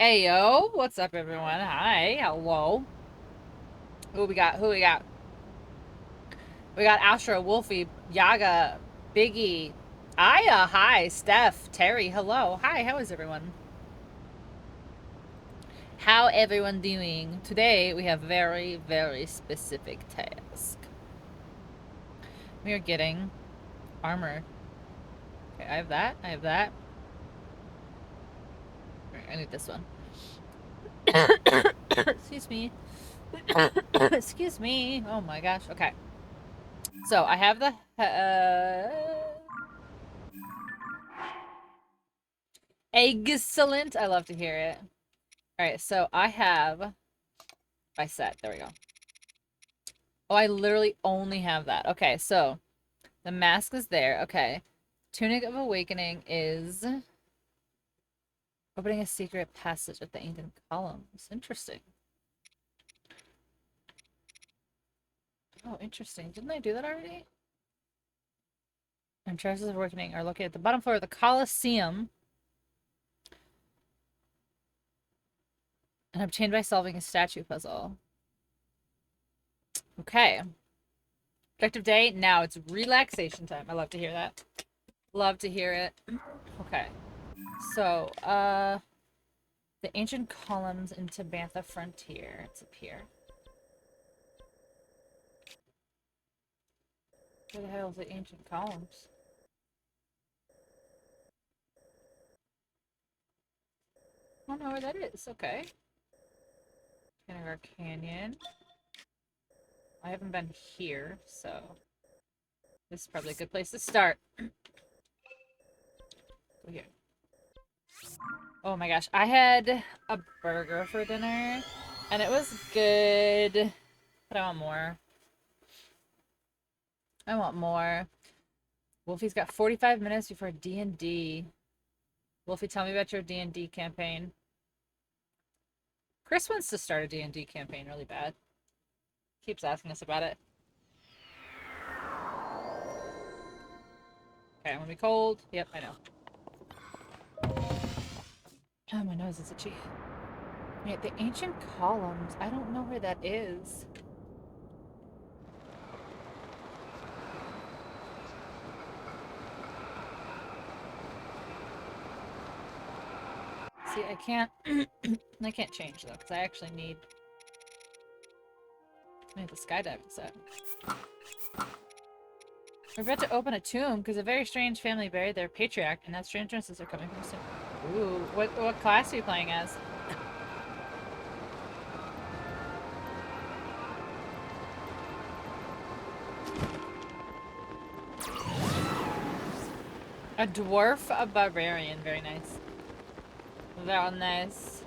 Hey yo, what's up everyone? Hi, hello. Who we got? Who we got? We got Astra, Wolfie, Yaga, Biggie, Aya, hi, Steph, Terry, hello. Hi, how is everyone? How everyone doing? Today we have very, very specific task. We are getting armor. Okay, I have that. I have that. Right, I need this one. Excuse me. Excuse me. Oh my gosh. Okay. So I have the excellent. I love to hear it. All right, so I have my set. There we go. Oh, I literally only have that. Okay, so the mask is there. Okay. Tunic of Awakening is opening a secret passage at the ancient columns. Interesting. Oh, interesting. Didn't I do that already? And Treasures of Awakening are located at the bottom floor of the Colosseum and obtained by solving a statue puzzle. Okay. Objective day. Now it's relaxation time. I love to hear that. Love to hear it. Okay. So, the ancient columns in Tabantha Frontier. It's up here. Where the hell is the ancient columns? I don't know where that is. Okay. Cannegar Canyon. I haven't been here, so this is probably a good place to start. Go here. Oh my gosh, I had a burger for dinner, and it was good, but I want more. I want more. Wolfie's got 45 minutes before D&D. Wolfie, tell me about your D&D campaign. Chris wants to start a D&D campaign really bad. Keeps asking us about it. Okay, I'm gonna be cold. Yep, I know. Oh, my nose is itchy. Wait, the ancient columns. I don't know where that is. See, I can't. I can't change though, because I actually need. I need the skydiving set. We're about to open a tomb because a very strange family buried their patriarch, and that strange are coming from soon. Ooh, what class are you playing as? A dwarf, a barbarian. Very nice. Very nice.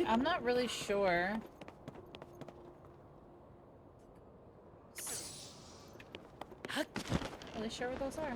I'm not really sure. Really sure where those are.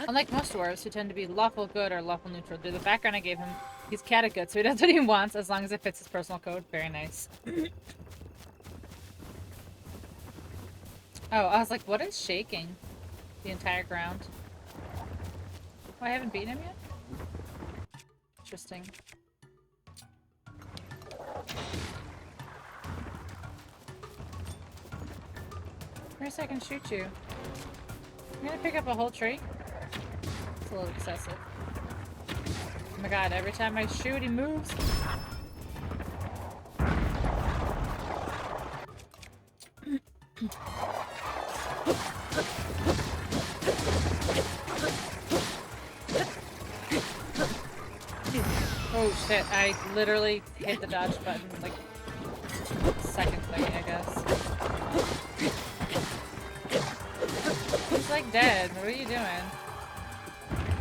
Unlike most dwarves, who tend to be lawful good or lawful neutral, due to the background I gave him, he's cat good, so he does what he wants as long as it fits his personal code. Very nice. Oh, I was like, what is shaking? The entire ground. Oh, I haven't beaten him yet? Interesting. Where's I can shoot you? I'm gonna pick up a whole tree? It's a little excessive. Oh my god, every time I shoot, he moves. Oh shit, I literally hit the dodge button like second thing, I guess. He's like dead. What are you doing?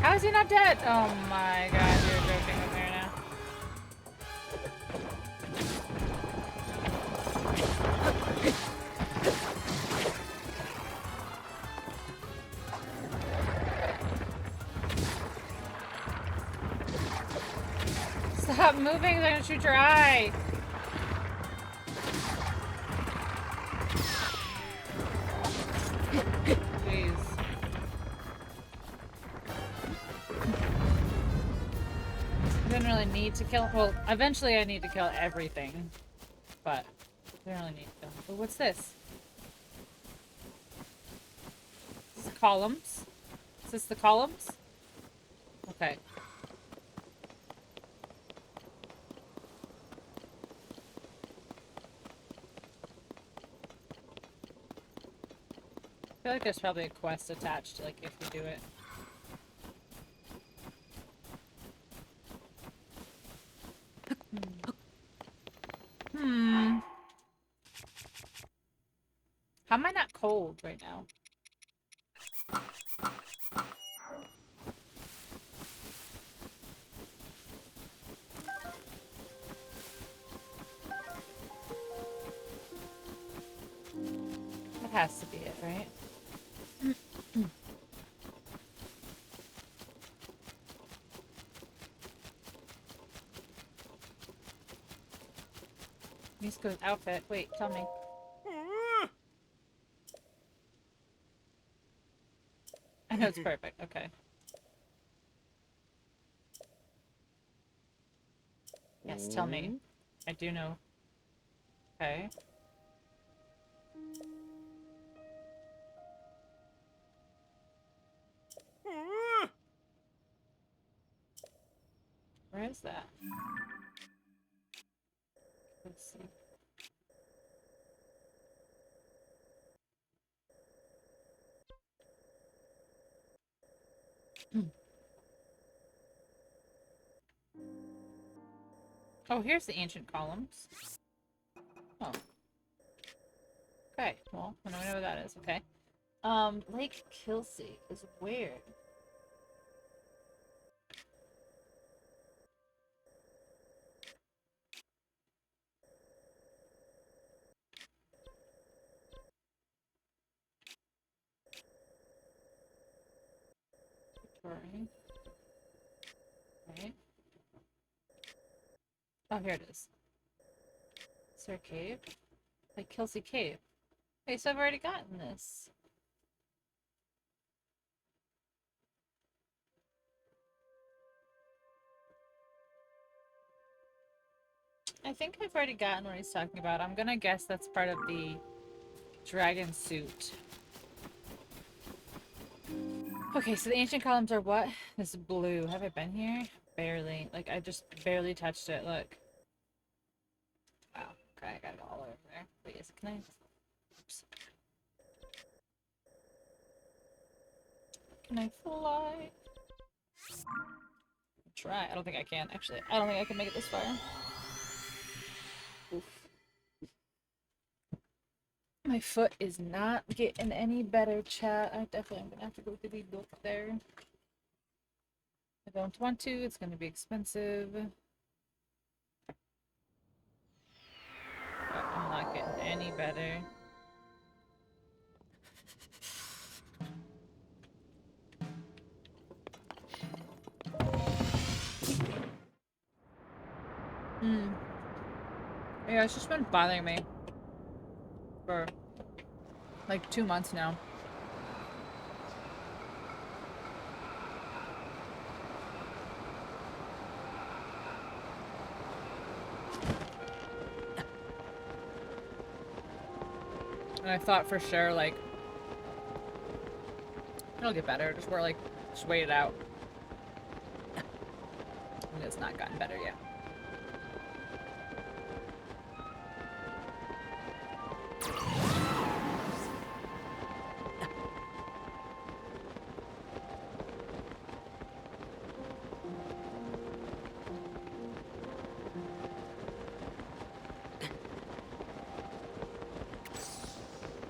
How is he not dead? Oh my god, you're joking with me right now. Stop moving, they're gonna shoot your eye! Jeez. I didn't really need to kill him. Well, eventually I need to kill everything. But I don't really need to kill him. Oh, what's this? Is this columns? Is this the columns? Okay. I feel like there's probably a quest attached, like, if you do it. Hmm. How am I not cold right now? That has to be it, right? Misko's outfit. Wait, tell me. I know it's perfect. Okay. Yes, tell me. I do know. Okay. Where is that? Let's see. Oh, here's the ancient columns. Oh. Okay, well, I don't know what that is. Okay. Lake Kelsey is where? Right. Right. Oh, here it is. Is there a cave? Like Kelsey Cave. Okay, so I've already gotten this. I think I've already gotten what he's talking about. I'm gonna guess that's part of the dragon suit. Okay, so the ancient columns are what? This blue. Have I been here? Barely. Like, I just barely touched it. Look. Wow. Okay, I got it all over there. Please, can I? Oops. Can I fly? Try. I don't think I can. Actually, I don't think I can make it this far. Oof. My foot is not getting any better, chat. I definitely am gonna have to go to the doctor. I don't want to. It's gonna be expensive. But I'm not getting any better. Yeah, it's just been bothering me for like 2 months now. And I thought for sure, like, it'll get better. Just wait it out. And it's not gotten better yet.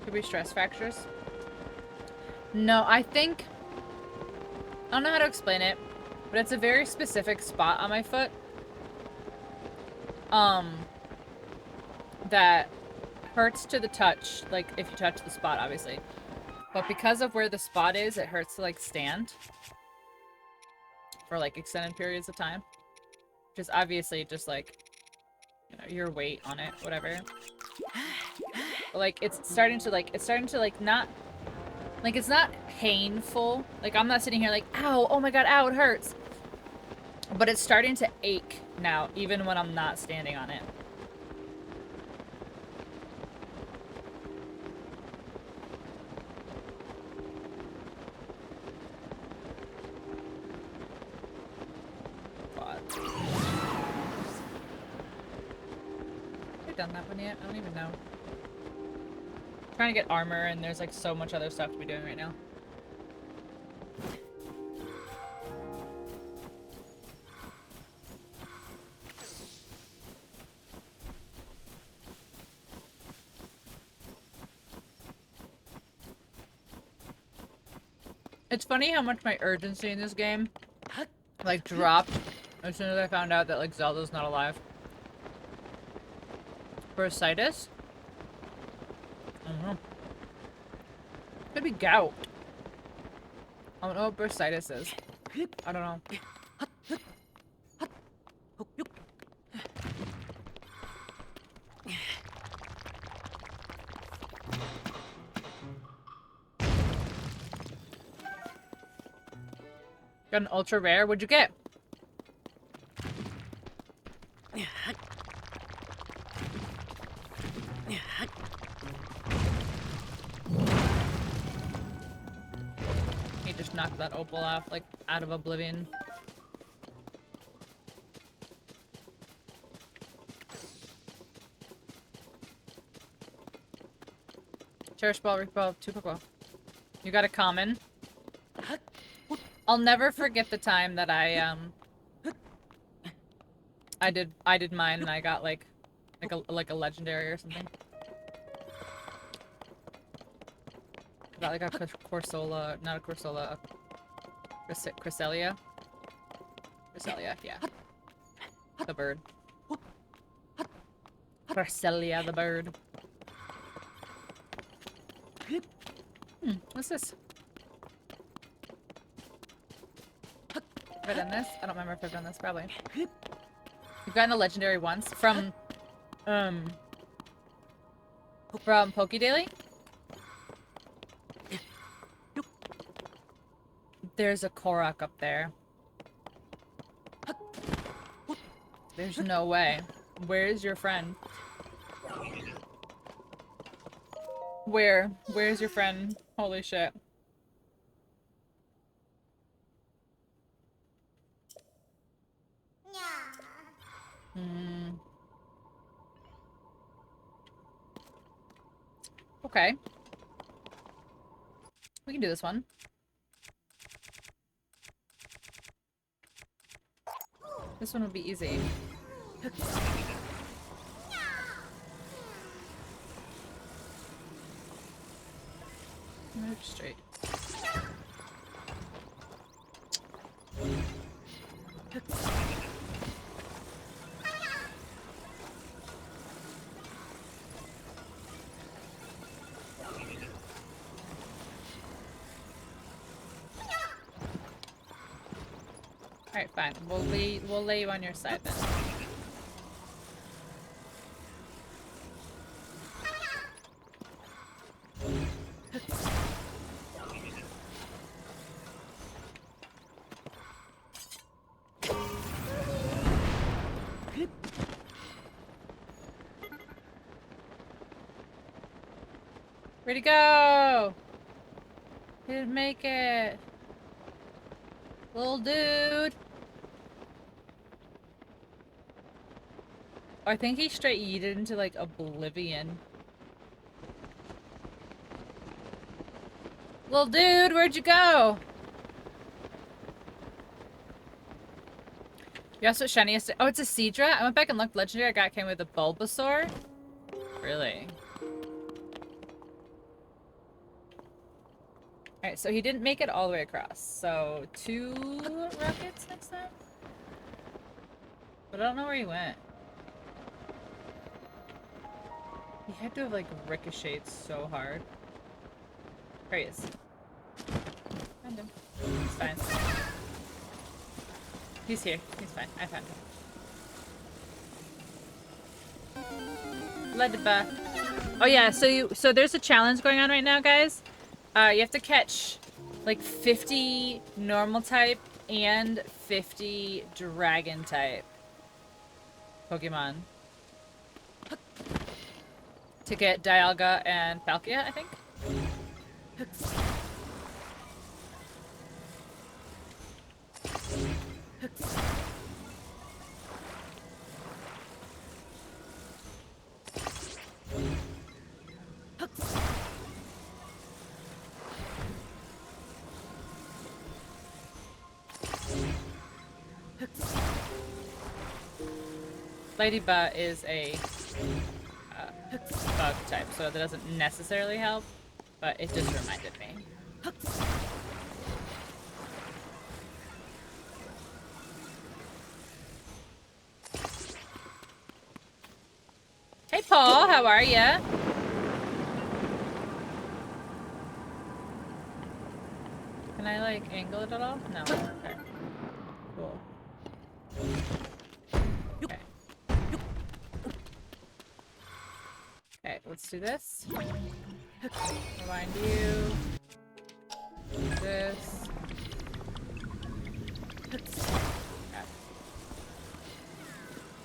Could be stress fractures. No, I think... I don't know how to explain it, but it's a very specific spot on my foot. That hurts to the touch, like, if you touch the spot, obviously. But because of where the spot is, it hurts to, like, stand. For, like, extended periods of time. Which is obviously just, like, you know, your weight on it, whatever. But, like, it's starting to, not... Like, it's not painful. Like, I'm not sitting here like, ow, oh my god, ow, it hurts. But it's starting to ache now, even when I'm not standing on it. God. Have I done that one yet? I don't even know. Trying to get armor, and there's like so much other stuff to be doing right now. It's funny how much my urgency in this game, like, dropped as soon as I found out that, like, Zelda's not alive. Bursitis? I don't know. Could be gout. I don't know what bursitis is. I don't know. Got an ultra rare? What'd you get? He just knocked that opal off, like, out of oblivion. Cherish ball, Rick ball, 2 Pokeball. You got a common? I'll never forget the time that I did mine and I got like a legendary or something. I got like a Corsola, not a Corsola, a Cresselia. Cresselia, yeah. The bird. Cresselia the bird. What's this? Have I done this? I don't remember if I've done this, probably. You've gotten a legendary once from Poke Daily? There's a Korok up there. There's no way. Where's your friend? Where's your friend? Holy shit. Okay. We can do this one. This one will be easy. Move straight. Alright, fine. We'll lay you on your side then. Where'd he go? He didn't make it. Little dude. I think he straight yeeted into like oblivion. Little dude, where'd you go? Yes, what shiniest? Oh, it's a Seadra. I went back and looked legendary. I got came with a Bulbasaur. Really? Alright, so he didn't make it all the way across. So 2 rockets next time? But I don't know where he went. He had to have like ricocheted so hard. There he is. Found him. He's fine. He's here. He's fine. I found him. Ladybug. Oh yeah, so there's a challenge going on right now, guys. You have to catch like 50 normal type and 50 dragon type Pokemon to get Dialga and Palkia, I think. Ladybug is a bug type, so that doesn't necessarily help, but it just reminded me. Hey Paul, how are ya? Can I like angle it at all? No. Okay. Cool. Okay. Okay, let's do this. Rewind you. This.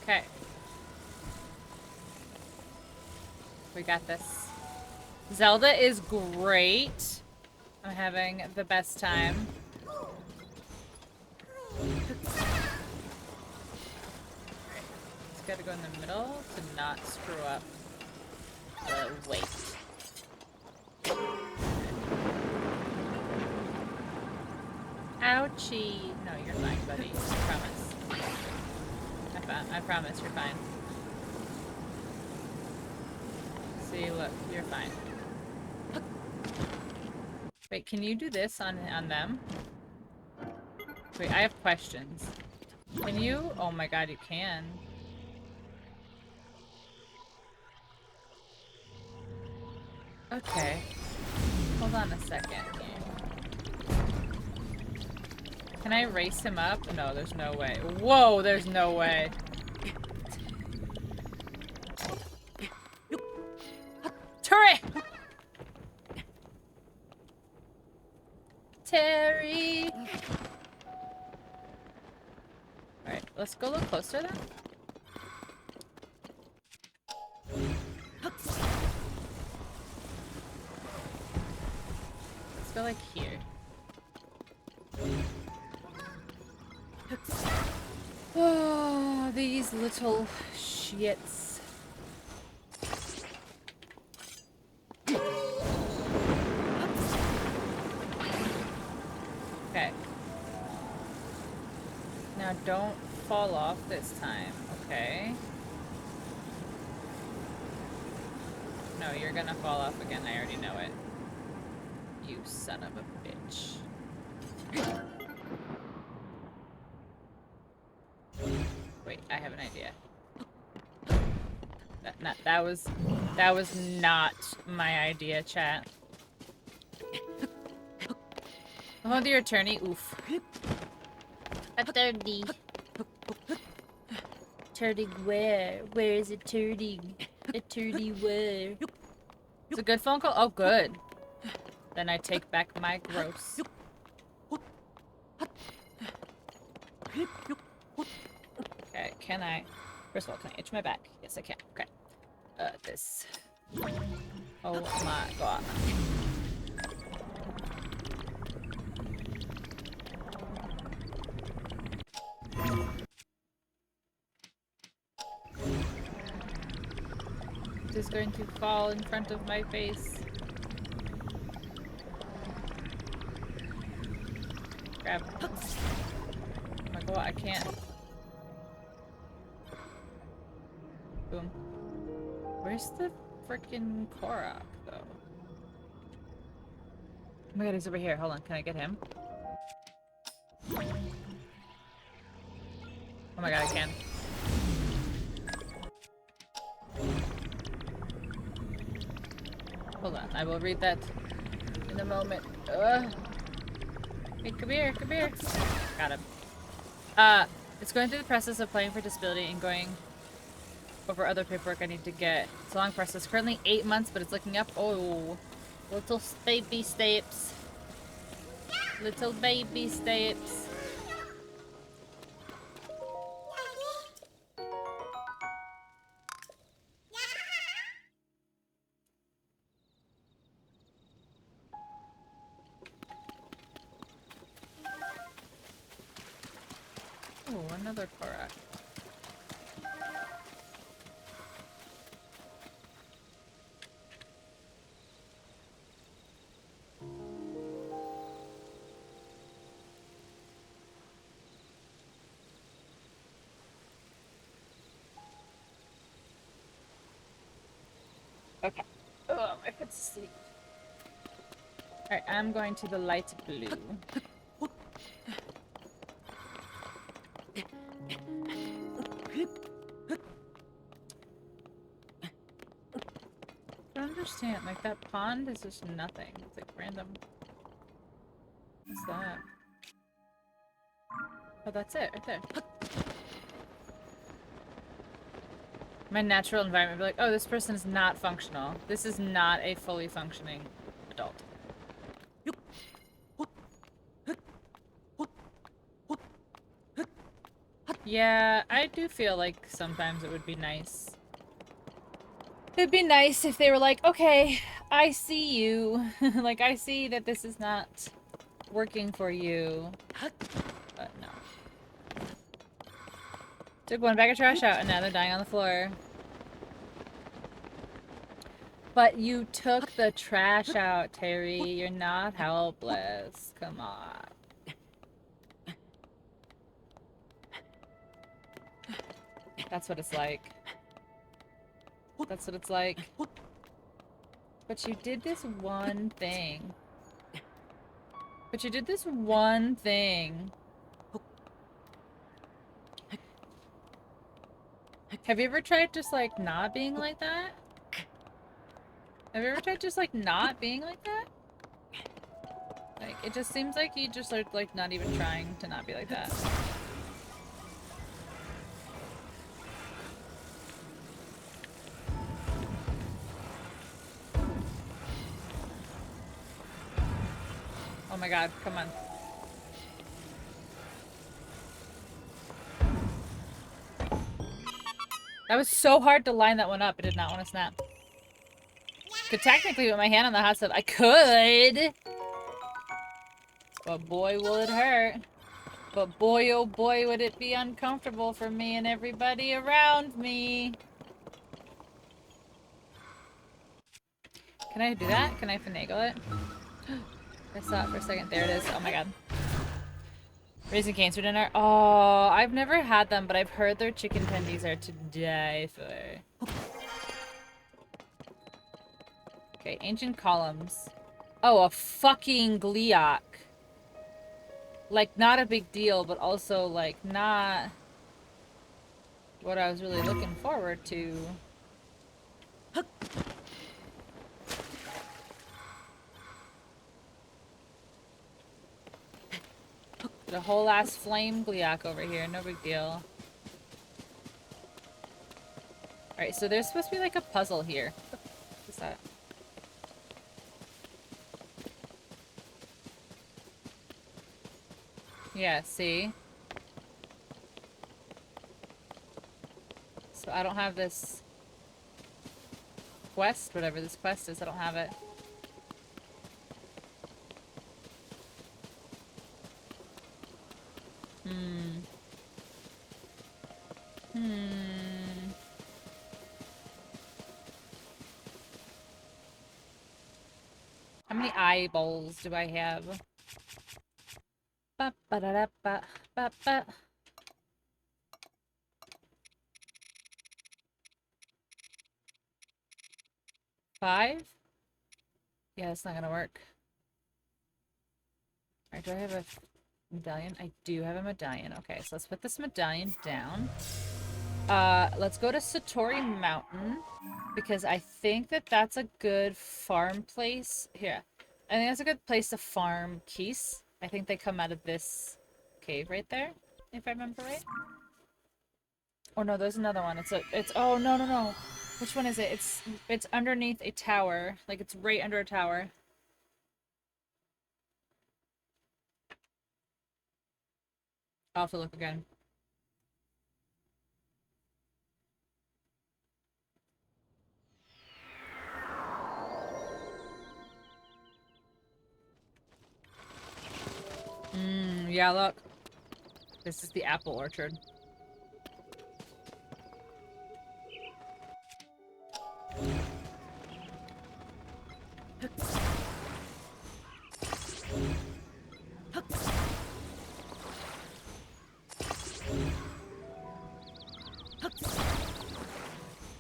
Okay. We got this. Zelda is great. I'm having the best time. Just gotta go in the middle to not screw up the weight. Ouchie. No, you're fine, buddy. I promise. I promise you're fine. See, look, you're fine. Wait, can you do this on them? Wait, I have questions. Can you? Oh my god, you can. Okay. Hold on a second. Can I race him up? No, there's no way. Whoa, there's no way. Turret! Terry! Alright, let's go a little closer then. Let's go like here. Oh, these little shits. Okay. Now don't fall off this time, okay? No, you're gonna fall off again, I already know it. You son of a bitch. Wait, I have an idea. That was not my idea, chat. Oh, the attorney, oof. Attorney. Turning where? Where is it turning? Attorney where? It's a good phone call? Oh, good. Then I take back my gross. Okay, can I... First of all, can I itch my back? Yes, I can. Okay. This. Oh my god. It is going to fall in front of my face. Grab. Oh my god, I can't. Boom. Where's the frickin' Korok, though? Oh my god, he's over here. Hold on, can I get him? Oh my god, I can. Hold on, I will read that in a moment. Hey, come here, come here. Got him. It's going through the process of applying for disability and going over other paperwork I need to get. It's a long process. Currently 8 months, but it's looking up. Oh, little baby steps. Little baby steps. Oh, another Korak. Okay. Oh, my foot's asleep. Alright, I'm going to the light blue. I don't understand. Like, that pond is just nothing. It's like random. What's that? Oh, that's it, right there. My natural environment would be like, oh, this person is not functional. This is not a fully functioning adult. Yeah, I do feel like sometimes it would be nice. It'd be nice if they were like, okay, I see you. Like, I see that this is not working for you. But no. Took one bag of trash out and now they're dying on the floor. But you took the trash out, Terry. You're not helpless. Come on. That's what it's like. That's what it's like. But you did this one thing. But you did this one thing. Have you ever tried just, like, not being like that? Have you ever tried just, like, not being like that? Like, it just seems like you just are, like, not even trying to not be like that. Oh my god, come on. That was so hard to line that one up. I did not want to snap. Could technically put my hand on the hot stove. I could! But boy, will it hurt. But boy, oh boy, would it be uncomfortable for me and everybody around me. Can I do that? Can I finagle it? I saw it for a second. There it is. Oh my god. Raising Cane's for dinner? Oh, I've never had them, but I've heard their chicken tendies are to die for. Okay, ancient columns. Oh, a fucking gliok. Like, not a big deal, but also, like, not what I was really looking forward to. The whole ass flame gliok over here, no big deal. Alright, so there's supposed to be like a puzzle here. What's that? Yeah, see? So I don't have this quest, whatever this quest is, I don't have it. How many eyeballs do I have? Ba ba da da ba ba ba. Five? Yeah, it's not gonna work. do I have a medallion? I do have a medallion. Okay, so let's put this medallion down. Let's go to Satori Mountain, because I think that that's a good farm place. Here, I think that's a good place to farm keys. I think they come out of this cave right there, if I remember right. Oh no, there's another one. Oh no no no. Which one is it? It's underneath a tower. Like it's right under a tower. I'll have to look again. Yeah, look. This is the apple orchard.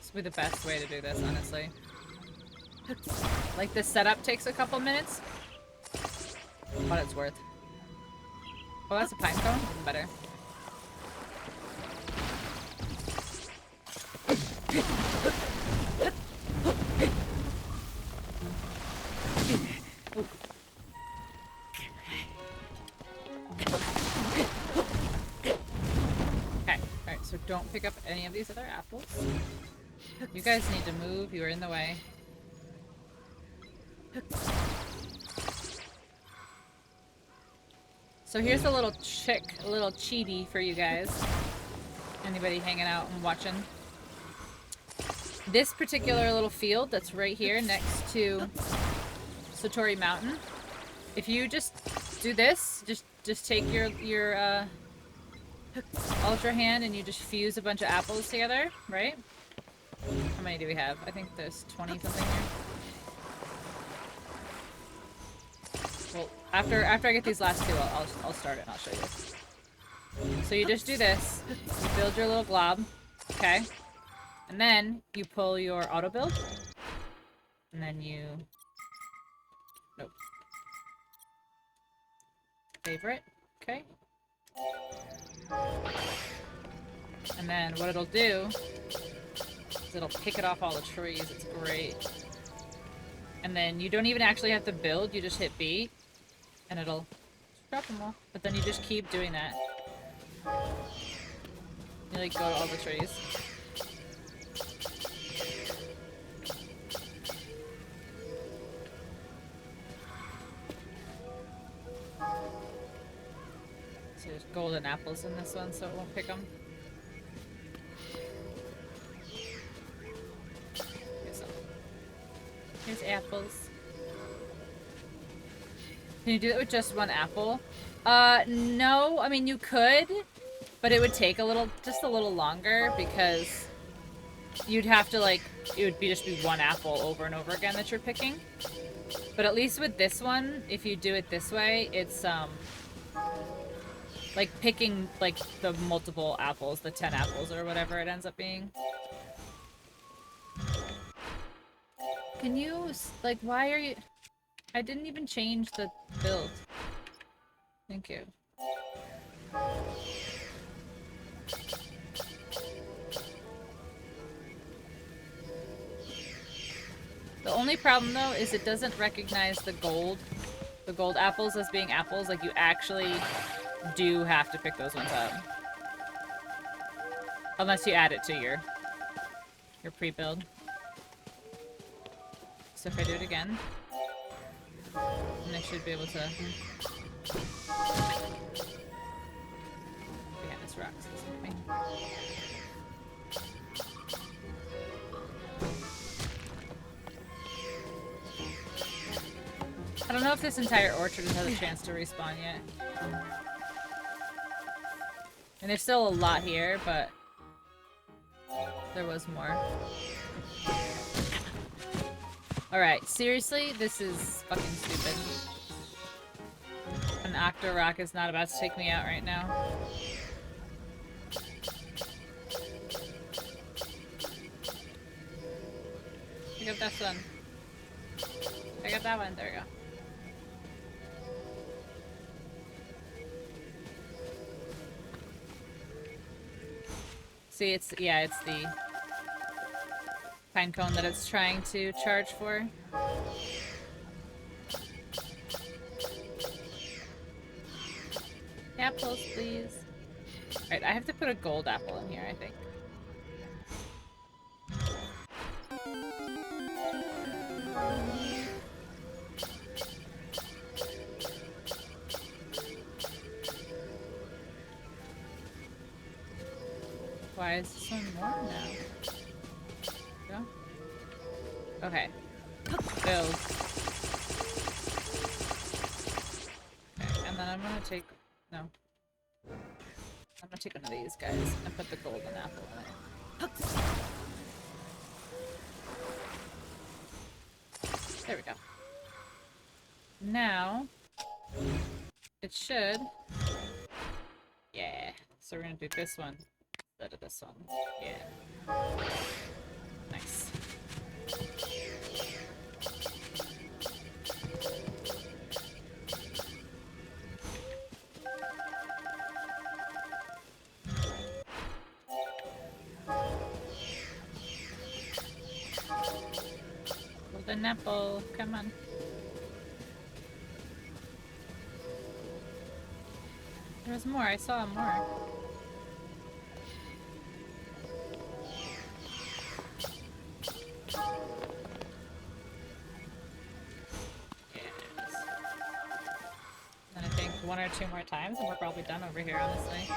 This would be the best way to do this, honestly. Like, the setup takes a couple minutes, but it's worth. Oh, that's a pine cone? Even better. Okay, alright, so don't pick up any of these other apples. You guys need to move, you are in the way. So here's a little cheaty for you guys. Anybody hanging out and watching. This particular little field that's right here next to Satori Mountain. If you just do this, just take your ultra hand and you just fuse a bunch of apples together, right? How many do we have? I think there's 20 something here. Well, after I get these last two, I'll start it and I'll show you. So you just do this. You build your little glob, okay? And then you pull your auto build. And then you... Nope. Favorite, okay? And then what it'll do is it'll pick it off all the trees. It's great. And then you don't even actually have to build, you just hit B. And it'll drop them all. But then you just keep doing that. You like go to all the trees. So there's golden apples in this one, so it won't pick them. Here's apples. Can you do it with just one apple? No. I mean, you could, but it would take just a little longer because you'd have to, like, it would just be one apple over and over again that you're picking. But at least with this one, if you do it this way, it's, like picking, like, the multiple apples, the 10 apples or whatever it ends up being. Can you, like, why are you... I didn't even change the build. Thank you. The only problem, though, is it doesn't recognize the gold apples as being apples. Like, you actually do have to pick those ones up. Unless you add it to your pre-build. So if I do it again, and I should be able to... Yeah, this rocks or something. I don't know if this entire orchard has had a chance to respawn yet. And there's still a lot here, but there was more. Alright, seriously? This is fucking stupid. An Octorok is not about to take me out right now. Pick up that one. Pick up that one. There we go. See, it's the pine cone that it's trying to charge for. Apples, please. Alright, I have to put a gold apple in here, I think. Why is this one more now? Go. Okay. Build. Okay, and then I'm gonna take... No. I'm gonna take one of these guys and put the golden apple in it. There we go. Now, it should... Yeah. So we're gonna do this one instead of this one. Yeah. Nice. Golden apple, come on. There was more, I saw more. And I think one or two more times and we're probably done over here, honestly.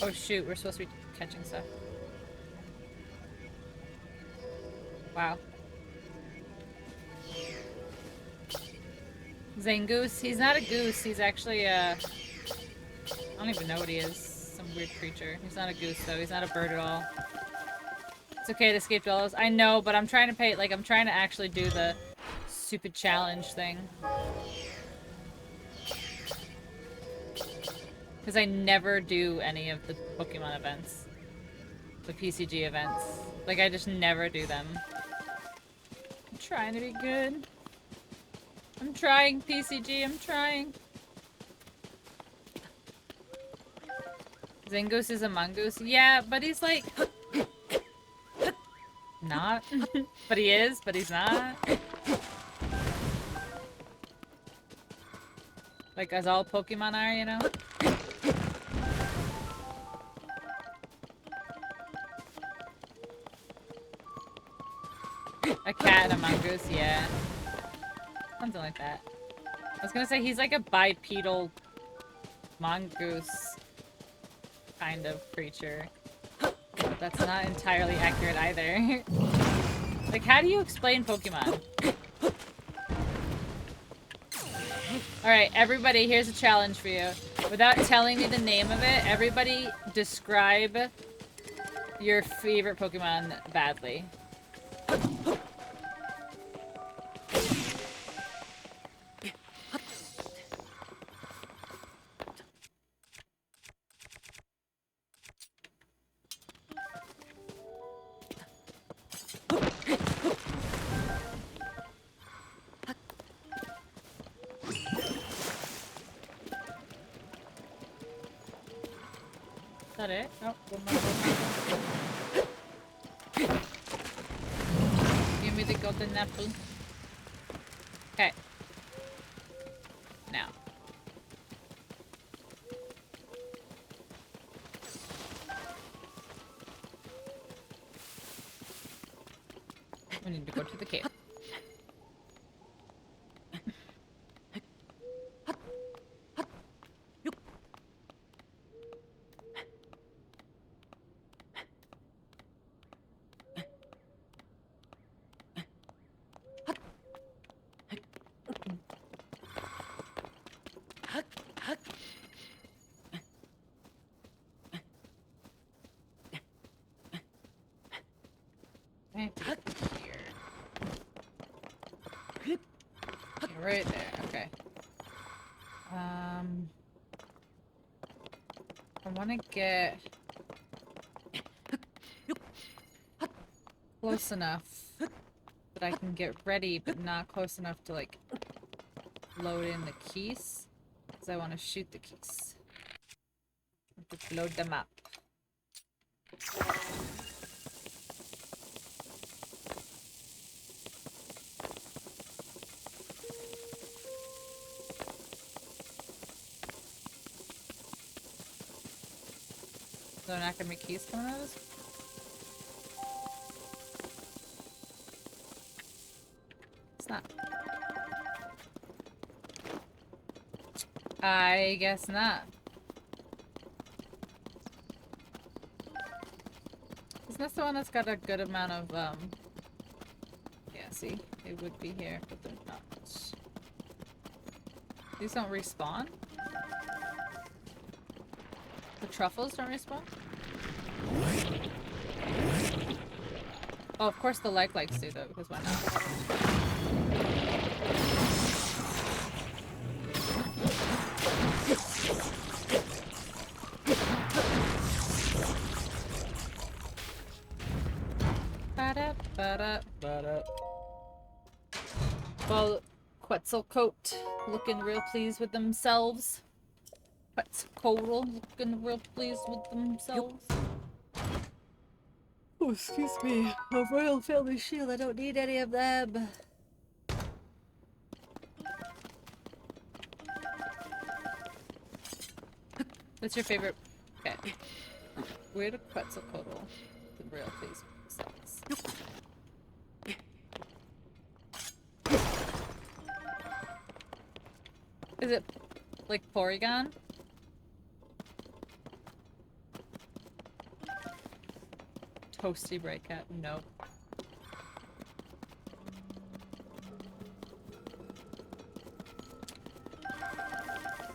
Oh shoot, we're supposed to be catching stuff. Wow. Zangoose, he's not a goose, he's actually a... I don't even know what he is. Some weird creature. He's not a goose though, he's not a bird at all. It's okay to escape Jellos. I know, but I'm trying to pay, like, I'm trying to actually do the stupid challenge thing. Because I never do any of the Pokemon events. The PCG events. Like, I just never do them. I'm trying to be good. I'm trying, PCG, I'm trying. Zangoose is a mongoose? Yeah, but he's like... not. But he is, but he's not. Like, as all Pokemon are, you know? A cat and a mongoose, yeah. Something like that. I was gonna say he's like a bipedal mongoose kind of creature. But that's not entirely accurate either. Like, how do you explain Pokemon? Alright, everybody, here's a challenge for you. Without telling me the name of it, everybody describe your favorite Pokemon badly. Is that it? Oh, one more. Give me the golden apple. Okay. Now. We need to go to the cave. Right there, okay. I want to get close enough that I can get ready, but not close enough to, like, load in the keys. Because I want to shoot the keys. Just load them up. So they're not gonna be keys coming out of this? It's not. I guess not. Isn't this the one that's got a good amount of, yeah, see? It would be here, but they're not. These don't respawn? The truffles don't respawn? Oh, of course the likes do though, because why not? Well, Quetzalcoatl looking real pleased with themselves. Quetzalcoatl looking real pleased with themselves. Oh, excuse me. A royal family shield. I don't need any of them. What's your favorite? Okay. Where do Quetzalcoatl looking real pleased with themselves? Is it like Porygon? Toasty Breakout? Nope.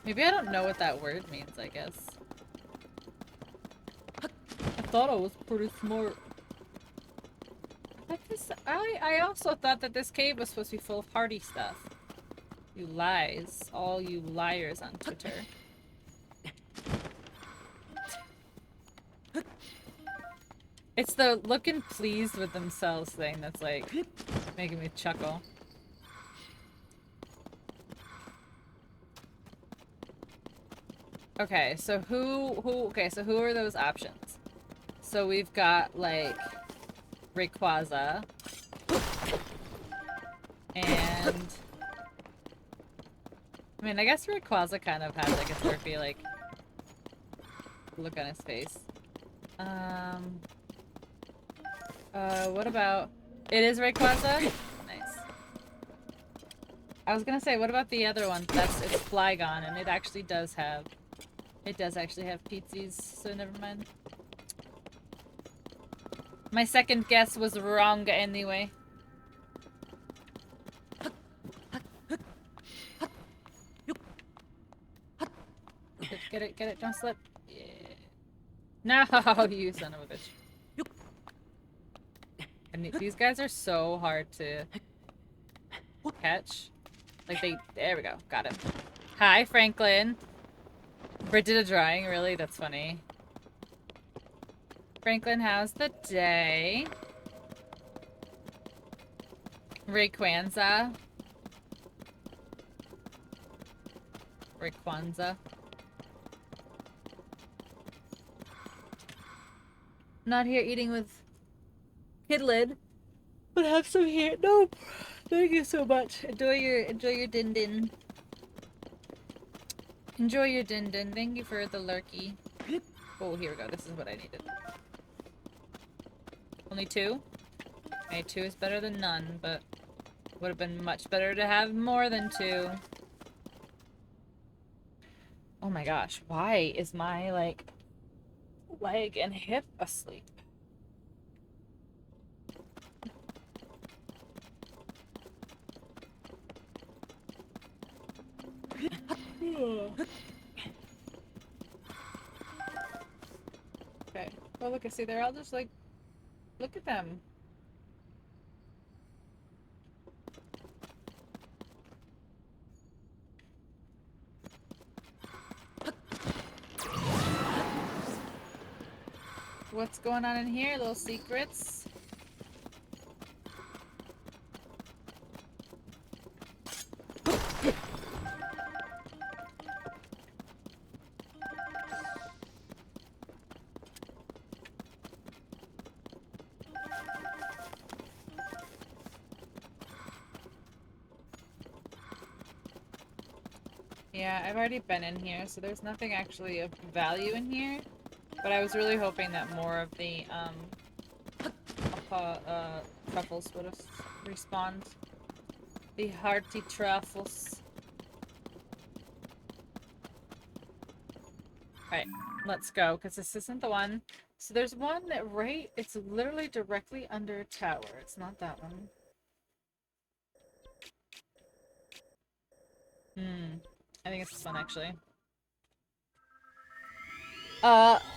Maybe I don't know what that word means, I guess. I thought I was pretty smart. I also thought that this cave was supposed to be full of party stuff. You lies. All you liars on Twitter. It's the looking pleased with themselves thing that's like making me chuckle. Okay, so who are those options? So we've got like Rayquaza and I mean I guess Rayquaza kind of has like a therapy like look on his face. What about... It is Rayquaza? Nice. I was gonna say, what about the other one? It's Flygon, and it actually does have... It does actually have Pizzis, so never mind. My second guess was wrong anyway. Get it, don't slip. Yeah. No, you son of a bitch. And these guys are so hard to catch. Like there we go, got him. Hi, Franklin. Britt did a drawing, really? That's funny. Franklin, how's the day? Rayquaza. Not here eating with Kidlid, but have some here. Nope. Thank you so much. Enjoy your din din. Enjoy your din din. Thank you for the lurky. Oh, here we go. This is what I needed. Only 2? Okay, 2 is better than none, but would have been much better to have more than 2. Oh my gosh, why is my like leg and hip asleep? Okay. Oh look, I see they're all just like, look at them. What's going on in here? Little secrets. Yeah, I've already been in here, so there's nothing actually of value in here. But I was really hoping that more of the, truffles would have respawned. The hearty truffles. Alright, let's go, because this isn't the one. So there's one that it's literally directly under a tower. It's not that one. I think it's this one, actually.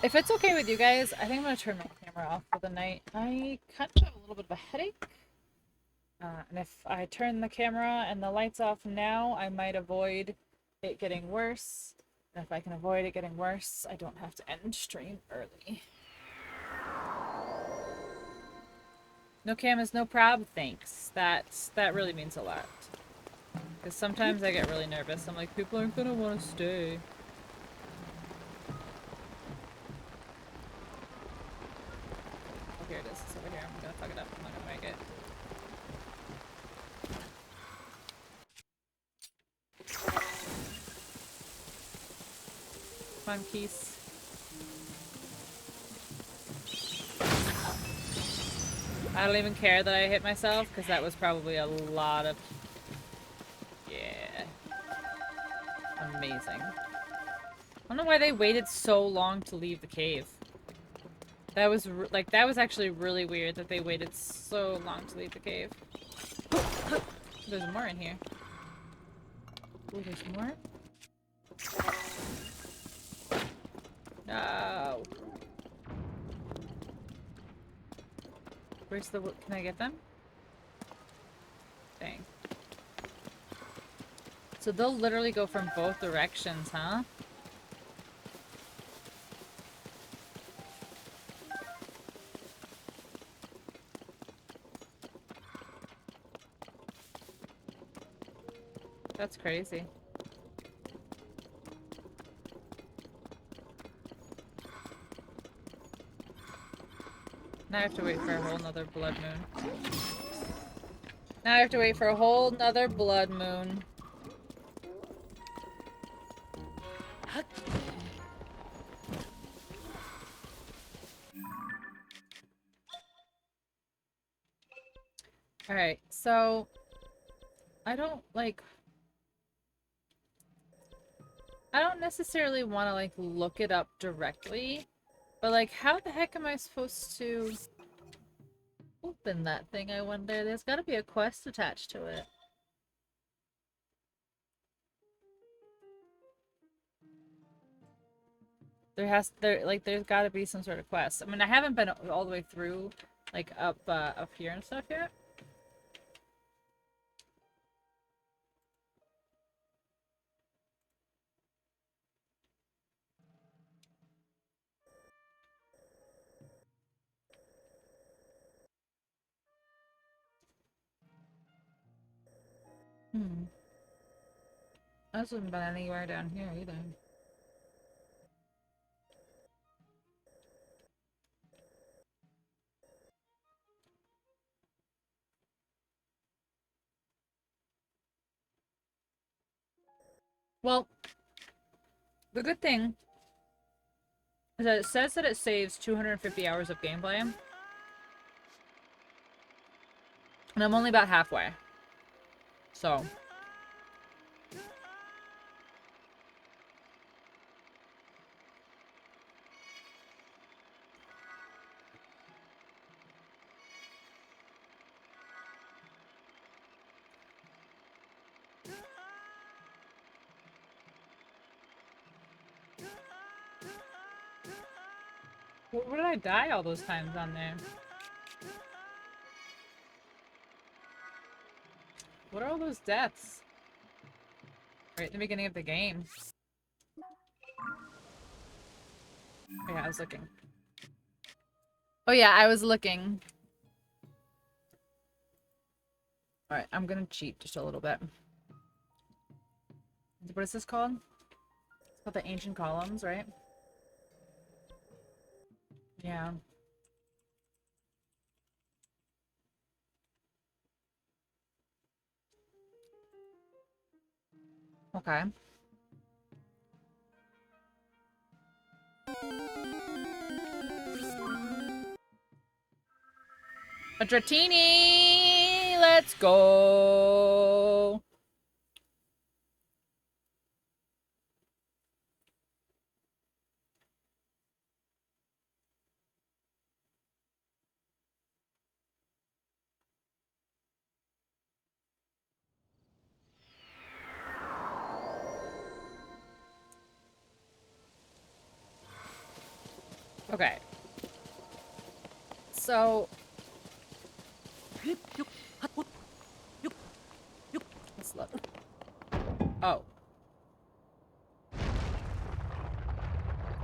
If it's okay with you guys, I think I'm gonna turn my camera off for the night. I kind of have a little bit of a headache. And if I turn the camera and the lights off now, I might avoid it getting worse. And if I can avoid it getting worse, I don't have to end stream early. No cam is no prob, thanks. That really means a lot. Because sometimes I get really nervous. I'm like, people aren't gonna want to stay. Oh, here it is. It's over here. I'm gonna fuck it up. I'm not gonna make it. Come on, Keys. I don't even care that I hit myself, because that was probably a lot of... Yeah. Amazing. I don't know why they waited so long to leave the cave. That was, that was actually really weird that they waited so long to leave the cave. There's more in here. Oh, there's more? No. Where's the... Can I get them? Dang. So they'll literally go from both directions, huh? That's crazy. Now I have to wait for a whole nother blood moon. Now I have to wait for a whole nother blood moon. Alright, so... I don't necessarily want to, look it up directly. But, how the heck am I supposed to open that thing, I wonder? There's gotta be a quest attached to it. There's gotta be some sort of quest. I mean, I haven't been all the way through, up here and stuff yet. I hasn't been anywhere down here either. Well, the good thing is that it says that it saves 250 hours of gameplay. And I'm only about halfway. So. Where did I die all those times on there? What are all those deaths? Right at the beginning of the game. Oh yeah, I was looking. Oh yeah, I was looking. Alright, I'm gonna cheat just a little bit. What is this called? It's called the Ancient Columns, right? Yeah. Okay. A Dratini! Let's go! Okay. So... let's look. Oh.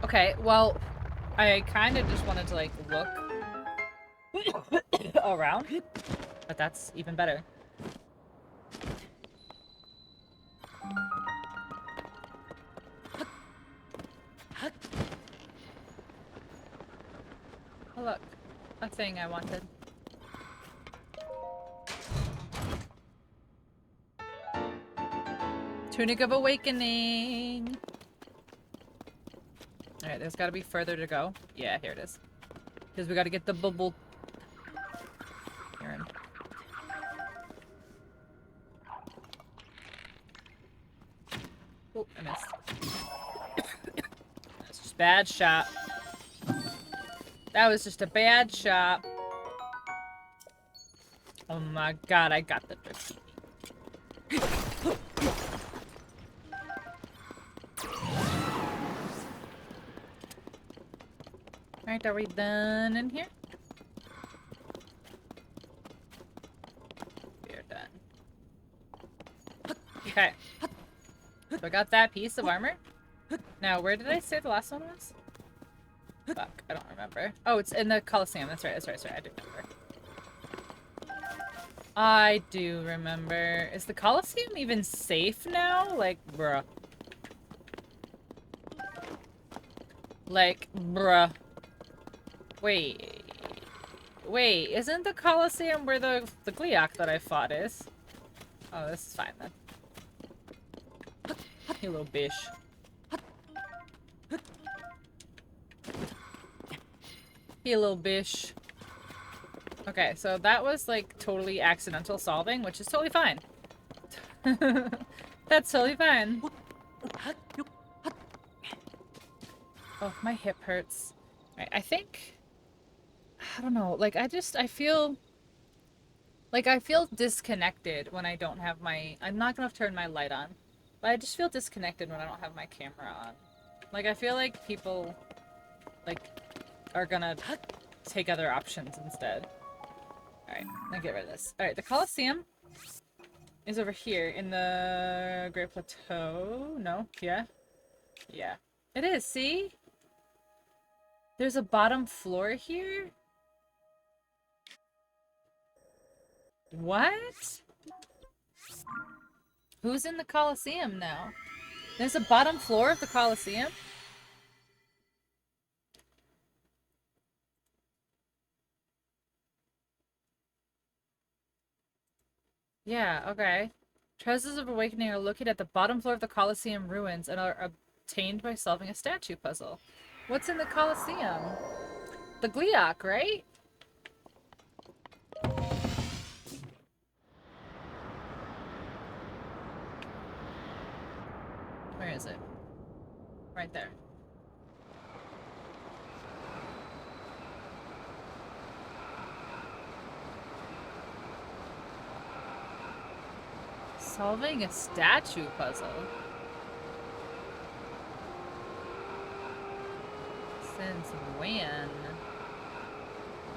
Okay, well, I kind of just wanted to, like, look around, but that's even better. Oh, look. A thing I wanted. Tunic of Awakening! Alright, there's gotta be further to go. Yeah, here it is. Because we gotta get the bubble... Here. Oh, I missed. That's just bad shot. That was just a bad shot. Oh my god, I got the Dratini. Alright, are we done in here? We're done. Okay. So I got that piece of armor. Now, where did I say the last one was? Fuck, I don't remember. Oh, it's in the Coliseum. That's right, that's right, that's right. I do remember. I do remember. Is the Coliseum even safe now? Like, bruh. Like, bruh. Wait. Wait, isn't the Coliseum where the Gliok that I fought is? Oh, this is fine then. You little bitch. You little bitch. Okay, so that was like totally accidental solving, which is totally fine. That's totally fine. Oh, my hip hurts. I think... I don't know, like I feel... Like I feel disconnected when I don't have my... I'm not gonna turn my light on. But I just feel disconnected when I don't have my camera on. Like I feel like people... like... are gonna take other options instead. Alright, let me get rid of this. Alright, the Coliseum is over here in the Great Plateau. No? Yeah? Yeah. It is, see? There's a bottom floor here? What? Who's in the Coliseum now? There's a bottom floor of the Coliseum? Yeah, okay. Treasures of Awakening are located at the bottom floor of the Colosseum ruins and are obtained by solving a statue puzzle. What's in the Colosseum? The Gliok, right? Where is it? Right there. Solving a statue puzzle? Since when?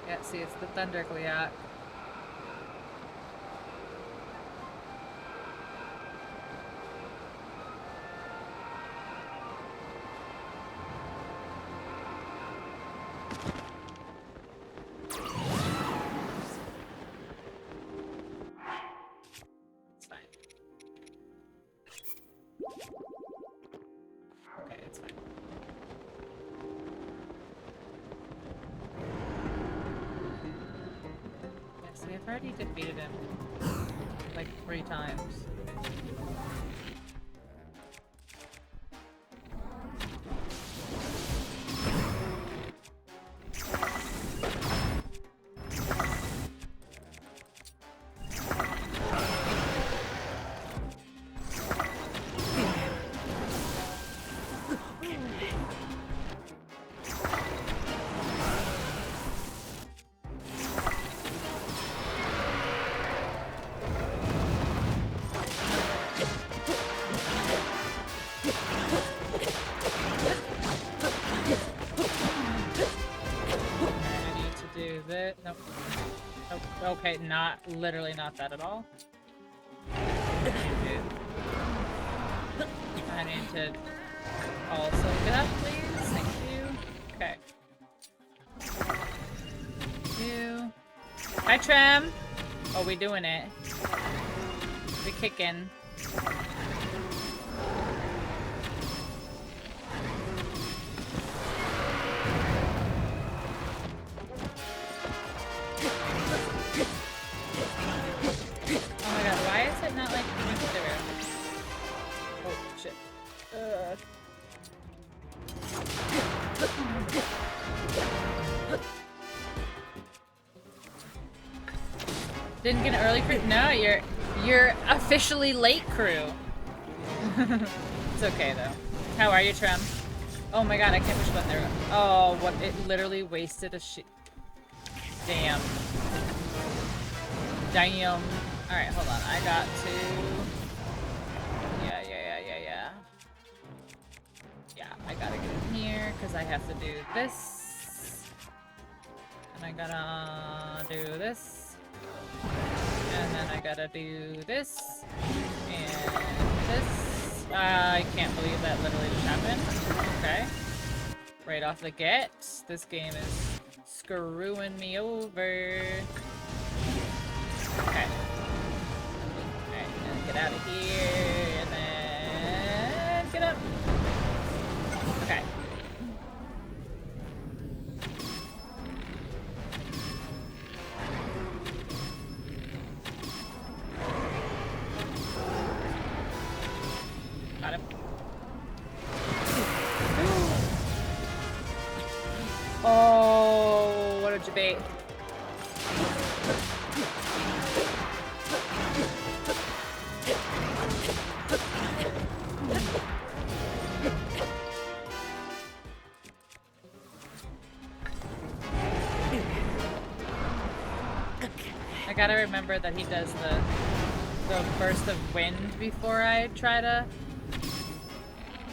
Yeah, see, it's the Thunder Gliok. It's fine. Okay, it's fine. Yeah, see, I've already defeated him like 3 times. this. Nope. Nope. Okay, literally not that at all. I need to also get up, please. Thank you. Okay. You. Hi, Trem. Oh, we doing it. We kicking. Oh my god, why is it not like coming through? Oh, shit. Didn't get an early crew? No, you're officially late crew. It's okay though. How are you, Trem? Oh my god, I can't push a button there. Oh, what? It literally wasted a shit. Damn. Damn. Alright, hold on. I got to... Yeah. Yeah, I gotta get in here, because I have to do this. And I gotta do this. And then I gotta do this. And this. I can't believe that literally just happened. Okay. Right off the get. This game is screwing me over. Okay. Alright, get out of here, and then get up. Okay. Got him. Oh, what a debate. I gotta remember that he does the burst of wind before I try to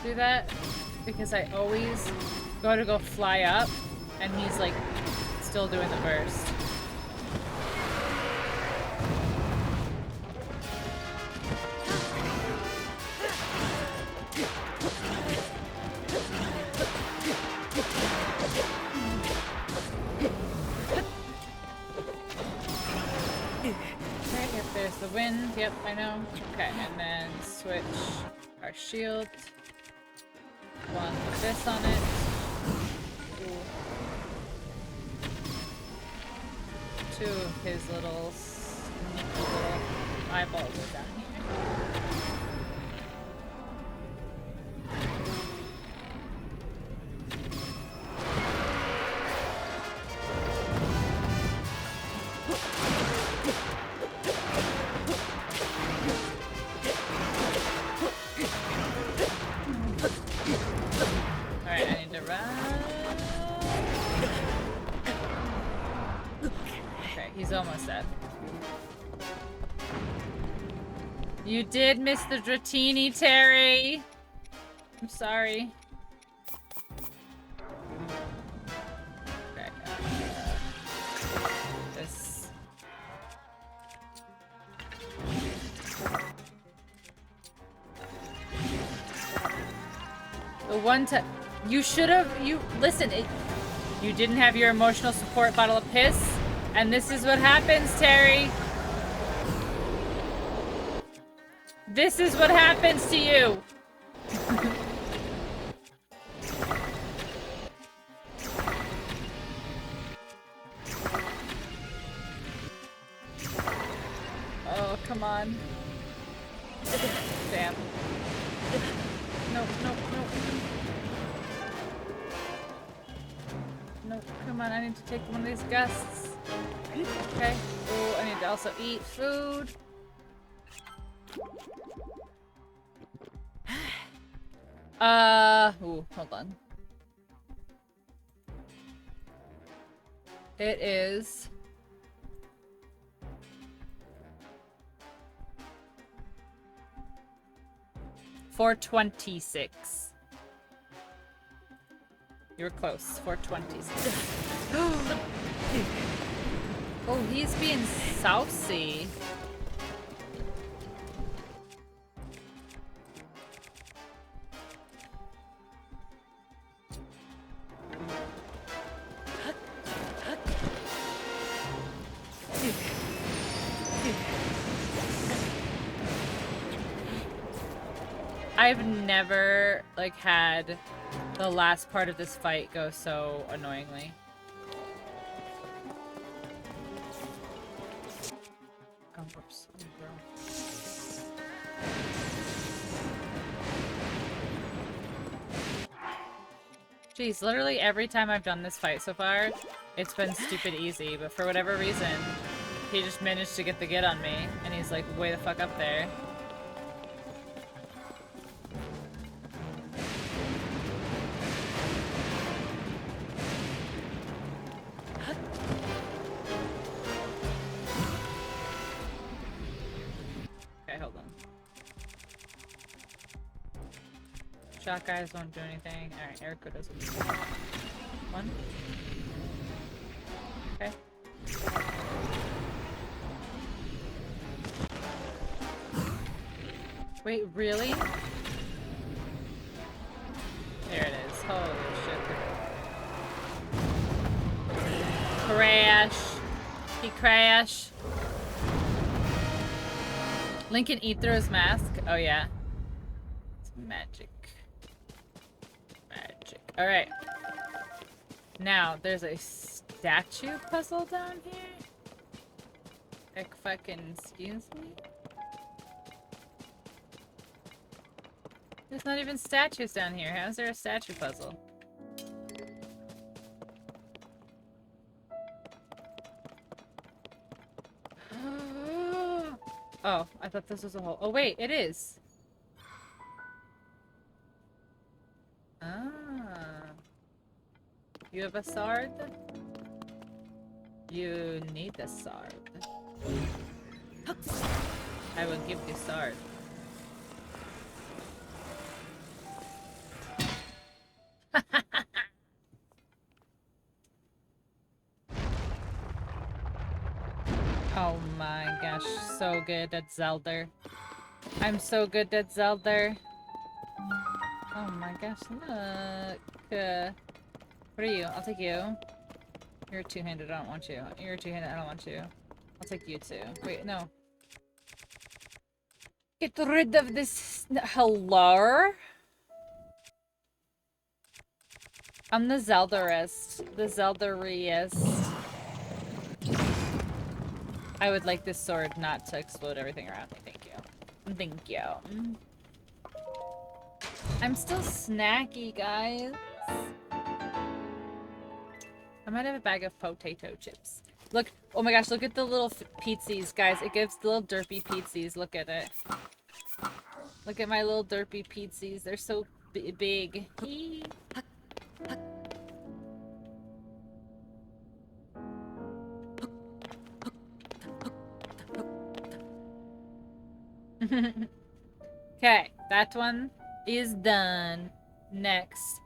do that, because I always go fly up and he's like still doing the burst. Yep, there's the wind. Yep, I know. Okay, and then switch our shield. One with this on it. Ooh. Two of his little sneaky little eyeballs are down here. Alright, I need to run. Okay, he's almost dead. You did miss the Dratini, Terry! I'm sorry. Okay, this. The one time you should have, listen, you didn't have your emotional support bottle of piss, and this is what happens, Terry. This is what happens to you. Oh, come on. Damn. Nope. No, come on, I need to take one of these gusts. Okay. Oh, I need to also eat food. Ooh, hold on. It is... $4.26. You were close. 420s. Oh, he's being saucy. I've never, like, had the last part of this fight go so annoyingly. Oh, whoops. Jeez, literally every time I've done this fight so far, it's been stupid easy, but for whatever reason, he just managed to get the get on me, and he's like way the fuck up there. Okay, hold on. Shot guys won't do anything. Alright, Erica doesn't do anything. One. Okay. Wait, really? There it is. Holy shit. Crash. He crash. Lincoln eat through his mask? Oh yeah. It's magic. Magic. Alright. Now, there's a statue puzzle down here? Like fucking excuse me? There's not even statues down here. How is there a statue puzzle? Oh, I thought this was a hole. Oh wait, it is. Ah. You have a sword? You need a sword. I will give you sword. Oh my gosh, so good at Zelda. I'm so good at Zelda. Oh my gosh, look. What are you? I'll take you. You're two-handed, I don't want you. You're two-handed, I don't want you. I'll take you too. Wait, no. Get rid of this. Hello? I'm the Zeldarist. The Zeldarist. I would like this sword not to explode everything around me. Thank you. Thank you. I'm still snacky, guys. I might have a bag of potato chips. Look, oh my gosh, look at the little pizzies, guys. It gives the little derpy pizzies. Look at it. Look at my little derpy pizzies. They're so big. Okay, that one is done. Next.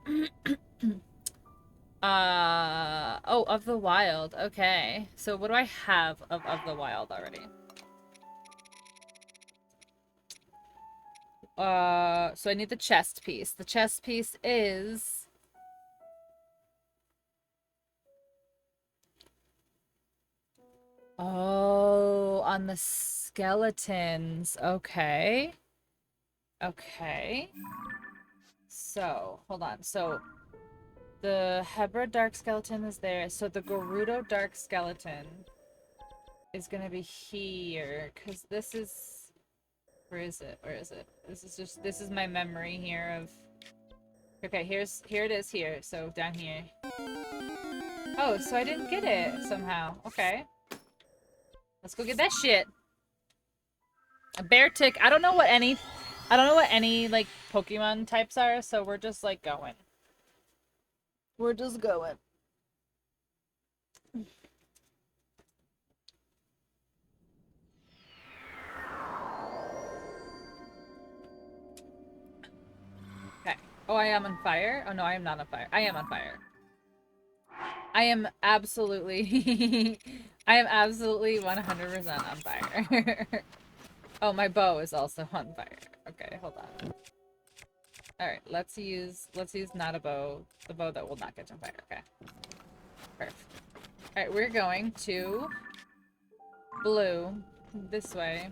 Oh, of the wild. Okay. So what do I have of the wild already? So I need the chest piece. The chest piece is... Oh, on the skeletons. Okay. Okay. So, hold on. So, the Hebra Dark Skeleton is there. So the Gerudo Dark Skeleton is gonna be here. Because this is... Where is it? Where is it? This is my memory here of... Okay, here it is here. So, down here. Oh, so I didn't get it somehow. Okay. Let's go get that shit. A bear tick. I don't know what any like Pokemon types are, so we're just like going. We're just going. Okay. Oh, I am on fire? Oh, no, I am not on fire. I am on fire. I am absolutely... I am absolutely 100% on fire. Oh, my bow is also on fire. Okay, hold on. Alright, let's use not a bow. The bow that will not catch on fire. Okay. Perfect. Alright, we're going to blue. This way.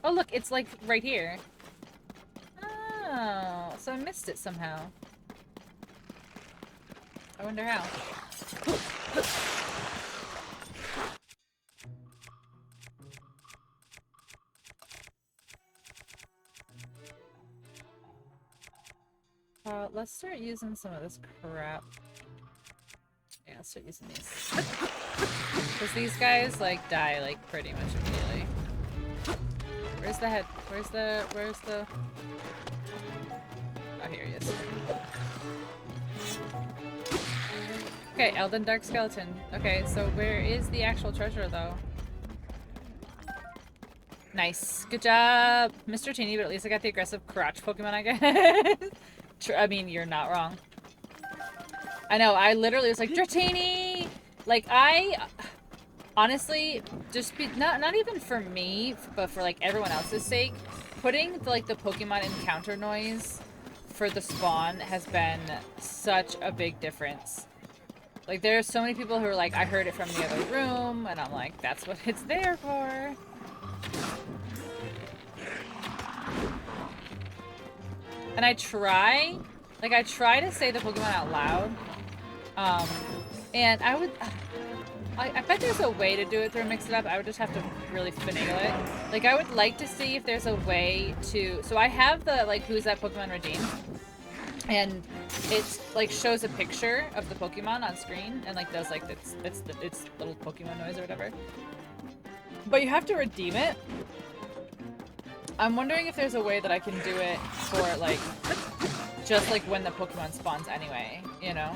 Oh, look, it's like right here. Oh, so I missed it somehow. I wonder how. Let's start using some of this crap. Yeah, let's start using these. Because these guys, like, die, like, pretty much immediately. Where's the head? Where's the... Oh, here he is. Okay, Elden Dark Skeleton. Okay, so where is the actual treasure, though? Nice. Good job, Mr. Teeny, but at least I got the aggressive crotch Pokemon, I guess. I mean, you're not wrong. I know, I literally was like, Dratini! Like, honestly, just not even for me, but for, like, everyone else's sake, putting, the Pokemon encounter noise for the spawn has been such a big difference. Like, there are so many people who are like, I heard it from the other room, and I'm like, that's what it's there for. And I try to say the Pokemon out loud. And I bet there's a way to do it through Mix It Up. I would just have to really finagle it. Like, I would like to see if there's a way to... So I have the, like, Who's That Pokemon Redeemed? And it's, like, shows a picture of the Pokemon on screen and, like, does, like, its little Pokemon noise or whatever. But you have to redeem it. I'm wondering if there's a way that I can do it for, like, just, like, when the Pokemon spawns anyway, you know?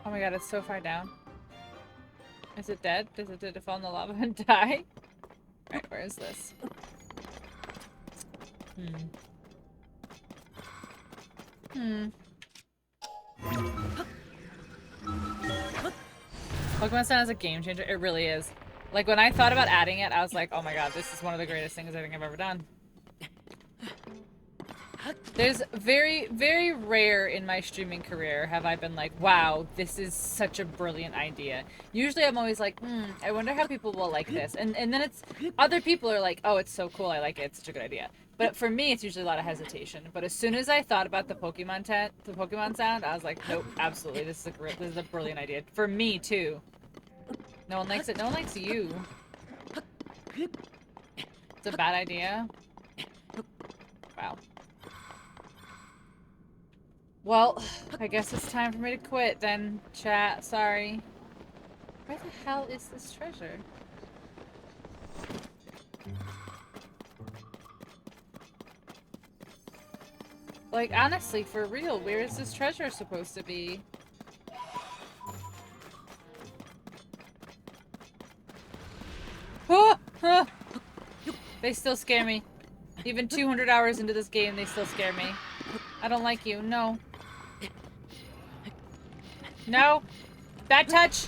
Oh my god, it's so far down. Is it dead? Did it fall in the lava and die? Alright, where is this? Pokemon Sound is a game changer. It really is. Like, when I thought about adding it, I was like, oh my god, this is one of the greatest things I think I've ever done. There's very, very rare in my streaming career have I been like, wow, this is such a brilliant idea. Usually I'm always like, I wonder how people will like this. And then it's, other people are like, oh, it's so cool, I like it, it's such a good idea. But for me, it's usually a lot of hesitation. But as soon as I thought about the Pokemon sound, I was like, nope, absolutely, this is a brilliant idea. For me, too. No one likes it. No one likes you. It's a bad idea. Wow. Well, I guess it's time for me to quit then, chat. Sorry. Where the hell is this treasure? Like, honestly, for real, where is this treasure supposed to be? Oh! Oh! They still scare me. Even 200 hours into this game, they still scare me. I don't like you. No. No! Bad touch!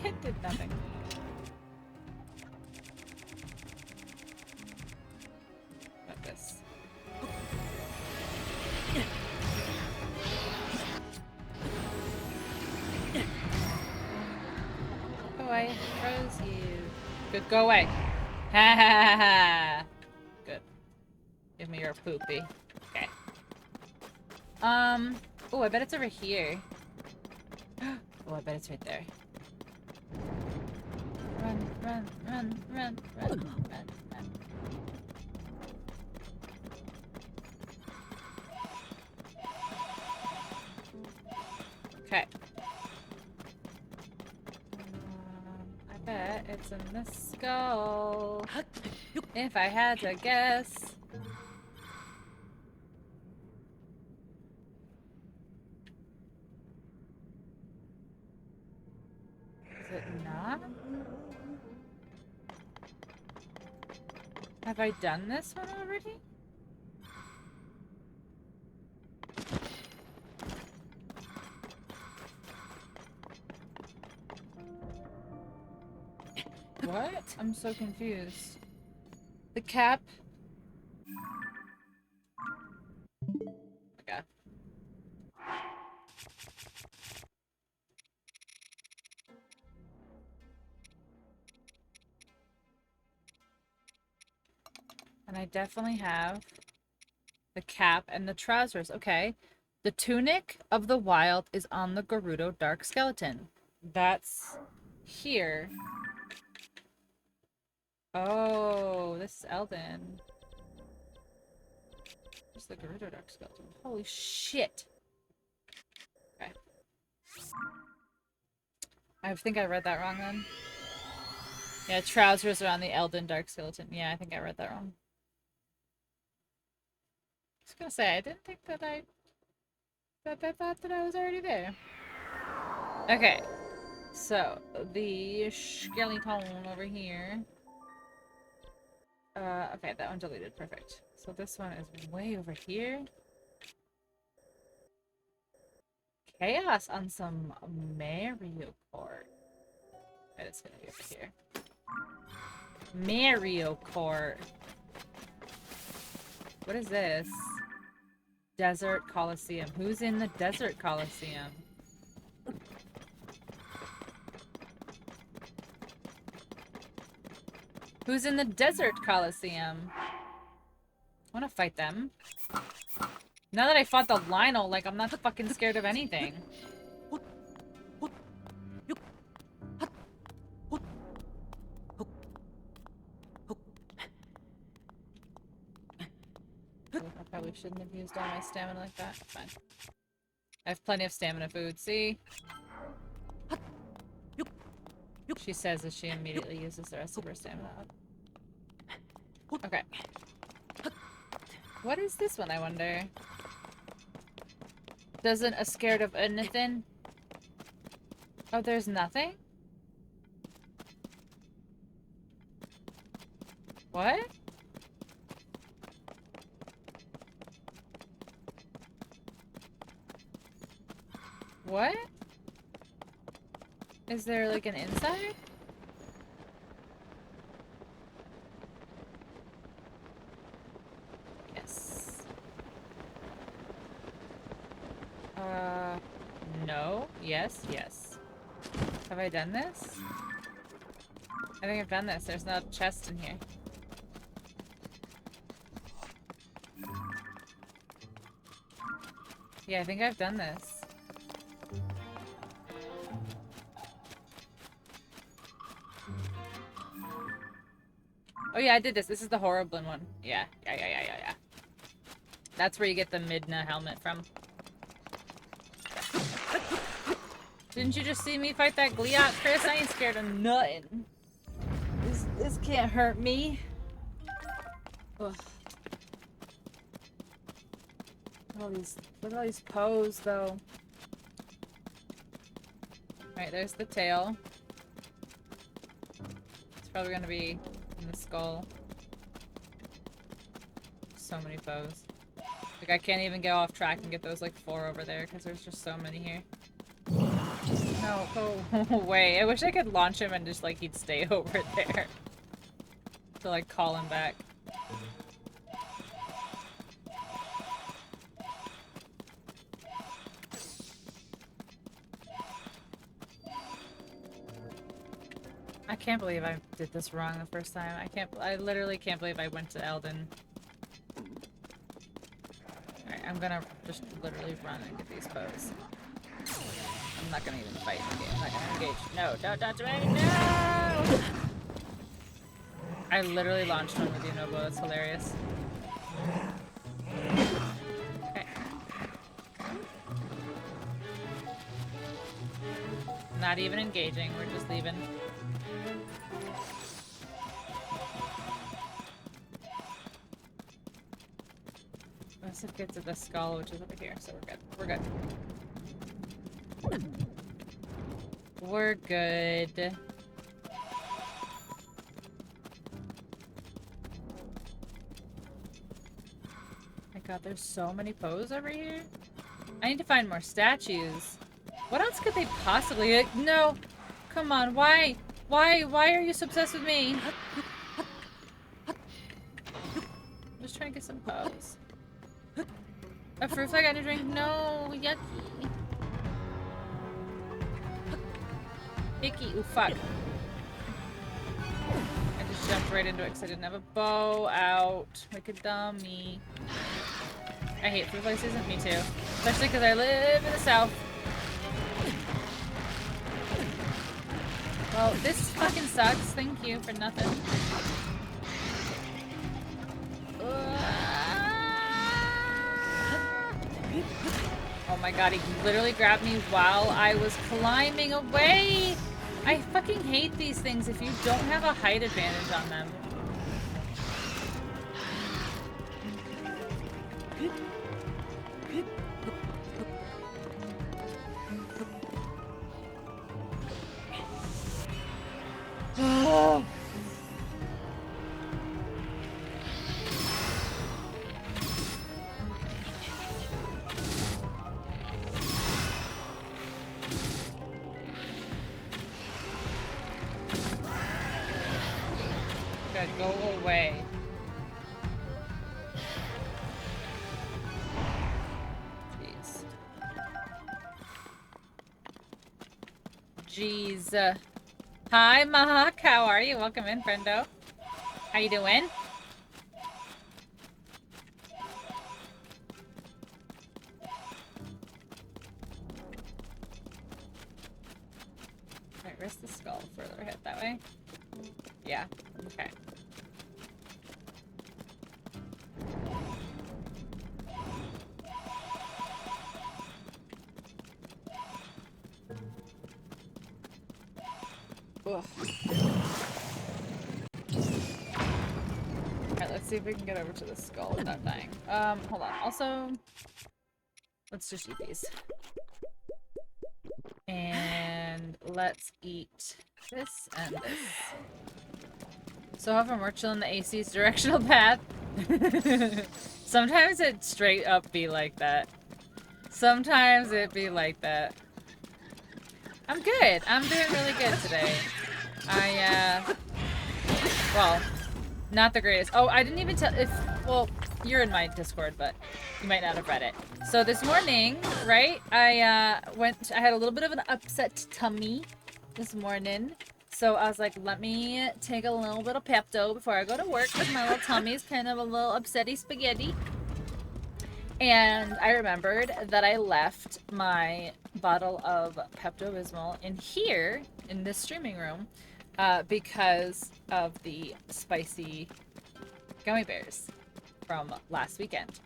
It did nothing. Like this. Oh, I froze you. Good, go away. Ha ha ha ha. Good. Give me your poopy. Okay. Oh, I bet it's over here. Oh, I bet it's right there. Run, run, run, run, run, run, run. Okay. It's in the skull. If I had to guess. Is it not? Have I done this one already? What? I'm so confused. The cap. Okay. And I definitely have the cap and the trousers. Okay. The tunic of the wild is on the Gerudo Dark Skeleton. That's here. Oh, this is Eldin. Where's the Gerudo Dark Skeleton? Holy shit. Okay. I think I read that wrong then. Yeah, trousers are on the Eldin Dark Skeleton. Yeah, I think I read that wrong. I was gonna say, I didn't think that I thought that I was already there. Okay. So, the skeleton over here. Okay, that one deleted. Perfect. So this one is way over here. Chaos on some Mario Kart. Right, it's gonna be over here. Mario Kart. What is this? Desert Coliseum. Who's in the Desert Coliseum? Who's in the Desert Coliseum? I wanna fight them. Now that I fought the Lionel, like, I'm not fucking scared of anything. I probably shouldn't have used all my stamina like that. Fine. I have plenty of stamina food, see? She says as she immediately uses the rest of her stamina up. Okay. What is this one, I wonder? Doesn't a scared of anything? Oh, there's nothing? What? What? Is there like an inside? Yes. No. Yes, yes. Have I done this? I think I've done this. There's no chest in here. Yeah, I think I've done this. Oh yeah, I did this. This is the Horriblin one. Yeah. Yeah. That's where you get the Midna helmet from. Didn't you just see me fight that Gliot, Chris? I ain't scared of nothing. This can't hurt me. Ugh. Look at all these pose, though. Alright, there's the tail. It's probably gonna be in the skull. So many foes. Like, I can't even get off track and get those, like, 4 over there, because there's just so many here. No, go away. I wish I could launch him and just, like, he'd stay over there. To, like, call him back. I can't believe I did this wrong the first time. I literally can't believe I went to Eldin. Alright, I'm gonna just literally run and get these bows. I'm not gonna even fight in the game. I'm not gonna engage. No, don't touch me! No! I literally launched one with Unobo. That's hilarious. Okay. Not even engaging. We're just leaving. unless it gets to the skull, which is over here, so we're good. We're good. We're good. My god, there's so many Poes over here. I need to find more statues. What else could they possibly... Like, no! Come on, why? Why are you so obsessed with me? I'm just trying to get some Poes. A fruit flag I need to drink? No, yucky. Icky, ooh, fuck. I just jumped right into it because I didn't have a bow out. Like a dummy. I hate fruit flag season, me too. Especially because I live in the south. Well, this fucking sucks. Thank you for nothing. Oh my god, he literally grabbed me while I was climbing away! I fucking hate these things if you don't have a height advantage on them. Oh. God, go away. Jeez. Jeez. Hi, Mahak. How are you? Welcome in, friendo. How you doing? Alright, where's the skull? Further ahead that way? Yeah. Okay. Ugh. Alright, let's see if we can get over to the skull without dying. Hold on. Also, let's just eat these. And let's eat this and this. So often we're chilling the AC's directional path. Sometimes it straight up be like that. Sometimes it be like that. I'm good. I'm doing really good today. Well, not the greatest. Oh, I didn't even tell if, well, you're in my Discord, but you might not have read it. So this morning, right, I had a little bit of an upset tummy this morning. So I was like, let me take a little bit of Pepto before I go to work because my little tummy's kind of a little upsetty spaghetti. And I remembered that I left my bottle of Pepto-Bismol in here, in this streaming room, because of the spicy gummy bears from last weekend.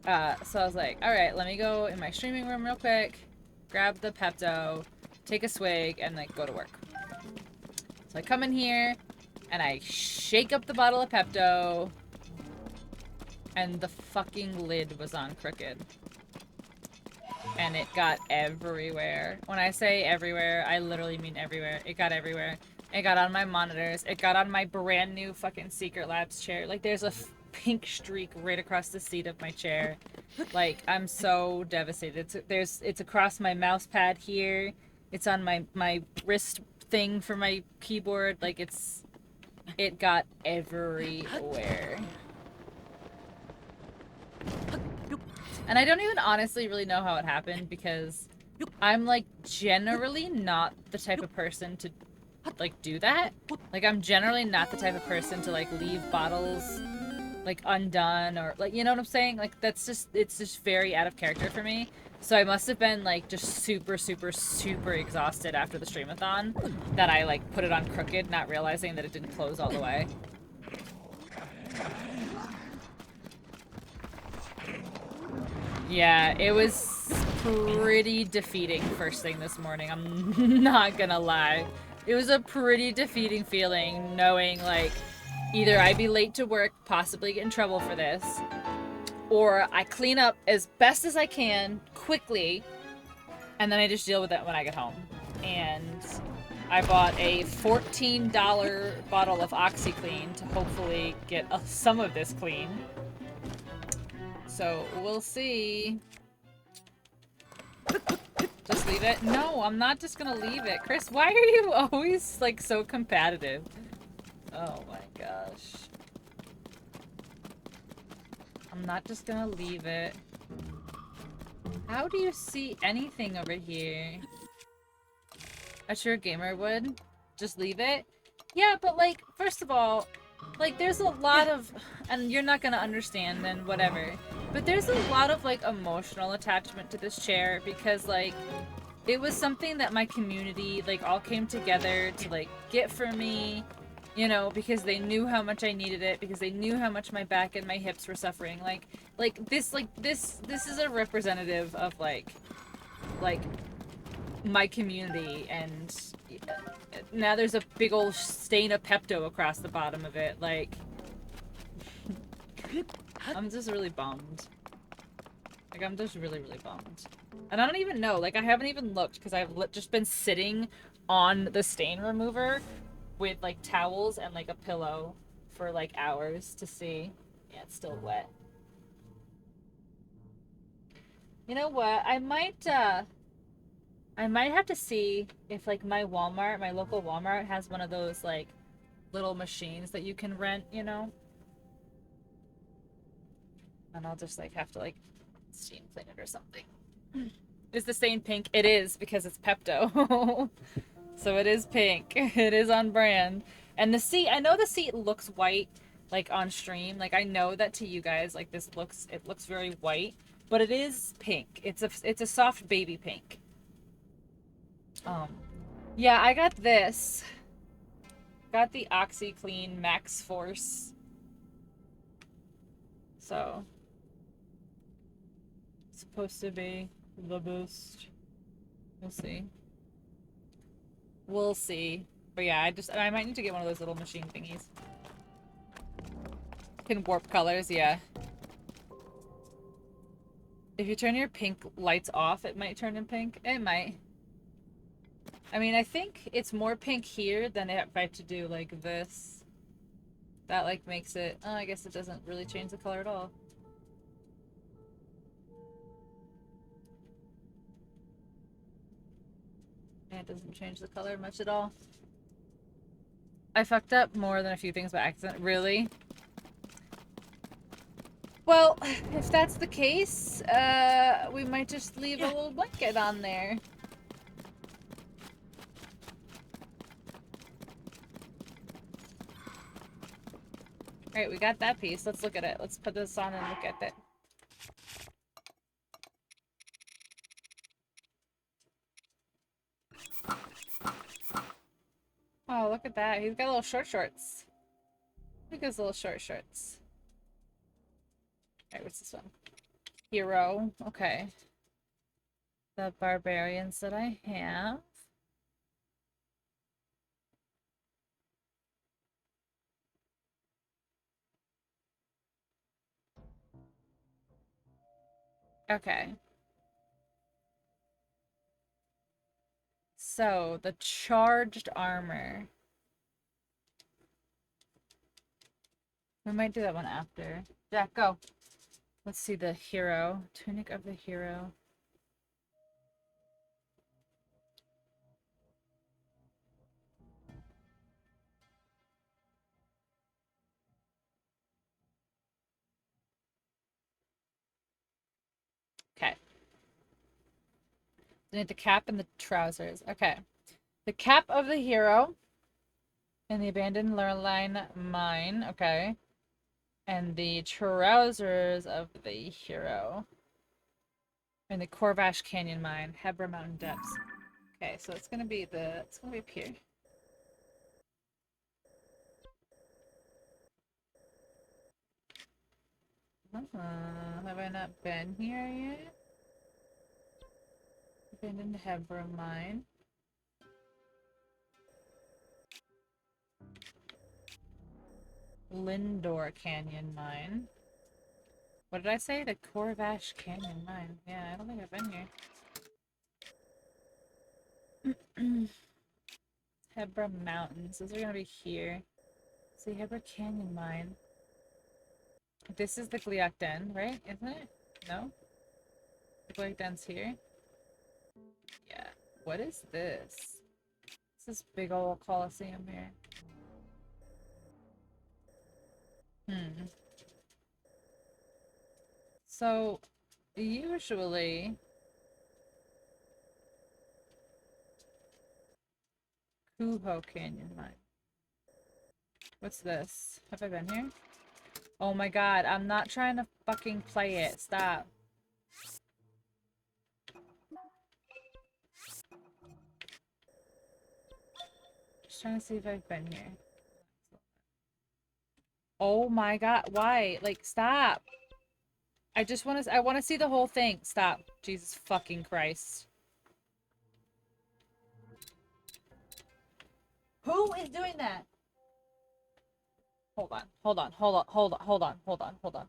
So I was like, alright, let me go in my streaming room real quick, grab the Pepto, take a swig, and like go to work. So I come in here, and I shake up the bottle of Pepto, and the fucking lid was on crooked. And it got everywhere. When I say everywhere, I literally mean everywhere. It got everywhere. It got on my monitors. It got on my brand new fucking Secret Labs chair. Like, there's a pink streak right across the seat of my chair. Like, I'm so devastated. It's across my mouse pad here. It's on my wrist thing for my keyboard. Like, it got everywhere. And I don't even honestly really know how it happened because I'm like generally not the type of person to like do that. Like I'm generally not the type of person to like leave bottles like undone or like, you know what I'm saying? Like it's just very out of character for me. So I must have been like just super exhausted after the streamathon that I like put it on crooked, not realizing that it didn't close all the way. Yeah, it was pretty defeating first thing this morning, I'm not gonna lie. It was a pretty defeating feeling knowing, like, either I'd be late to work, possibly get in trouble for this, or I clean up as best as I can quickly, and then I just deal with it when I get home. And I bought a $14 bottle of OxyClean to hopefully get some of this clean. So we'll see. Just leave it? No, I'm not just gonna leave it. Chris, why are you always like so competitive? Oh my gosh. I'm not just gonna leave it. How do you see anything over here? A true gamer would just leave it. Yeah, but like, first of all, like there's a lot of, and you're not gonna understand and whatever, but there's a lot of like emotional attachment to this chair because like it was something that my community like all came together to like get for me, you know, because they knew how much I needed it, because they knew how much my back and my hips were suffering. This is a representative of like my community, and now there's a big old stain of Pepto across the bottom of it. Like, I'm just really bummed. Like, I'm just really, really bummed. And I don't even know. Like, I haven't even looked because I've just been sitting on the stain remover with, like, towels and, like, a pillow for, like, hours to see. Yeah, it's still wet. You know what? I might have to see if, like, my Walmart, my local Walmart has one of those, like, little machines that you can rent, you know? And I'll just, like, have to, like, steam clean it or something. Is the stain pink? It is, because it's Pepto. So it is pink. It is on brand. And the seat, I know the seat looks white, like, on stream. Like, I know that to you guys, like, it looks very white. But it is pink. It's a soft baby pink. Yeah, I got this. Got the OxyClean Max Force. So, it's supposed to be the boost. We'll see. We'll see. But yeah, I might need to get one of those little machine thingies. Can warp colors, yeah. If you turn your pink lights off, it might turn in pink. It might. I mean, I think it's more pink here than if I had to do like this. That like makes it, oh, I guess it doesn't really change the color at all. And it doesn't change the color much at all. I fucked up more than a few things by accident. Really? Well, if that's the case, we might just leave a little blanket on there. Alright, we got that piece. Let's look at it. Let's put this on and look at it. Oh, look at that. He's got little short shorts. Look at his little short shorts. Alright, what's this one? Hero. Okay. The barbarians that I have. Okay. So, the charged armor. We might do that one after. Jack, go. Let's see the hero. Tunic of the hero. Okay. We need the cap and the trousers. Okay. The cap of the hero and the abandoned Lurline mine. Okay. And the trousers of the hero. And the Corvash Canyon mine. Hebra Mountain Depths. Okay, so it's gonna be up here. Have I not been here yet? Abandoned Hebra mine. Lindor Canyon mine. What did I say? The Corvash Canyon Mine. Yeah, I don't think I've been here. Hebra Mountains. Those are gonna be here. See, Hebra Canyon Mine. This is the Gliak Den, right? Isn't it? No? The Gliak Den's here? Yeah. What is this? This big old coliseum here. Hmm. So, usually... Kuho Canyon Mine. What's this? Have I been here? Oh my god, I'm not trying to fucking play it. Stop. Just trying to see if I've been here. Oh my god, why? Like, stop. I want to see the whole thing. Stop. Jesus fucking Christ. Who is doing that? Hold on, hold on, hold on, hold on, hold on, hold on, hold on.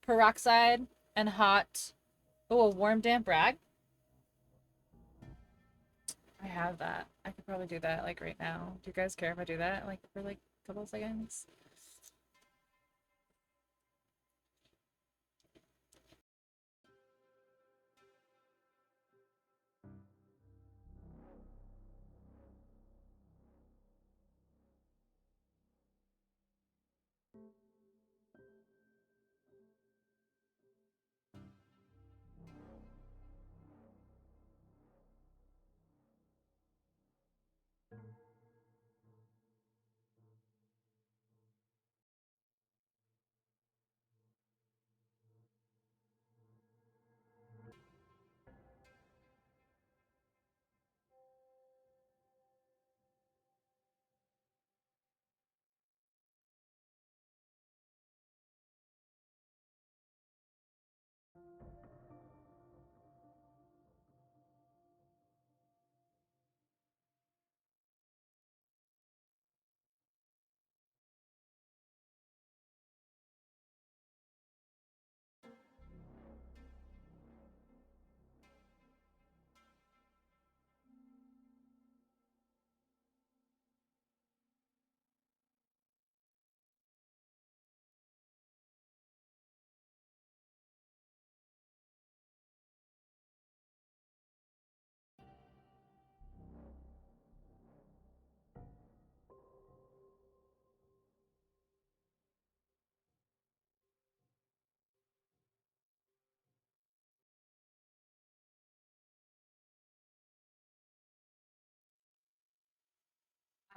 Peroxide and hot. Oh, a warm damp rag? I have that. I could probably do that like right now. Do you guys care if I do that like for like a couple of seconds?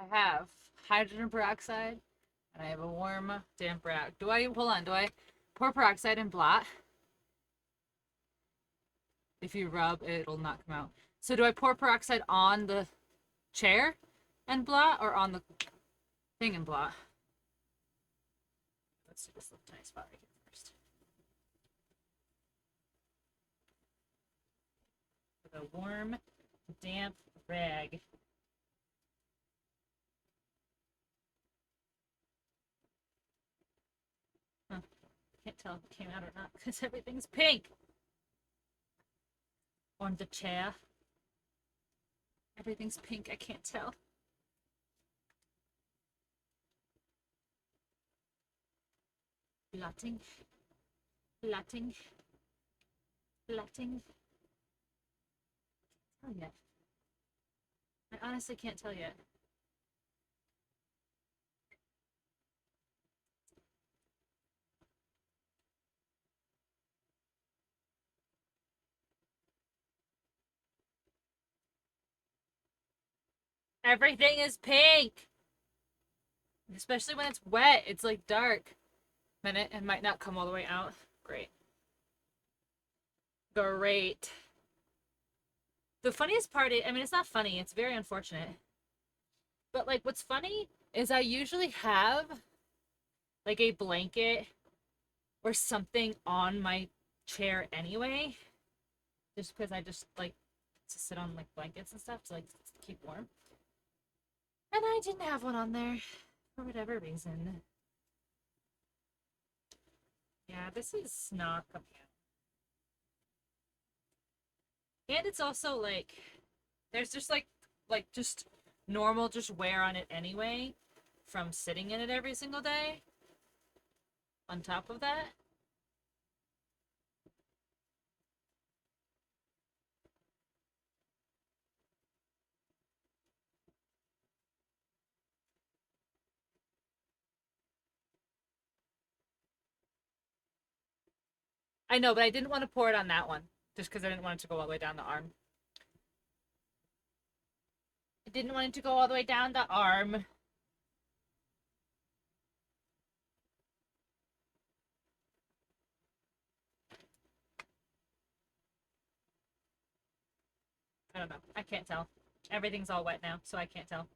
I have hydrogen peroxide and I have a warm, damp rack. Hold on, do I pour peroxide and blot? If you rub, it'll not come out. So do I pour peroxide on the chair and blot or on the thing and blot? Let's do this little tiny spot right here first. With a warm, damp rag. Huh. Can't tell if it came out or not because everything's pink. On the chair. Everything's pink. I can't tell. Blotting. Blotting. Blotting. Tell yet. I honestly can't tell yet. Everything is pink. Especially when it's wet. It's like dark. Minute, it might not come all the way out. Great. Great. The funniest part is, I mean, it's not funny. It's very unfortunate. But like, what's funny is I usually have like a blanket or something on my chair anyway. Just because I just like to sit on like blankets and stuff to like keep warm. And I didn't have one on there for whatever reason. Yeah, this is not coming out. And it's also like there's just like just normal just wear on it anyway from sitting in it every single day. On top of that. I know, but I didn't want to pour it on that one. Just because I didn't want it to go all the way down the arm. I didn't want it to go all the way down the arm. I don't know. I can't tell. Everything's all wet now, so I can't tell.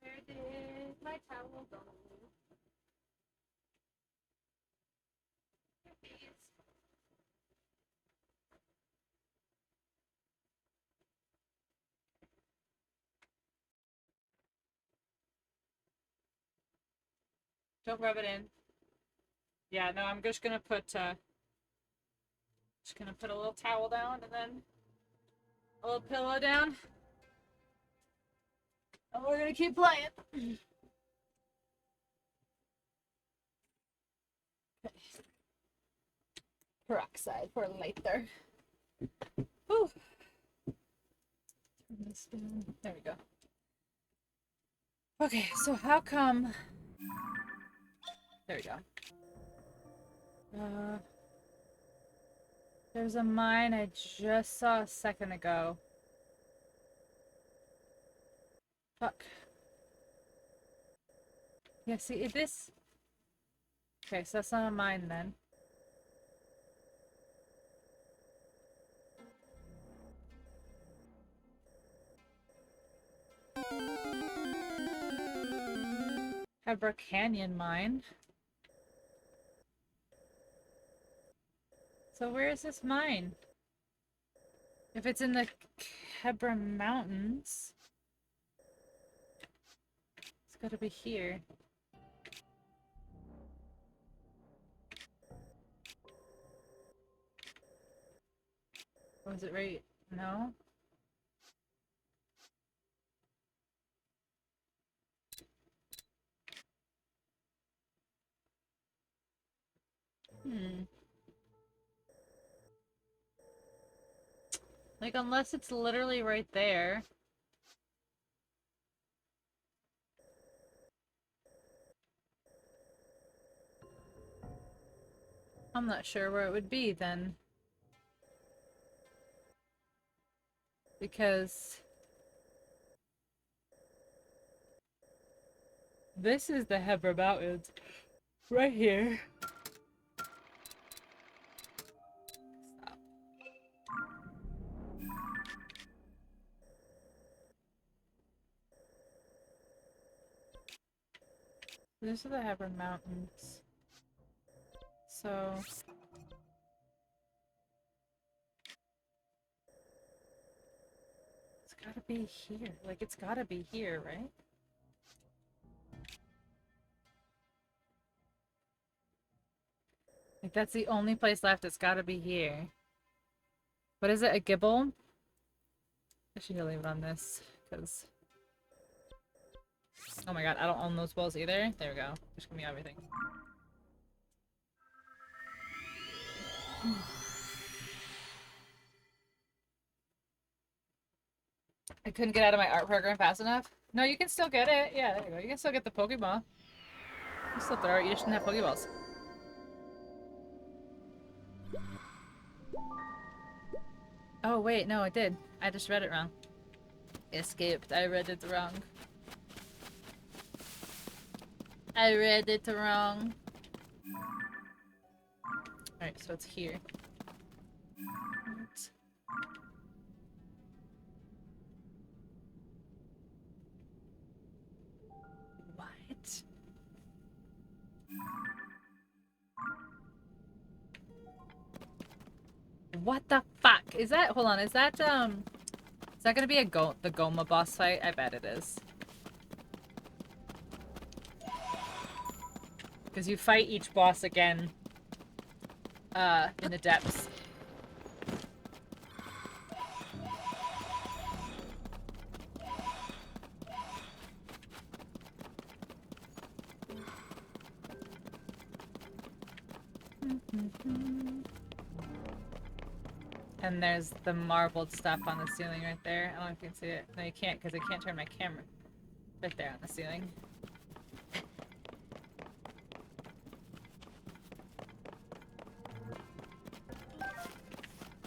Where did my towel go? Don't rub it in. Yeah, no, I'm just gonna put a little towel down and then a little pillow down. And we're gonna keep playing. Peroxide for later. Whew. Turn this down. There we go. Okay, so how come... There we go. There's a mine I just saw a second ago. Fuck. Yeah, see, if this... Okay, so that's not a mine then. Hebra Canyon mine. So where is this mine? If it's in the Hebra Mountains, it's gotta be here. Was it right? No? Like, unless it's literally right there. I'm not sure where it would be then. Because this is the Hebra Mountains. Right here. Stop. These are the Hebra Mountains. So... it's gotta be here. Like, it's gotta be here, right? Like, that's the only place left. It's gotta be here. What is it? A gibble? I should leave it on this, because... oh my god, I don't own those balls either. There we go. Just give me everything. I couldn't get out of my art program fast enough. No, you can still get it. Yeah, there you go. You can still get the Pokeball. You can still throw it. You just didn't have Pokeballs. Oh, wait. No, I did. I just read it wrong. Escaped. I read it wrong. I read it wrong. Alright, so it's here. What? What the fuck? Is that- hold on, is that gonna be a the Goma boss fight? I bet it is. Because you fight each boss again, in the depths. And there's the marbled stuff on the ceiling right there. I don't know if you can see it. No, you can't, because I can't turn my camera. Right there on the ceiling.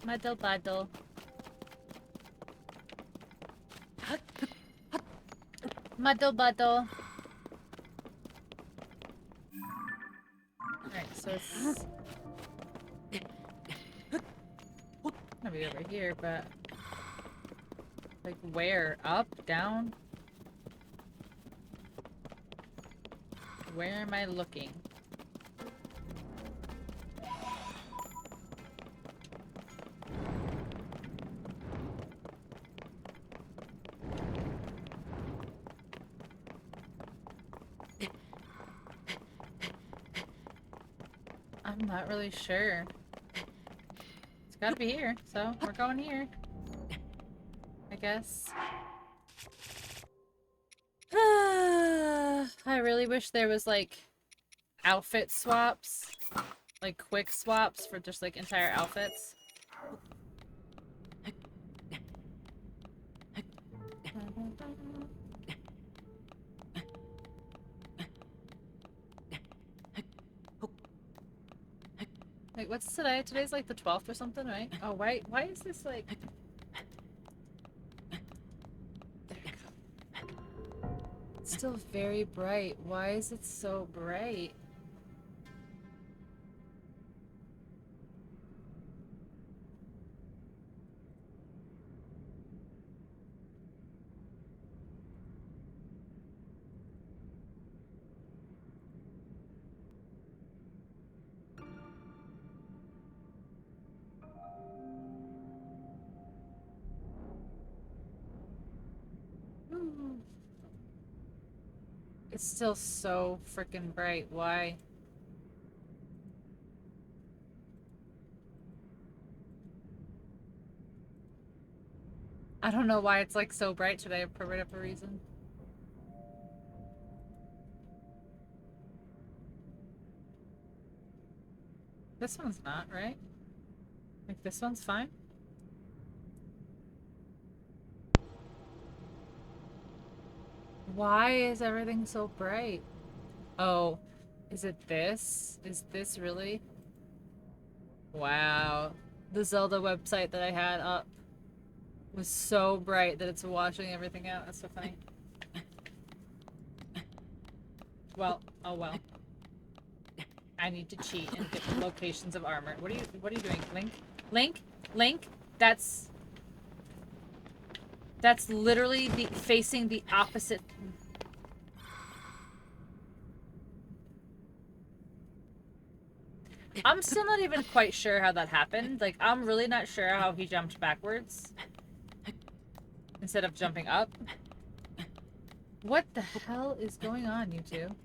Muddle buddle. Muddle buddle. Alright, so it's... gonna be over here, but... like, where? Up? Down? Where am I looking? I'm not really sure. It's gotta be here, so we're going here. I guess. I really wish there was, like, outfit swaps. Like, quick swaps for just, like, entire outfits. Like, what's today? Today's, like, the 12th or something, right? Oh, why is this, like... there we go. It's still very bright. Why is it so bright? It's still so freaking bright. Why? I don't know why it's like so bright today for whatever reason. This one's not, right? Like, this one's fine? Why is everything so bright? Oh, is it this? Is this really? Wow. The Zelda website that I had up was so bright that it's washing everything out. That's so funny. Well, oh well. I need to cheat and get locations of armor. What are you doing, Link? Link? Link? That's literally facing the opposite. I'm still not even quite sure how that happened. Like, I'm really not sure how he jumped backwards instead of jumping up. What the hell is going on, you two?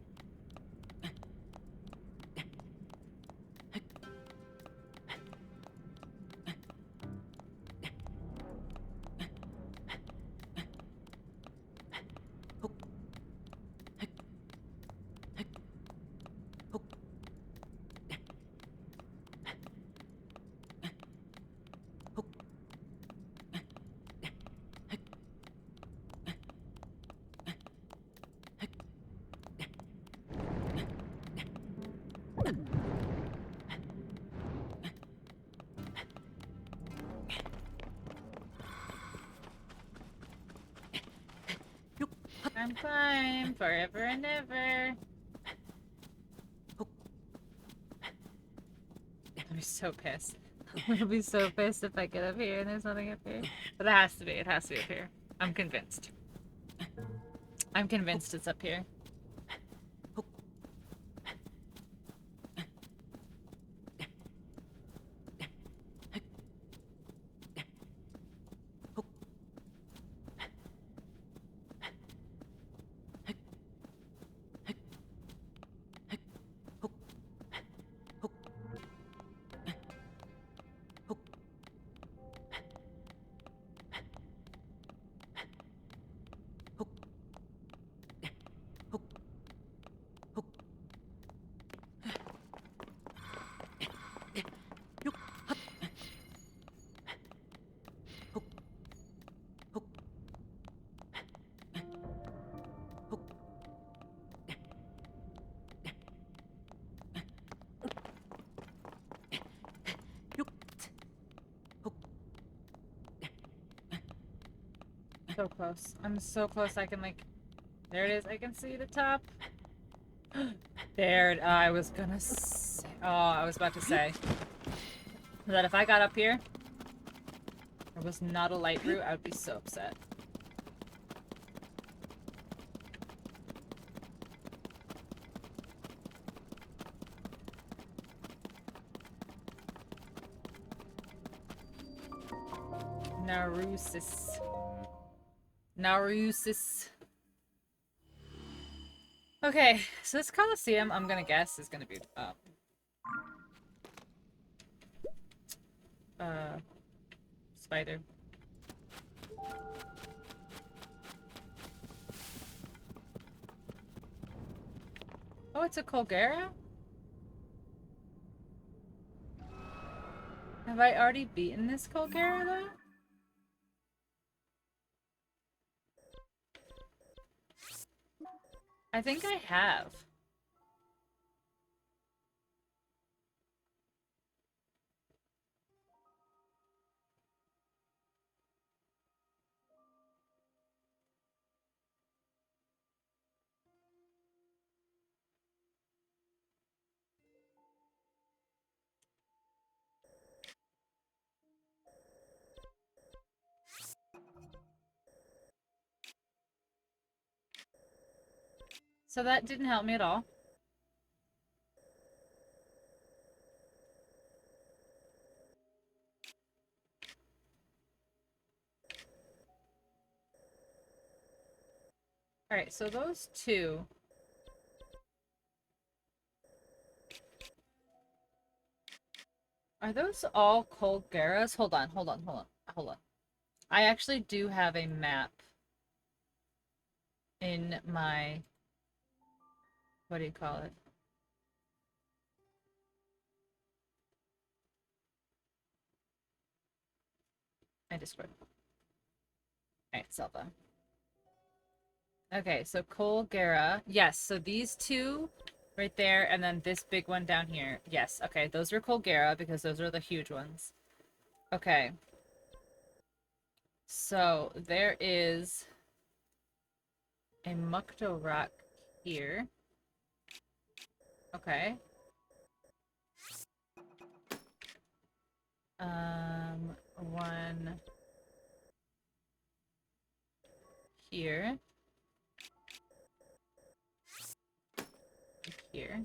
I'm fine forever and ever. I'll be so pissed. I'll be so pissed if I get up here and there's nothing up here. But it has to be. It has to be up here. I'm convinced. I'm convinced it's up here. So close. I'm so close. I can, like... There it is. I can see the top. There. I was gonna say... Oh, I was about to say that if I got up here, there was not a light route, I would be so upset. Narusis. Narusis. Okay, so this Coliseum, I'm gonna guess, is gonna be, spider. Oh, it's a Colgera? Have I already beaten this Colgera, though? I think I have. So that didn't help me at all. Alright, so those two... Are those all Colgeras? Hold on, hold on, hold on, hold on. I actually do have a map in my... What do you call it? My Discord. Alright, Zelda. Okay, so Colgera. Yes, so these two Right there, and then this big one down here. Yes, okay, those are Colgera because those are the huge ones. Okay. So, there is a Mukto rock here. Okay. One here. Here.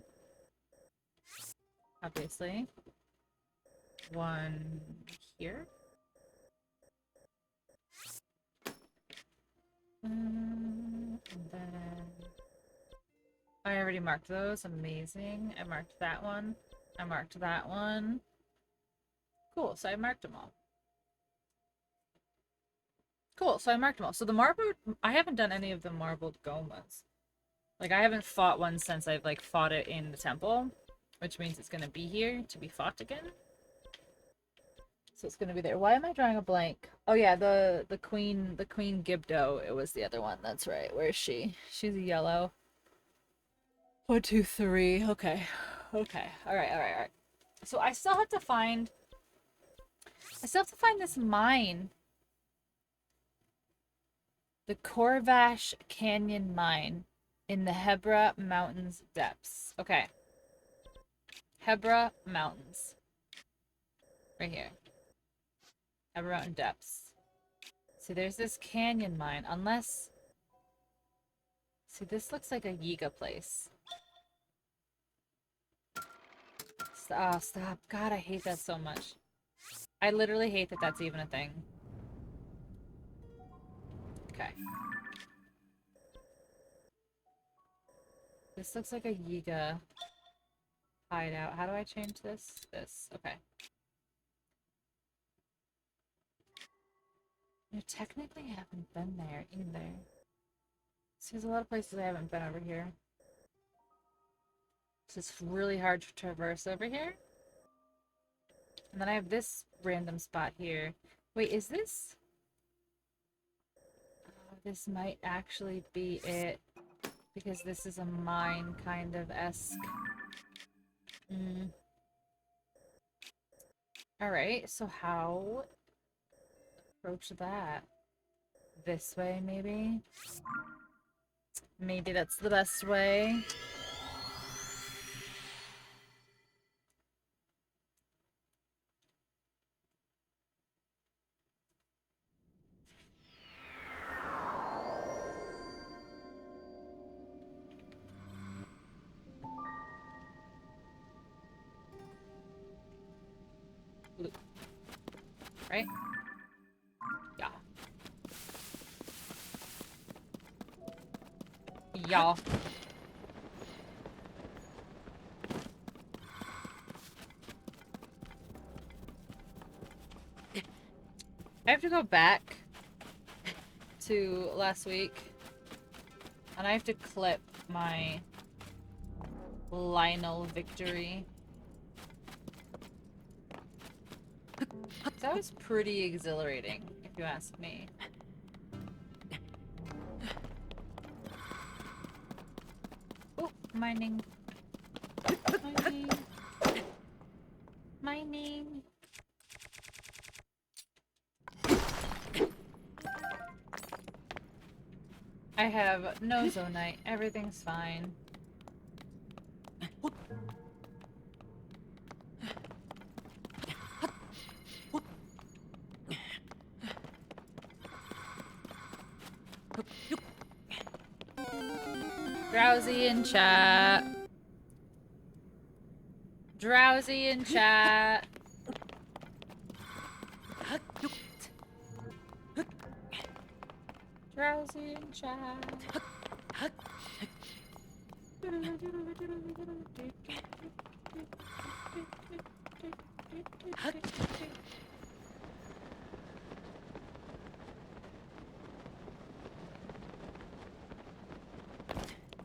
Obviously. One here. And then I already marked those. Amazing. I marked that one. I marked that one. Cool, so I marked them all. Cool, so I marked them all. So the marbled, I haven't done any of the marbled gomas. Like, I haven't fought one since I've, like, fought it in the temple. Which means it's gonna be here to be fought again. So it's gonna be there. Why am I drawing a blank? Oh yeah, the queen Gibdo. It was the other one. That's right. Where is she? She's a yellow. 1, 2, 3. Okay. Okay. All right. All right. All right. So I still have to find. I still have to find this mine. The Corvash Canyon Mine in the Hebra Mountains depths. Okay. Hebra Mountains. Right here. Hebra Mountain depths. See, there's this canyon mine. Unless... See, this looks like a Yiga place. Oh, stop. God, I hate that so much. I literally hate that that's even a thing. Okay. This looks like a Yiga hideout. How do I change this? This. Okay. You technically haven't been there either. So there's a lot of places I haven't been over here. So it's really hard to traverse over here. And then I have this random spot here. Wait, is this? Oh, this might actually be it. Because this is a mine kind of esque. Alright, so how approach that? This way, maybe? Maybe that's the best way. Right? Yeah. Yeah. I have to go back to last week. And I have to clip my Lionel victory. That was pretty exhilarating, if you ask me. Oh, mining. Mining. Mining. I have no zonite. Everything's fine. Drowsy in chat. Drowsy in chat. Drowsy in chat.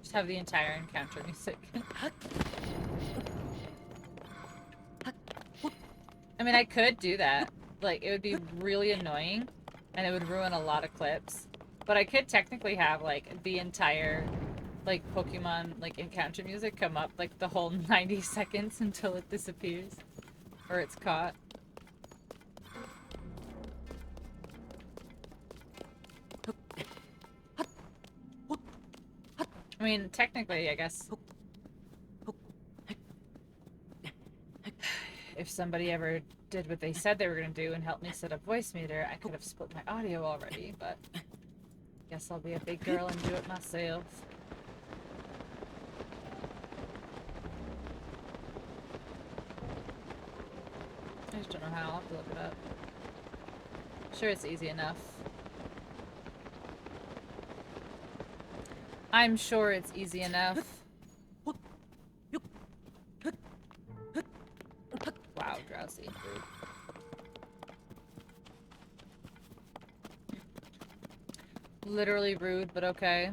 Just have the entire encounter music. I mean, I could do that. Like, it would be really annoying, and it would ruin a lot of clips. But I could technically have, like, the entire like Pokemon like encounter music come up like the whole 90 seconds until it disappears or it's caught. I mean, technically, I guess if somebody ever did what they said they were going to do and helped me set up voice meter, I could have split my audio already, but guess I'll be a big girl and do it myself. I just don't know how. I'll have to look it up. Sure, it's easy enough. I'm sure it's easy enough. Wow, drowsy. Rude. Literally rude, but okay.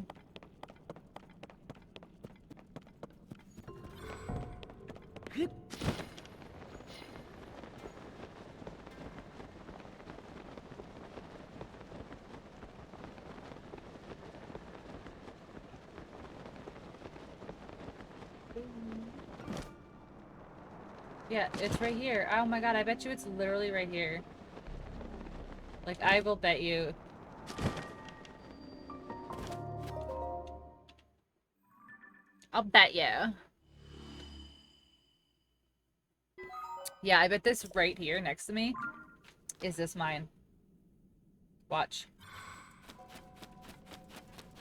Yeah, it's right here. Oh my god, I bet you it's literally right here. Like, I will bet you. I'll bet you. Yeah, I bet this right here next to me is this mine. Watch.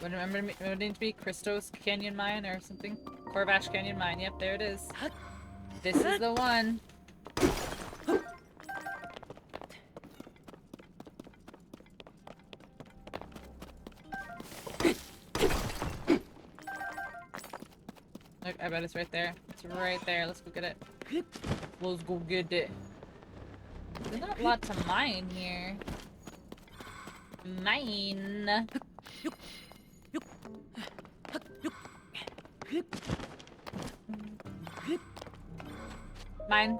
Wouldn't it be Christos Canyon Mine or something? Corvash Canyon Mine. Yep, there it is. This is the one. Look, I bet it's right there. It's right there. Let's go get it. Let's go get it. There's not a lot to mine here. Mine. Mine.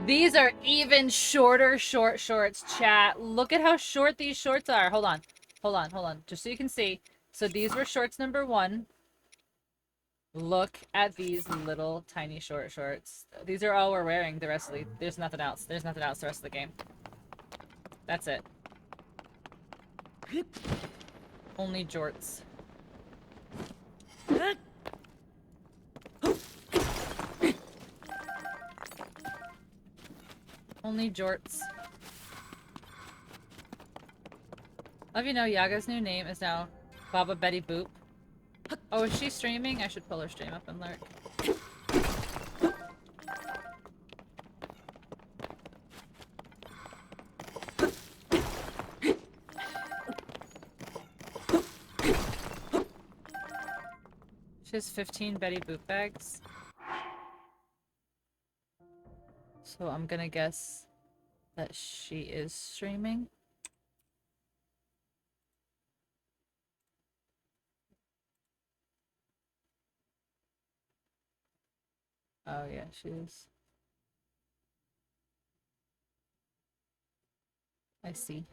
These are even shorter shorts, chat. Look at how short these shorts are. Hold on. Hold on, hold on. Just so you can see. So these were shorts number 1. Look at these little tiny shorts. These are all we're wearing the rest of the... There's nothing else. There's nothing else the rest of the game. That's it. Only jorts. Only jorts. Love you know Yaga's new name is now Baba Betty Boop. Oh, is she streaming? I should pull her stream up and lurk. She has 15 Betty Boop bags. So I'm gonna guess that she is streaming. Oh yeah, she is. I see.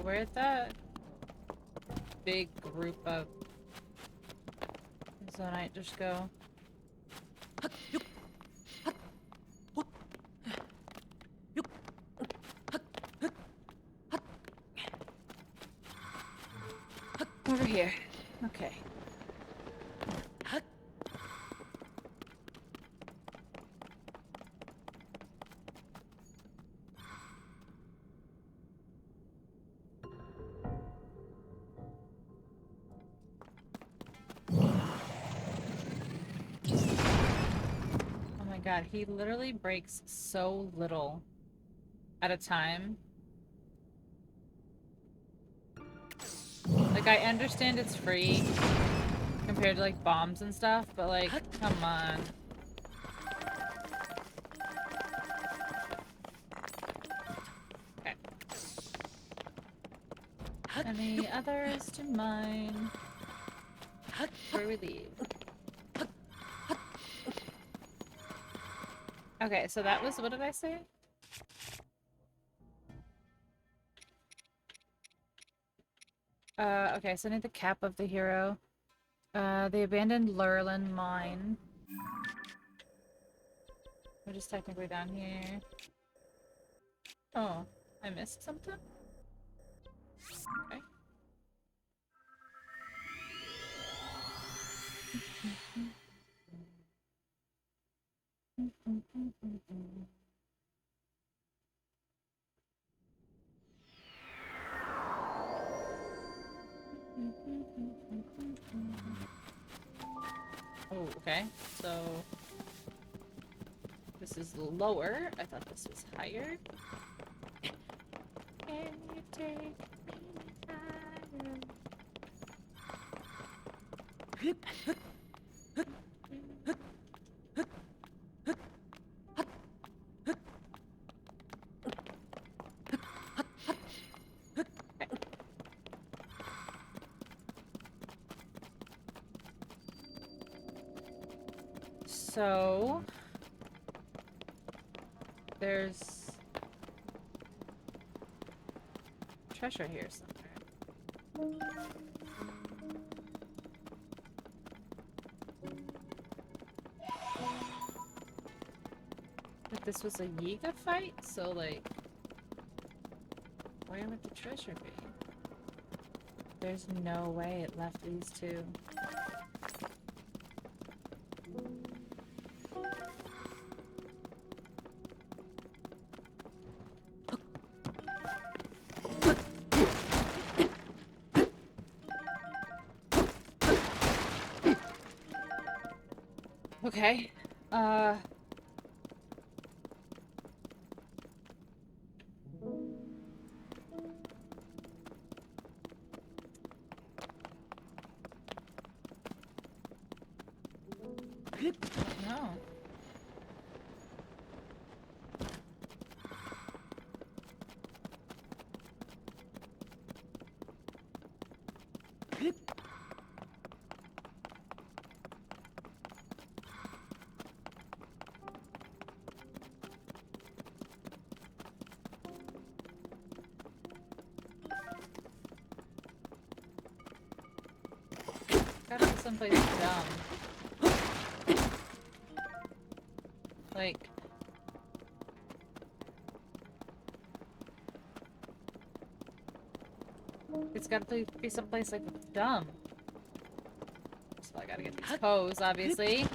Where'd that big group of Zonite just go? Over here. Okay. God, he literally breaks so little at a time. Like, I understand it's free. compared to like bombs and stuff, but like, come on. Okay. Any others to mine before we leave? Okay, so that was, what did I say? Okay, so I need the cap of the hero. The abandoned Lurlin mine. We're just technically down here. Oh, I missed something? Okay. Oh, okay. So this is lower. I thought this was higher. Can you take me higher? So there's treasure here somewhere. But this was a Yiga fight, so like, where would the treasure be? There's no way it left these two. Okay. No. Gotta be someplace dumb. Like... It's gotta be someplace like dumb. So I gotta get these pose, obviously.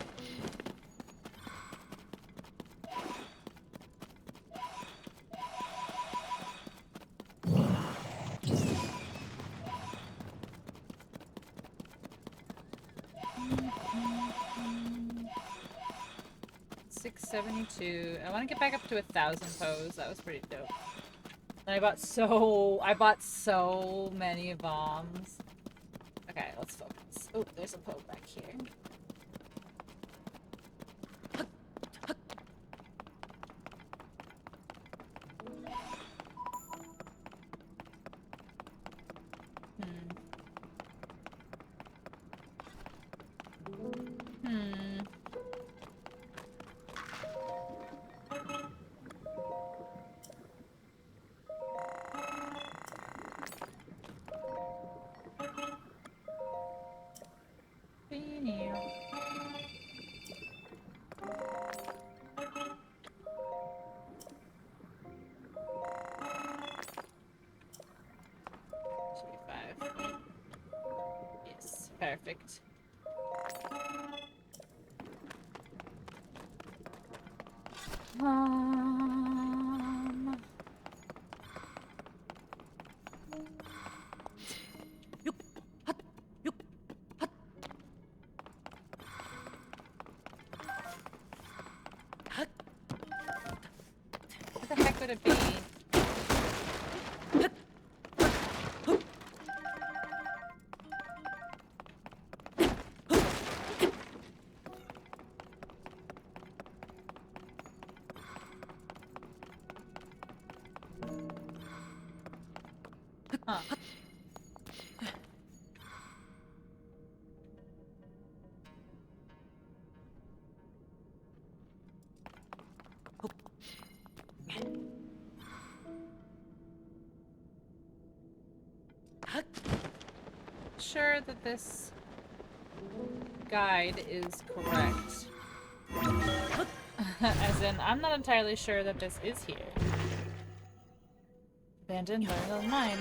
$672. I want to get back up to 1,000 pose. That was pretty dope. And I bought so many bombs. Okay, let's focus. Oh, there's a poke back here. Perfect. What the heck would it be? Huh. Sure that this guide is correct. As in, I'm not entirely sure that this is here. Abandoned, learned on mine.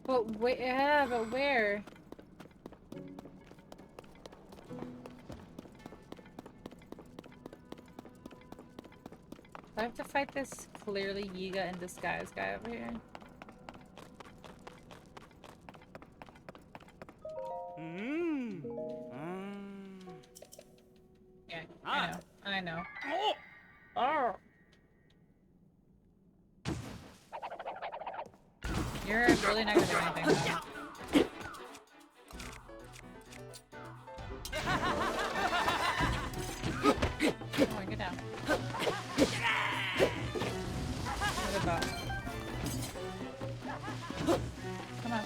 But where? Yeah, but where? I have to fight this clearly Yiga in disguise guy over here. Yeah, I know. Oh! You're really not gonna do anything, though. Come on, get down. Look at that. Come on.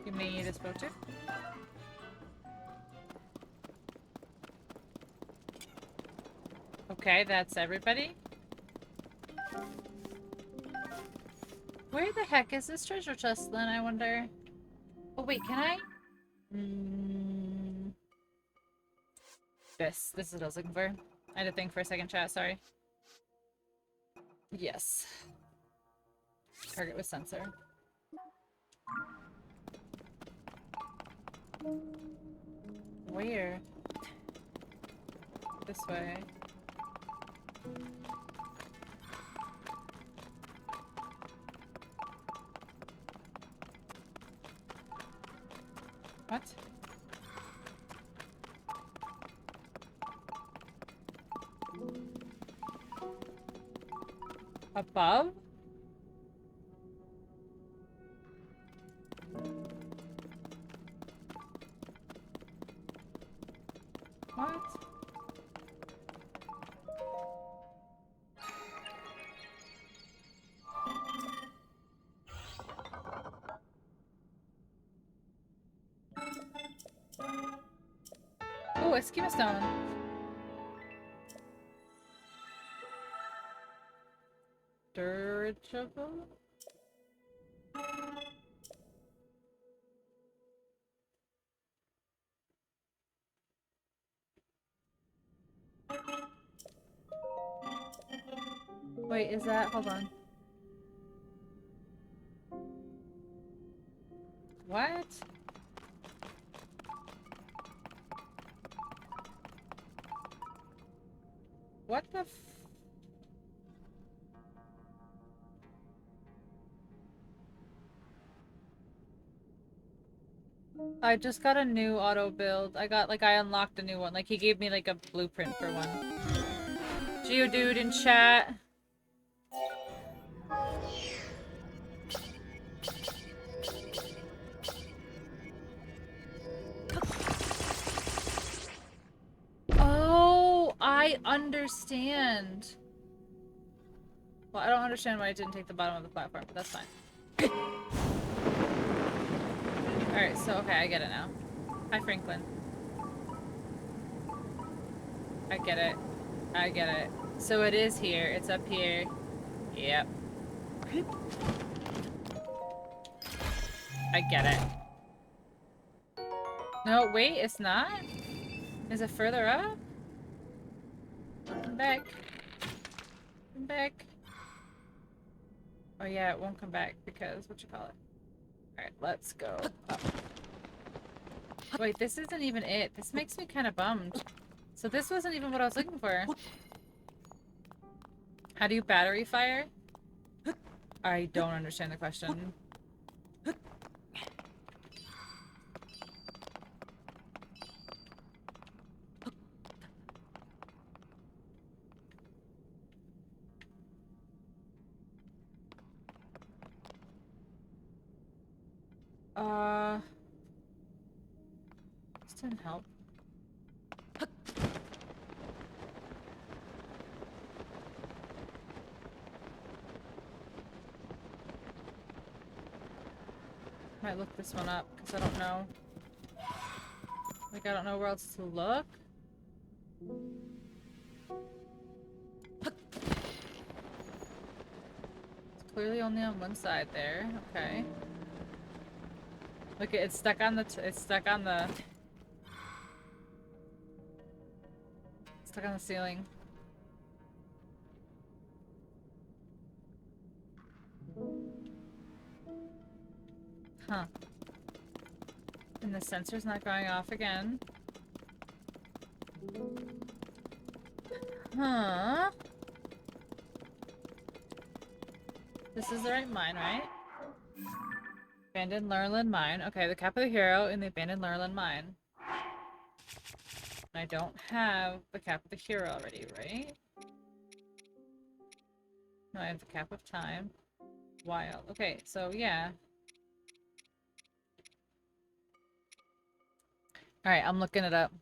Give me this boat too. Okay, that's everybody. Where the heck is this treasure chest then, I wonder? Oh wait, can I? This is what I was looking for. I had to think for a second, chat, sorry. Yes. Target with sensor. Where? This way. What? Above? What? Oh, a schema stone. Dirigible? Wait, is that? Hold on. What? What the f- I just got a new auto build. I unlocked a new one. Like, he gave me, like, a blueprint for one. Geodude in chat. Oh, I understand. Well, I don't understand why I didn't take the bottom of the platform, but that's fine. Alright, so, okay, I get it now. Hi, Franklin. I get it. I get it. So it is here. It's up here. Yep. I get it. No, wait, it's not? Is it further up? Come back. Come back. Oh yeah, it won't come back because, what you call it? Alright, let's go up. Wait, this isn't even it. This makes me kind of bummed. So this wasn't even what I was looking for. How do you battery fire? I don't understand the question. This didn't help. Might look this one up, because I don't know. Like, I don't know where else to look. It's clearly only on one side there. Okay. Look, it's stuck on the stuck on the ceiling. Huh. And the sensor's not going off again. Huh. This is the right mine, right? Abandoned Lurlin mine. Okay, the cap of the hero in the abandoned Lurlin mine. I don't have the cap of the hero already, right? No, I have the cap of time. Wild. Okay, so yeah. Alright, I'm looking it up.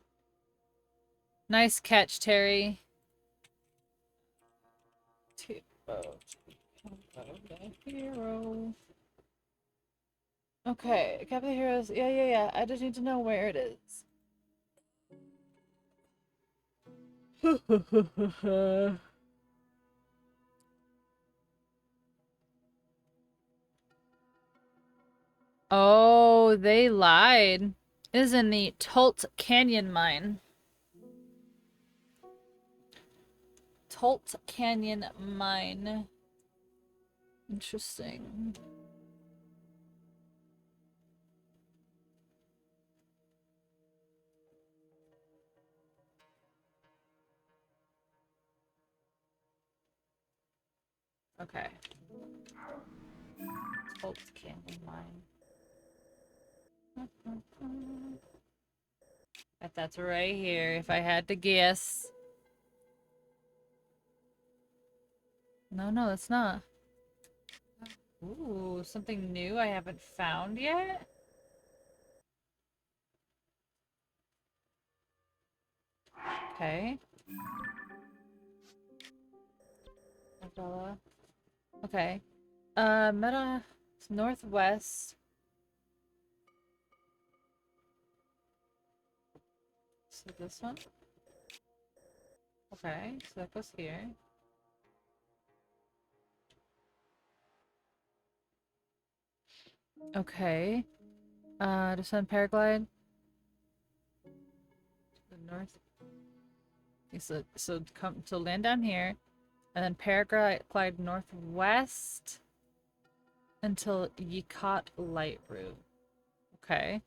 Nice catch, Terry. Hero. Okay, cap of the heroes. Yeah. I just need to know where it is. Oh, they lied. It is in the Tolt Canyon mine. Tolt Canyon mine. Interesting. Okay. Tolt Canyon mine. That's right here, if I had to guess. No, it's not. Ooh, something new I haven't found yet? Okay. Umbrella. Okay. Meta northwest. So this one? Okay, so that goes here. Okay. Descend paraglide. To the north. Okay, so come to land down here. And then paraglide northwest until Yikot Light Route. Okay.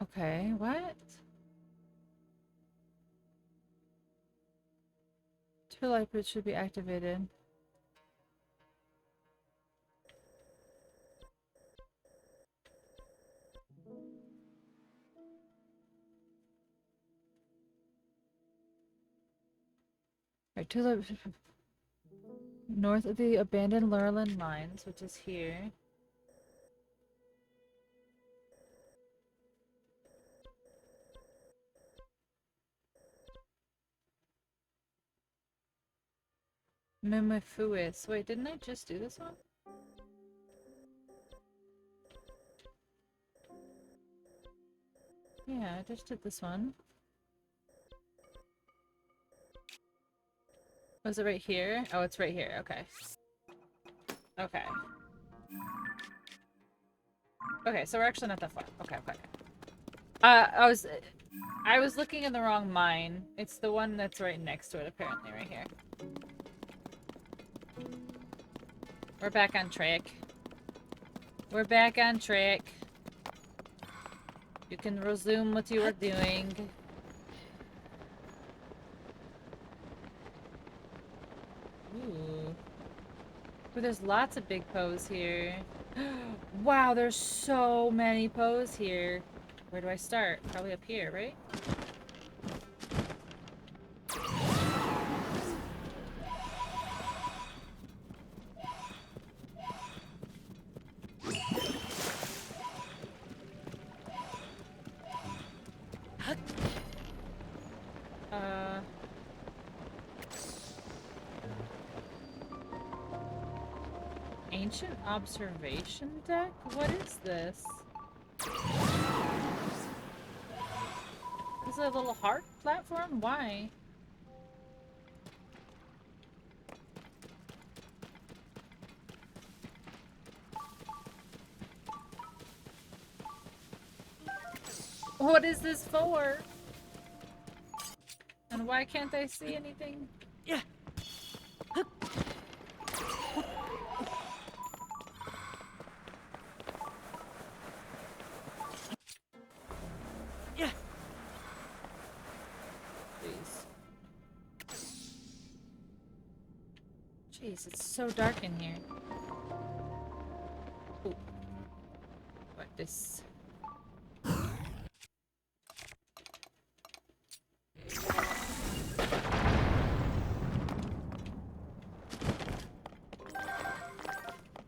Okay, what? Two light routes should be activated. Right, two light north of the abandoned Lurlin mines, which is here. Mimifuis. Wait, didn't I just do this one? Yeah, I just did this one. Was it right here? Oh, it's right here. Okay. Okay. Okay, so we're actually not that far. Okay. I was... I was looking in the wrong mine. It's the one that's right next to it, apparently, right here. We're back on track. We're back on track. You can resume what you were doing. Ooh. Ooh, there's lots of big poes here. Wow, there's so many poes here. Where do I start? Probably up here, right? Ancient observation deck? What is this? Is it a little heart platform? Why? What is this for? And why can't I see anything? Yeah. Yeah. Please. Jeez, it's so dark in here. Ooh. What this?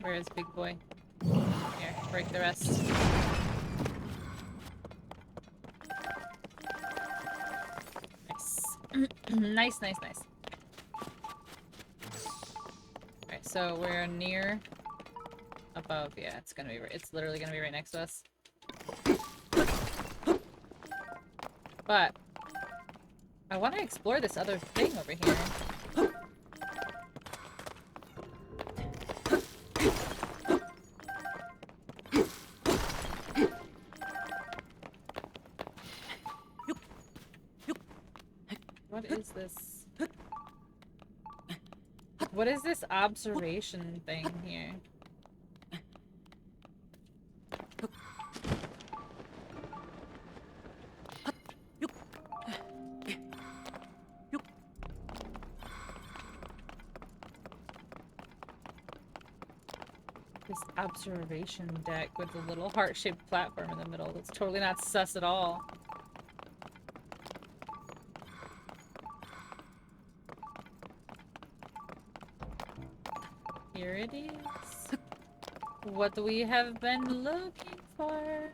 Where is big boy? Here, break the rest. Nice. Nice. Alright, so we're near above. Yeah, it's gonna be it's literally gonna be right next to us. But I want to explore this other thing over here. What is this? What is this observation thing here? This observation deck with a little heart-shaped platform in the middle. That's totally not sus at all. Here it is. What we have been looking for.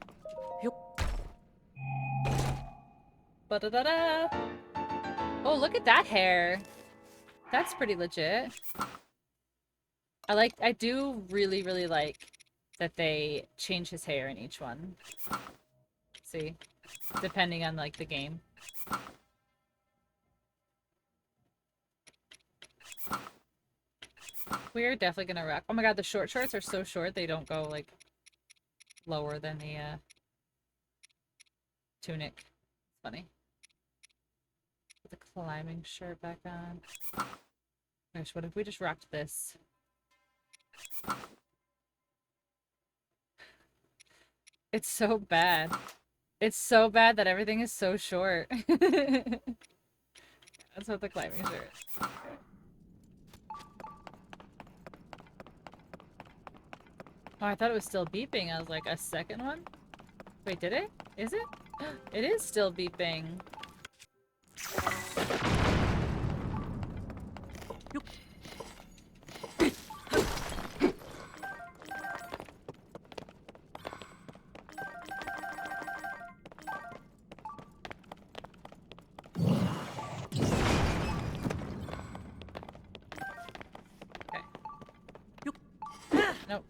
Ba-da-da-da! Oh, look at that hair! That's pretty legit. I do really, really like that they change his hair in each one. See? Depending on, like, the game. We're definitely gonna rock. Oh my god, the short shorts are so short they don't go, like, lower than the, tunic. It's funny. Put the climbing shirt back on. Gosh, what if we just rocked this? It's so bad. It's so bad that everything is so short. That's what the climbing shirt. Oh, I thought it was still beeping. I was like, a second one? Wait, did it? Is it? It is still beeping.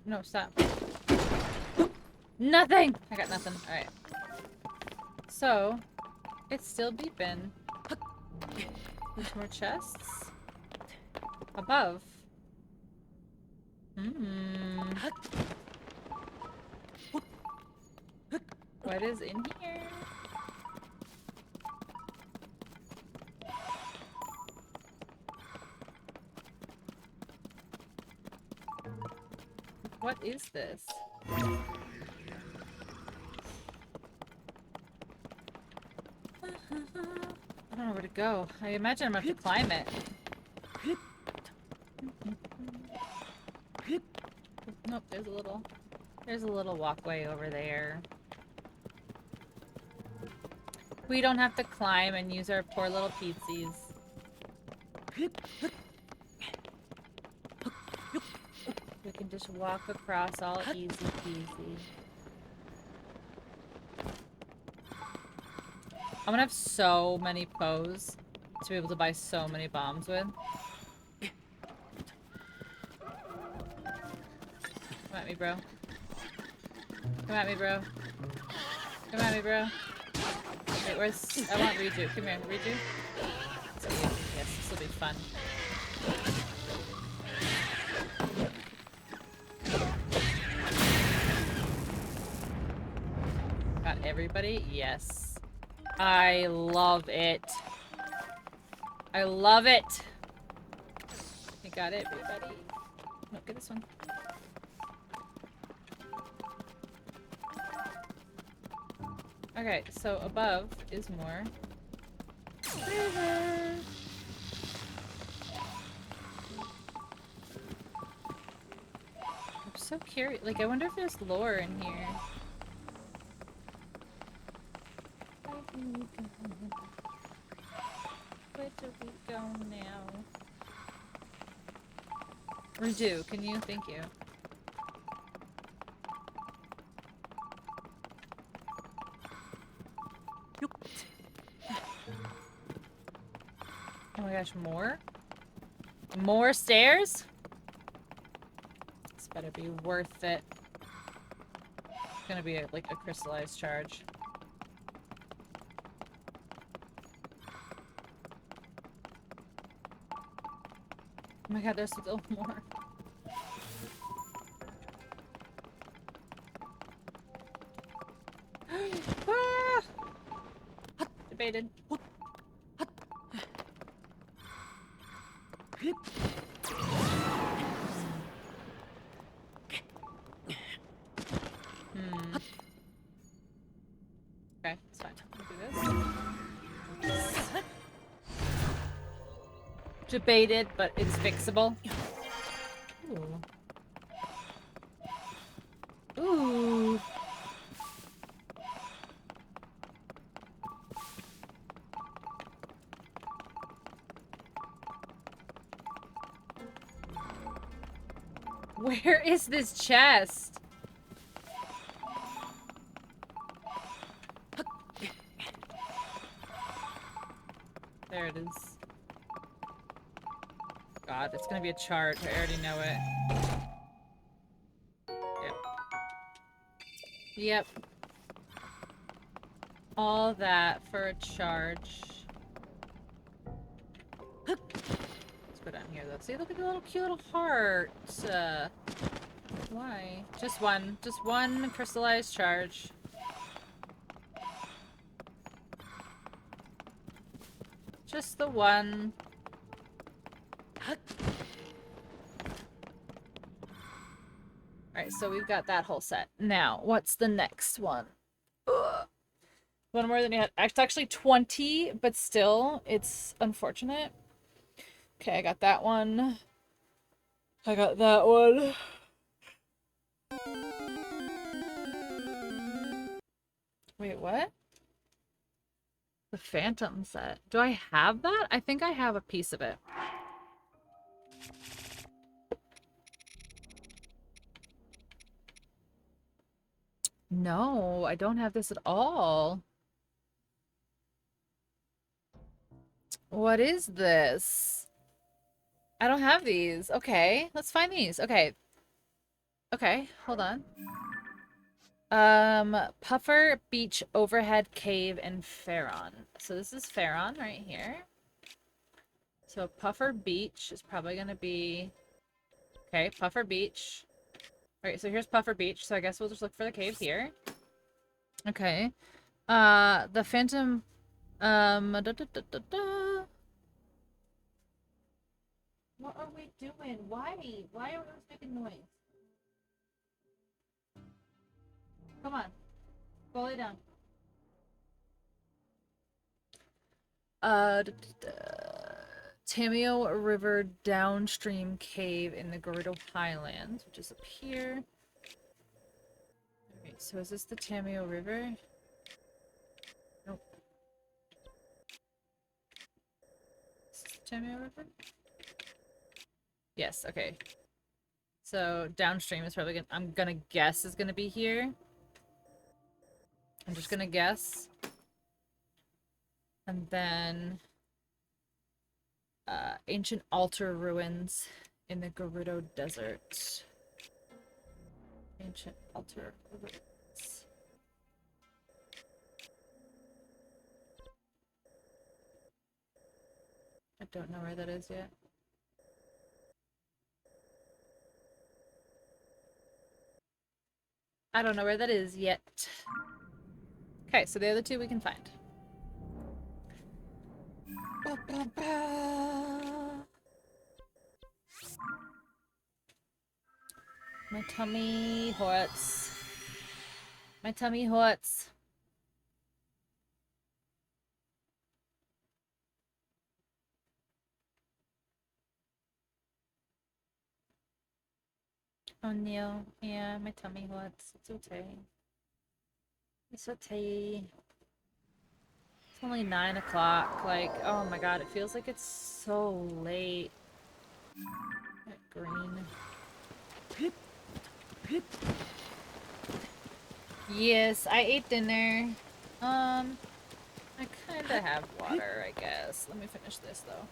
No, stop. Nothing! I got nothing. Alright. So, it's still beeping. There's more chests? Above. What is in here? What is this? I don't know where to go. I imagine I'm gonna have to climb it. Nope, there's a little walkway over there. We don't have to climb and use our poor little pizies. We can just walk across all easy peasy. I'm gonna have so many bows to be able to buy so many bombs with. Come at me, bro. Come at me, bro. Come at me, bro. Wait, where's... I want Riju. Come here, Riju. So, yes, this will be fun. Got everybody? Yes. I love it. I love it. You got it, everybody. No, get this one. Okay, so above is more. River. I'm so curious. Like, I wonder if there's lore in here. Where do we go now? Redo, can you? Thank you. Oh my gosh, more? More stairs? This better be worth it. It's gonna be like a crystallized charge. Oh my god, there's still more. Ah! Debated. Okay, it's fine. We'll do this. Debated, but it's fixable. Ooh. Ooh. Where is this chest? There it is. God, it's gonna be a chart. I already know it. Yep. Yep. All that for a charge. Let's go down here though. See, look at the little cute little heart. Why? Just one crystallized charge. Just the one. Alright, so we've got that whole set. Now, what's the next one? Ugh. One more than you had. It's actually 20, but still, it's unfortunate. Okay, I got that one. I got that one. Wait, what? The Phantom set. Do I have that? I think I have a piece of it. No, I don't have this at all. What is this? I don't have these. Okay, let's find these. Okay. Okay, hold on. Puffer, Beach, Overhead, Cave, and Pharaon. So this is Pharaon right here. So Puffer Beach is probably gonna be... Okay, Puffer Beach. Alright, so here's Puffer Beach, so I guess we'll just look for the cave here. Okay. The Phantom... Da, da, da, da, da. What are we doing? Why? Why are we making noise? lay down. Tamio River downstream cave in the Gerudo Highlands, which is up here. Alright, so is this the Tamio River? Nope. Is this the Tamio River? Yes, okay. So downstream is probably I'm gonna guess is gonna be here. I'm just gonna guess. And then ancient altar ruins in the Gerudo Desert. Ancient altar ruins. I don't know where that is yet. I don't know where that is yet. Okay, so the other two we can find. Ba, ba, ba. My tummy hurts. My tummy hurts. Oh no, yeah, my tummy hurts. It's okay. It's okay. It's only 9 o'clock. Like, oh my god, it feels like it's so late. That green. Yes, I ate dinner. I kinda have water, I guess. Let me finish this though.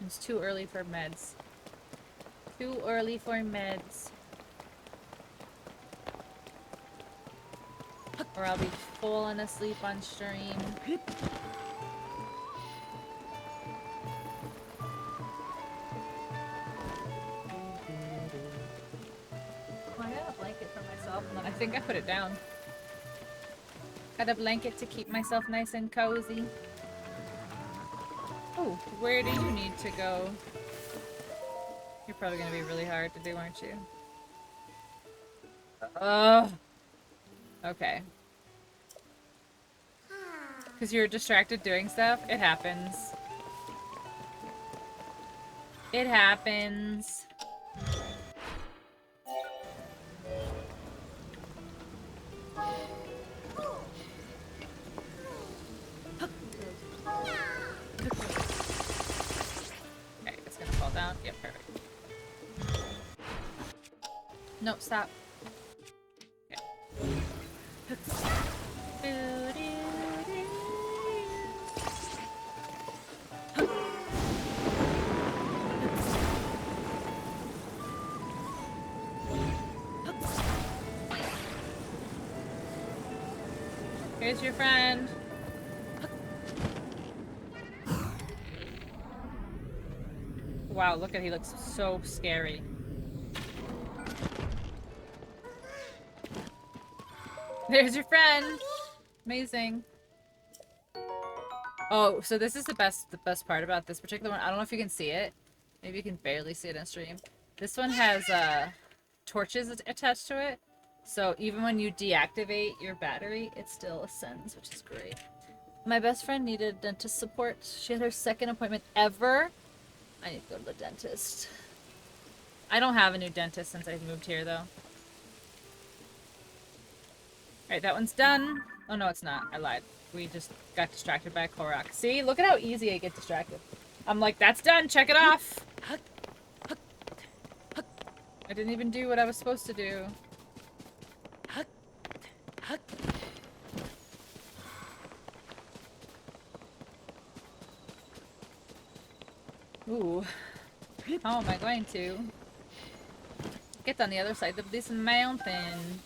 It's too early for meds. Too early for meds. Or I'll be falling asleep on stream. Oh, I got a blanket for myself, and then I think I put it down. Got a blanket to keep myself nice and cozy. Oh, where do you need to go? You're probably gonna be really hard to do, aren't you? Ugh. Okay. Because you're distracted doing stuff? It happens. It happens. Okay, it's gonna fall down. Yep, perfect. Nope, stop. Here's your friend. Wow, look at he looks so scary. There's your friend. Amazing. Oh, so this is the best part about this particular one. I don't know if you can see it. Maybe you can barely see it on stream. This one has torches attached to it. So even when you deactivate your battery, it still ascends, which is great. My best friend needed dentist support. She had her second appointment ever. I need to go to the dentist. I don't have a new dentist since I moved here, though. Alright, that one's done. Oh, no, it's not. I lied. We just got distracted by a Korok. See? Look at how easy I get distracted. I'm like, that's done. Check it off. I didn't even do what I was supposed to do. Ooh. How am I going to get on the other side of this mountain?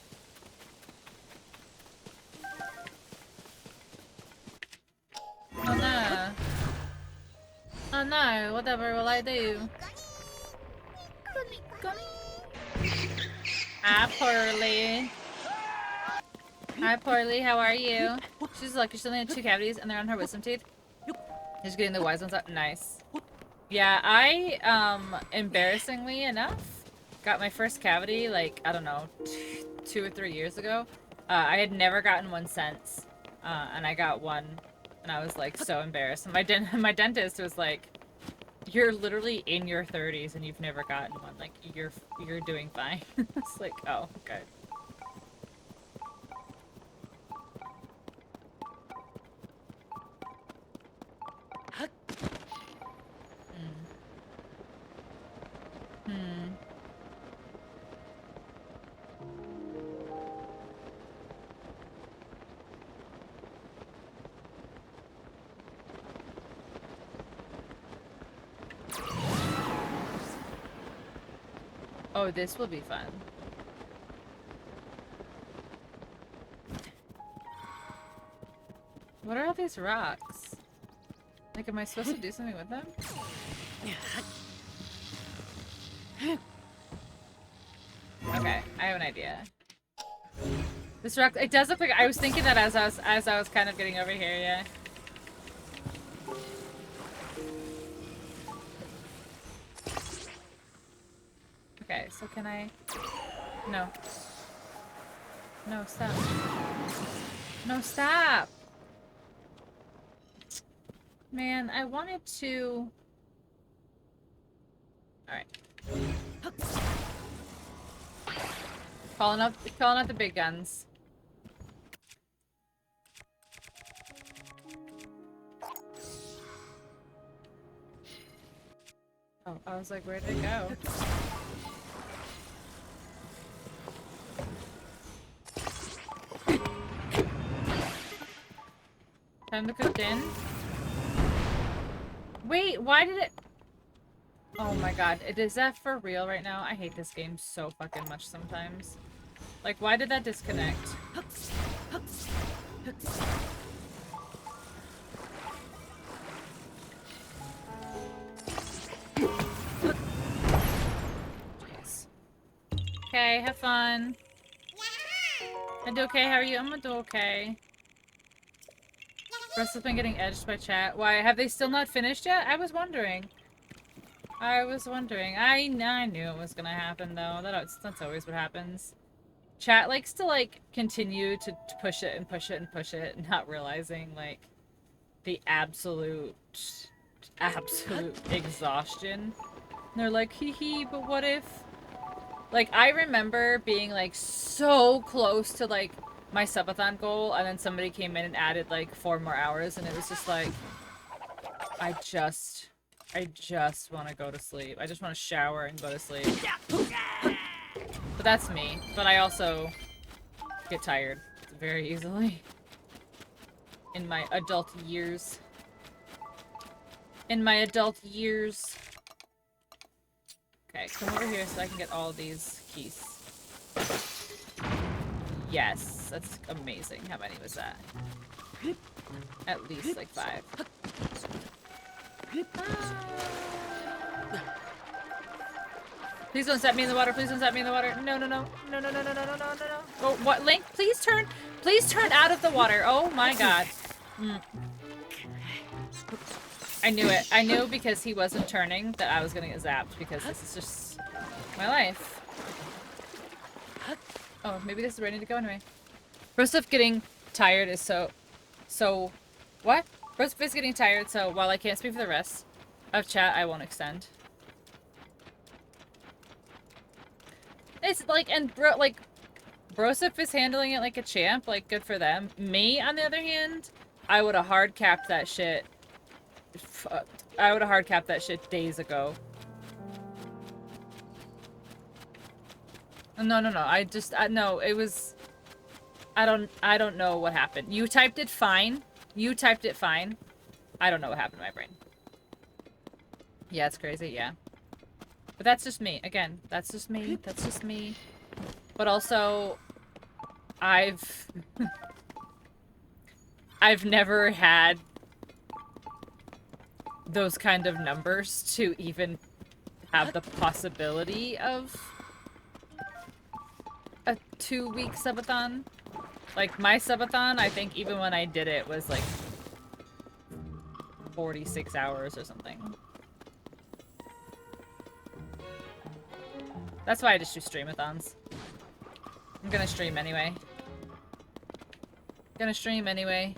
Oh no. Oh no, whatever will I do? Hi, Pearly. Hi, Pearly, how are you? She's lucky she only had 2 cavities and they're on her wisdom teeth. Just getting the wise ones out. Nice. Yeah, I, embarrassingly enough, got my first cavity, like, I don't know, 2 or 3 years ago. I had never gotten one since, and I got one, and I was like so embarrassed. And my dentist was like, "You're literally in your 30s and you've never gotten one. Like you're doing fine." It's like, oh, okay. Hmm. Oh, this will be fun. What are all these rocks? Like, am I supposed to do something with them? Okay, I have an idea. This rock, it does look like, I was thinking that as I was kind of getting over here, yeah. Okay, so can I... No. No, stop. No, stop! Man, I wanted to... Alright. Calling out the big guns. Oh, I was like, where did it go? Time to cook in. Wait, why did it... Oh my god, is that for real right now? I hate this game so fucking much sometimes. Like, why did that disconnect? Okay, have fun. I do okay, how are you? I'm gonna do okay. Russ has been getting edged by chat. Why, have they still not finished yet? I was wondering. I knew it was gonna happen, though. That's always what happens. Chat likes to, like, continue to push it and push it and push it, not realizing, like, the absolute exhaustion. And they're like, hee hee, but what if... Like, I remember being, like, so close to, like, my subathon goal, and then somebody came in and added, like, 4 more hours, and it was just like... I just want to go to sleep. I just want to shower and go to sleep. But that's me. But I also get tired very easily. In my adult years. Okay, come over here so I can get all these keys. Yes, that's amazing. How many was that? At least like 5. Please don't set me in the water. Please don't set me in the water. No, no, no. No, no, no, no, no, no, no, no, no. Oh, what? Link, please turn out of the water. Oh my god. I knew it. I knew because he wasn't turning that I was gonna get zapped because this is just my life. Oh, maybe this is ready to go anyway. First off, getting tired is so what? First off, is getting tired, so while I can't speak for the rest of chat, I won't extend. It's like, and bro, like, Broseph is handling it like a champ, like, good for them. Me, on the other hand, I would have hard capped that shit. I would have hard capped that shit days ago. No, no, no. No, it was... I don't know what happened. You typed it fine. I don't know what happened to my brain. Yeah, it's crazy, yeah. But that's just me. Again, that's just me. But also, I've never had those kind of numbers to even have the possibility of a 2-week subathon. Like, my subathon, I think even when I did it, was like 46 hours or something. That's why I just do streamathons. I'm gonna stream anyway. Gonna stream anyway.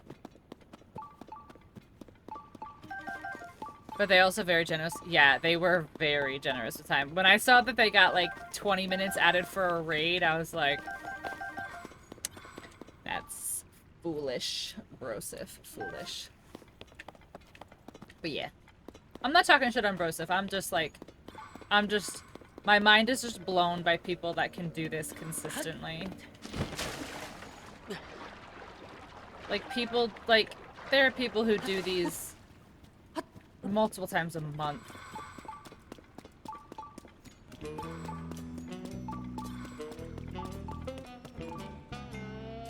But they also very generous. Yeah, they were very generous with time. When I saw that they got like 20 minutes added for a raid, I was like, that's foolish, Brosif. Foolish. But yeah. I'm not talking shit on Brosif. My mind is just blown by people that can do this consistently. Like, people, like, there are people who do these multiple times a month.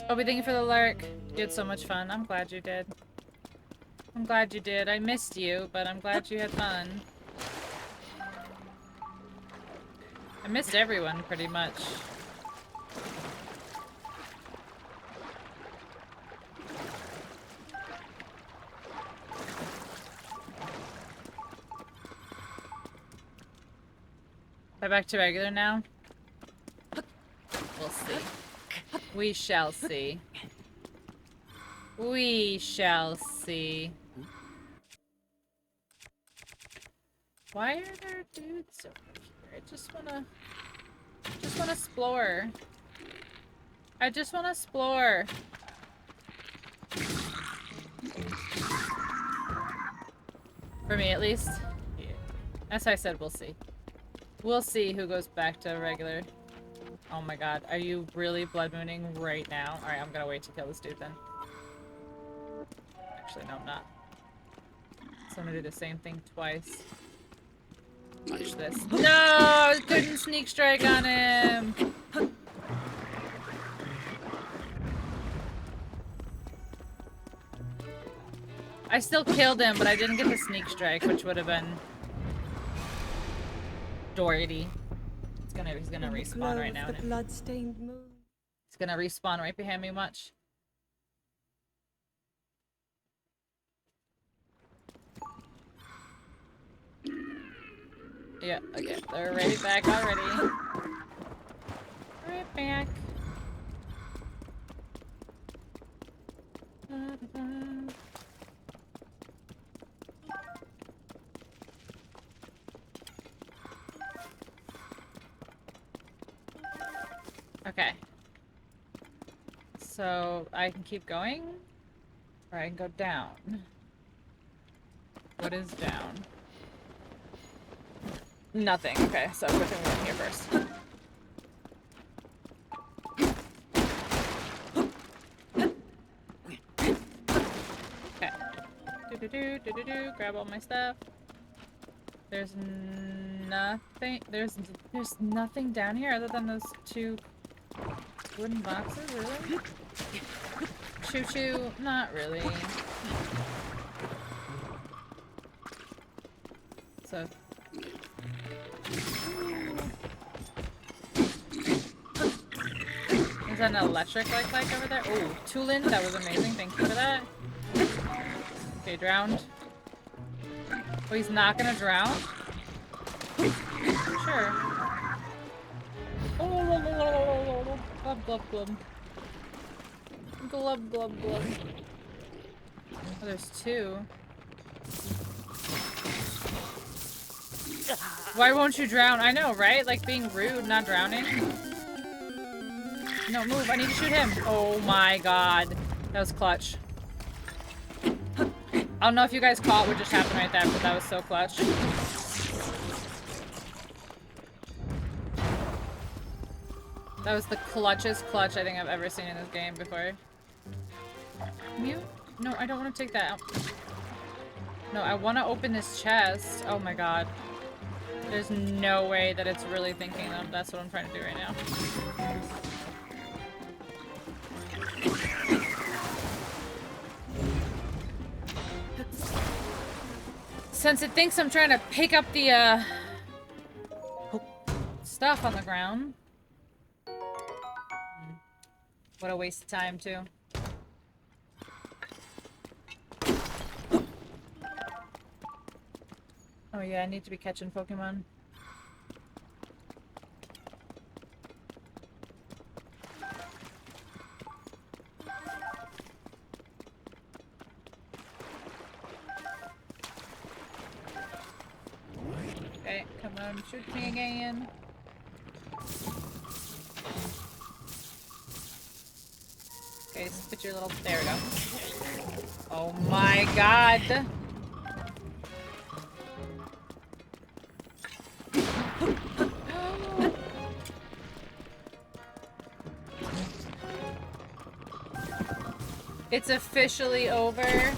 Obi, thank you for the lurk. You had so much fun. I'm glad you did. I'm glad you did. I missed you, but I'm glad you had fun. I missed everyone, pretty much. Am I back to regular now? We'll see. We shall see. We shall see. Why are there dudes over here? I just wanna explore. I just wanna explore. For me, at least. Yeah. As I said, we'll see. We'll see who goes back to regular. Oh my god, are you really blood mooning right now? Alright, I'm gonna wait to kill this dude then. Actually, no, I'm not. So I'm gonna do the same thing twice. Watch this. No! I couldn't sneak strike on him! I still killed him, but I didn't get the sneak strike, which would have been Doherty. He's gonna respawn right now. He's gonna respawn right behind me, watch. Yeah, okay. They're right back already. Right back. Okay. So, I can keep going? Or I can go down. What is down? Nothing. Okay, so good thing we went here first. Okay. Do-do-do. Grab all my stuff. There's nothing. There's nothing down here other than those two wooden boxes, really? Choo-choo, not really. So. Is that an electric like over there? Oh, Tulin, that was amazing. Thank you for that. Okay, drowned. Oh, he's not gonna drown? Sure. Oh, glub, glub, glub. Glub, glub, glub. Oh, there's two. Why won't you drown? I know, right? Like being rude, not drowning. No, move. I need to shoot him. Oh my god. That was clutch. I don't know if you guys caught what just happened right there, but that was so clutch. That was the clutchest clutch I think I've ever seen in this game before. Mute? No, I don't want to take that out. No, I want to open this chest. Oh my god. There's no way that it's really thinking of. That's what I'm trying to do right now. Since it thinks I'm trying to pick up the, stuff on the ground. What a waste of time, too. Oh yeah, I need to be catching Pokemon. Shoot me again. Okay, spit your little... There we go. Oh my god! It's officially over.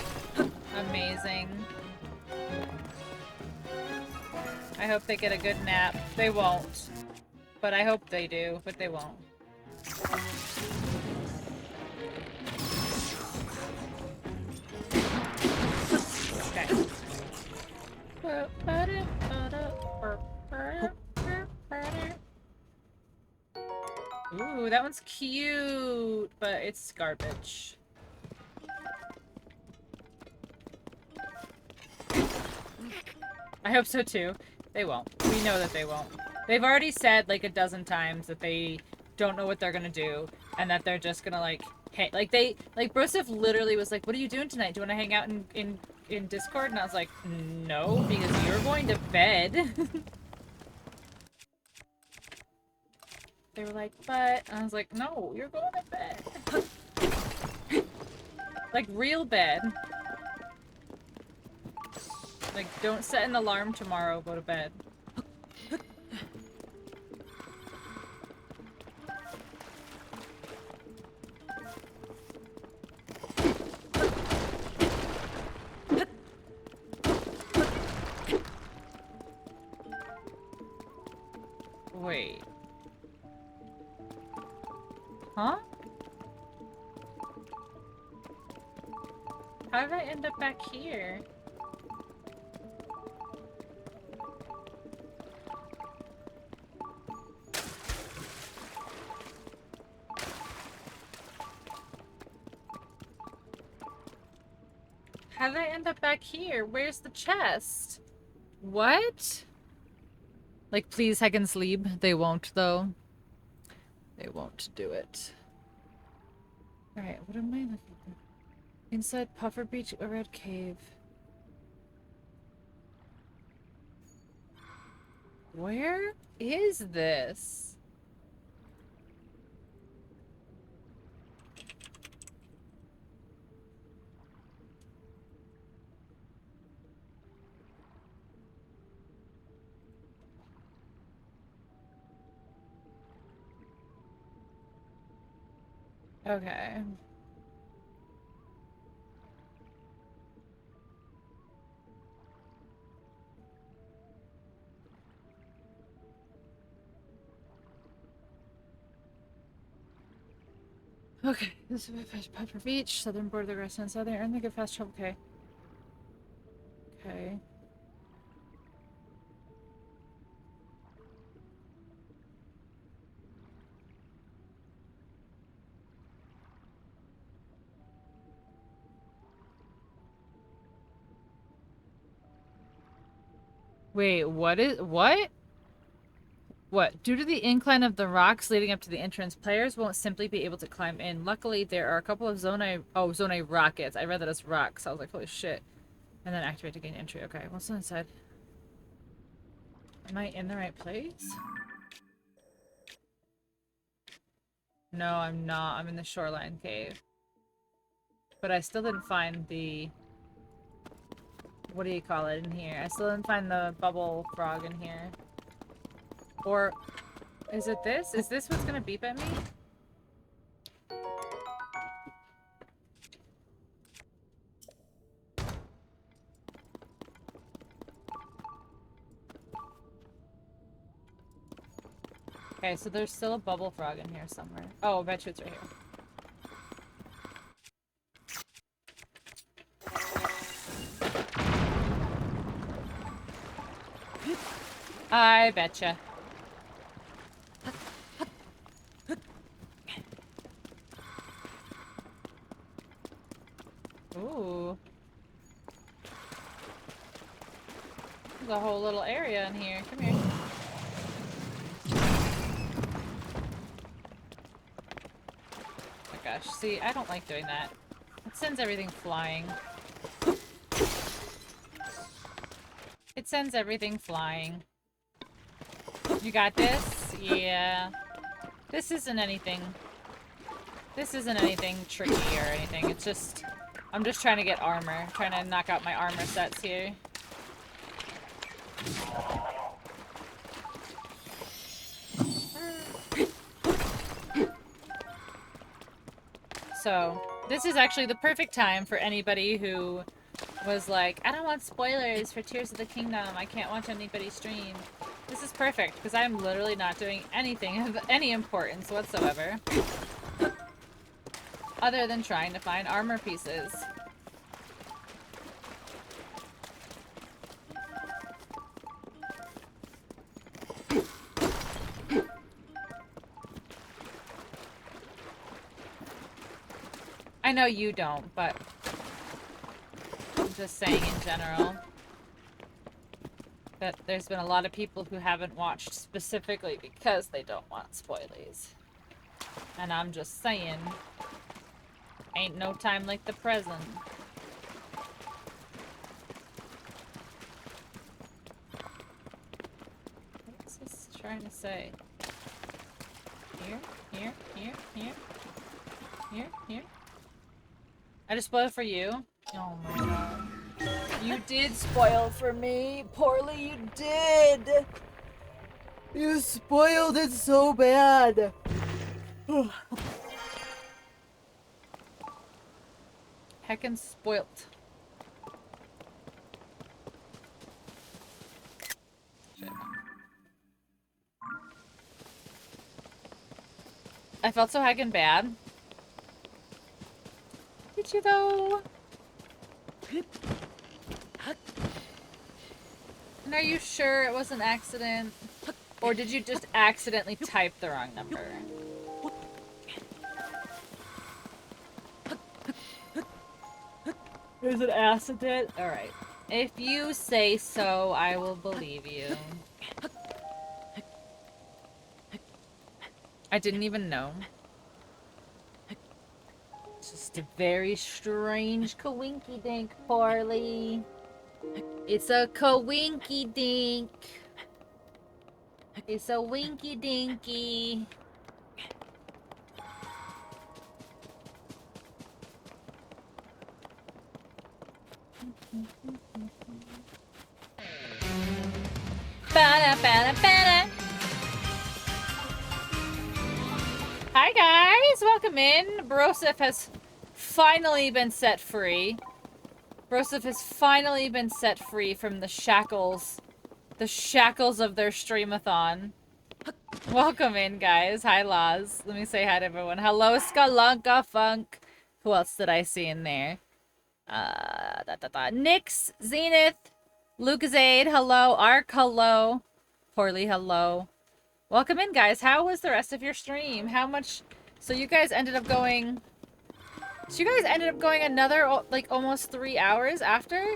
Amazing. I hope they get a good nap. They won't. But I hope they do, but they won't. Okay. Ooh, that one's cute, but it's garbage. I hope so too. They won't. We know that they won't. They've already said like a dozen times that they don't know what they're gonna do and that they're just gonna like Broseph literally was like, "What are you doing tonight? Do you want to hang out in Discord?" And I was like, "No, because you're going to bed." They were like, "But," and I was like, "No, you're going to bed." Like real bed. Like, don't set an alarm tomorrow, go to bed. Wait. Huh? How did I end up back here? How did I end up back here? Where's the chest? What? Like, please, heck and sleep. They won't, though. They won't do it. Alright, what am I looking for? Inside Puffer Beach, a red cave. Where is this? Okay. Okay, this is Puffer Beach, southern border of the grassland, southern, and make a fast travel. Okay. Okay. Wait, what? What? Due to the incline of the rocks leading up to the entrance, players won't simply be able to climb in. Luckily, there are a couple of Zone rockets. I read that as rocks. I was like, holy shit. And then activate to gain entry. Okay, what's on the side? Am I in the right place? No, I'm not. I'm in the shoreline cave. But I still didn't find the... What do you call it in here? I still didn't find the bubble frog in here. Or... Is it this? Is this what's gonna beep at me? Okay, so there's still a bubble frog in here somewhere. Oh, I bet you it's right here. I betcha. Ooh. There's a whole little area in here. Come here. Oh my gosh. See, I don't like doing that. It sends everything flying. It sends everything flying. You got this? Yeah. This isn't anything tricky or anything. It's just, I'm just trying to get armor. Trying to knock out my armor sets here. So, this is actually the perfect time for anybody who was like, I don't want spoilers for Tears of the Kingdom. I can't watch anybody stream. This is perfect, because I'm literally not doing anything of any importance whatsoever. Other than trying to find armor pieces. I know you don't, but I'm just saying in general that there's been a lot of people who haven't watched specifically because they don't want spoilies. And I'm just saying, ain't no time like the present. What's this trying to say? Here, here, here, here, here, here. I just spoiled for you. Oh my god. You did spoil for me. Poorly, you did. You spoiled it so bad. Heckin' spoilt. Shit. I felt so heckin' bad. Did you though? And are you sure it was an accident? Or did you just accidentally type the wrong number? Is it accident? Alright. If you say so, I will believe you. I didn't even know. It's just a very strange coinky-dink, Poorly. It's a coinky-dink. It's a winky-dinky. Ba-da-ba-da-ba-da. Hi guys, welcome in. Broseph has finally been set free. Broseph has finally been set free from the shackles of their streamathon. Welcome in, guys. Hi, Laz. Let me say hi to everyone. Hello, Skalunka Funk. Who else did I see in there? Nyx, Zenith, Lucasade, hello. Ark, hello. Poorly, hello. Welcome in, guys. How was the rest of your stream? How much... So you guys ended up going... So you guys ended up going another, like, almost 3 hours after?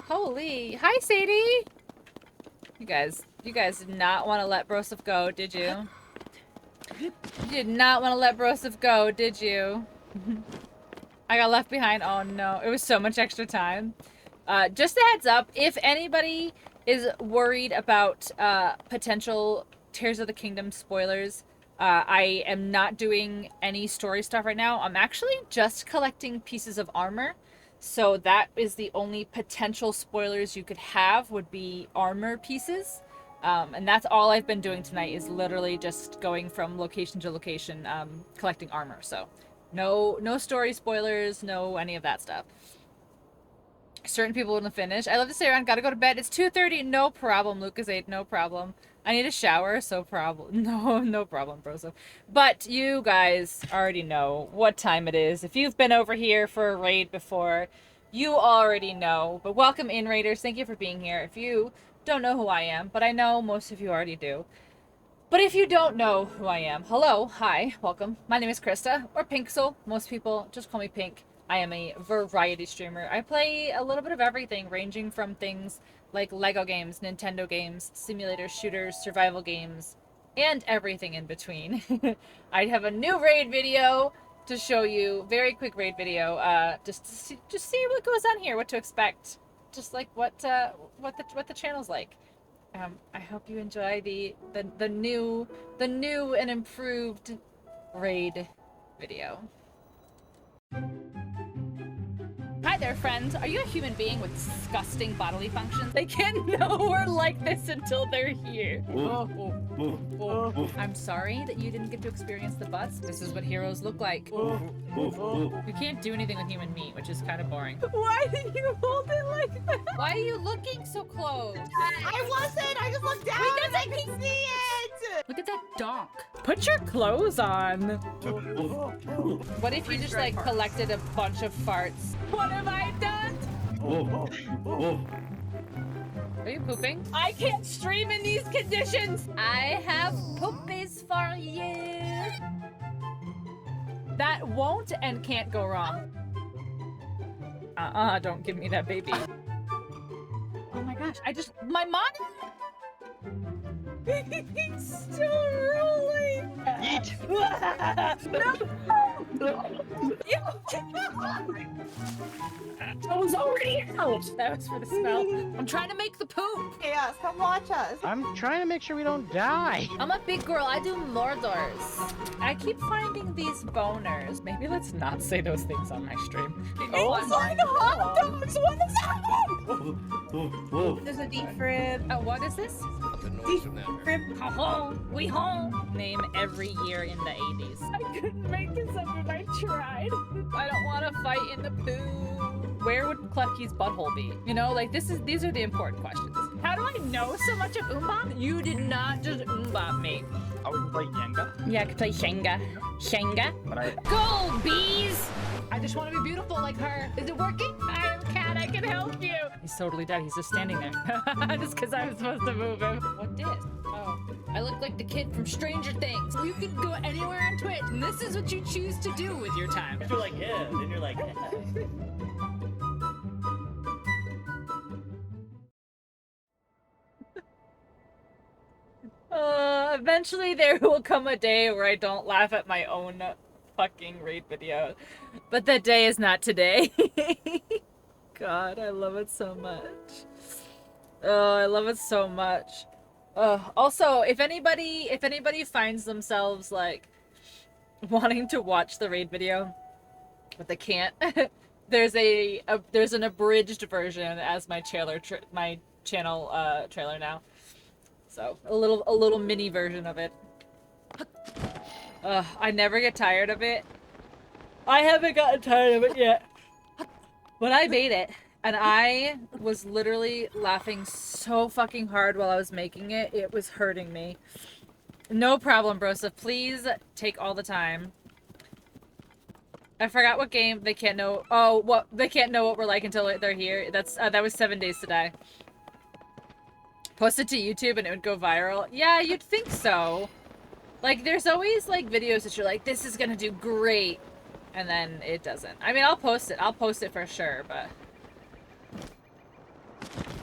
Holy... Hi, Sadie! You guys did not want to let Broseph go, did you? You did not want to let Broseph go, did you? I got left behind. Oh no, it was so much extra time. Just a heads up, if anybody is worried about potential Tears of the Kingdom spoilers, I am not doing any story stuff right now. I'm actually just collecting pieces of armor. So that is the only potential spoilers you could have, would be armor pieces. And that's all I've been doing tonight, is literally just going from location to location, collecting armor. So no story spoilers, no any of that stuff. Certain people wouldn't finish. I love to stay around, gotta go to bed. It's 2:30, no problem, Lucas8, no problem. I need a shower, so no problem, Broseph. But you guys already know what time it is. If you've been over here for a raid before, you already know. But welcome in, raiders. Thank you for being here. If you don't know who I am, but I know most of you already do. But if you don't know who I am, hello, hi, welcome. My name is Krista, or Pinksoul. Most people just call me Pink. I am a variety streamer. I play a little bit of everything, ranging from things like Lego games, Nintendo games, simulator shooters, survival games, and everything in between. I have a new raid video to show you, very quick raid video, just see what goes on here, what to expect, just like what the channel's like. I hope you enjoy the new and improved raid video. Hi there, friends. Are you a human being with disgusting bodily functions? They can't know we're like this until they're here. I'm sorry that you didn't get to experience the butts. This is what heroes look like. You can't do anything with human meat, which is kind of boring. Why did you hold it like that? Why are you looking so close? I wasn't! I just looked down and I can see it! Look at that donk. Put your clothes on. What if you just like collected a bunch of farts? What have I done? Are you pooping? I can't stream in these conditions. I have poopies for you. That won't and can't go wrong. Don't give me that baby. Oh my gosh, my monitor. He's still rolling. Yeet. I was already out. That was for the smell. I'm trying to make the poop. Chaos, come watch us. I'm trying to make sure we don't die. I'm a big girl. I do Mordors. I keep finding these boners. Maybe let's not say those things on my stream. Oh my hot dogs! What is happening? There's a deep rib. What is this? Deep rib. We home. Name every year in the 80s. I couldn't make this up if I tried. I don't want to fight in the poo. Where would Clucky's butthole be? You know, like these are the important questions. How do I know so much of Umbop? You did not just Umbop me. Oh, we can play Jenga? Yeah, I could play Shenga. Shenga? But Go, bees! I just want to be beautiful like her. Is it working? I'm Cat, I can help you. He's totally dead. He's just standing there. Just because I was supposed to move him. What did? Oh, I look like the kid from Stranger Things. You could go anywhere on Twitch, and this is what you choose to do with your time. You're like, yeah, and then you're like, Eventually there will come a day where I don't laugh at my own fucking raid video. But that day is not today. God, I love it so much. Oh, I love it so much. Also, if anybody finds themselves like wanting to watch the raid video, but they can't, there's an abridged version as my channel trailer now. So a little mini version of it. I never get tired of it. I haven't gotten tired of it yet. But I made it, and I was literally laughing so fucking hard while I was making it. It was hurting me. No problem, Brosa. Please take all the time. I forgot what game. They can't know. Oh, what they can't know what we're like until they're here. That was 7 Days to Die. Post it to YouTube and it would go viral. Yeah, you'd think so. Like, there's always like videos that you're like, this is gonna do great, and then it doesn't. I mean, I'll post it. I'll post it for sure, but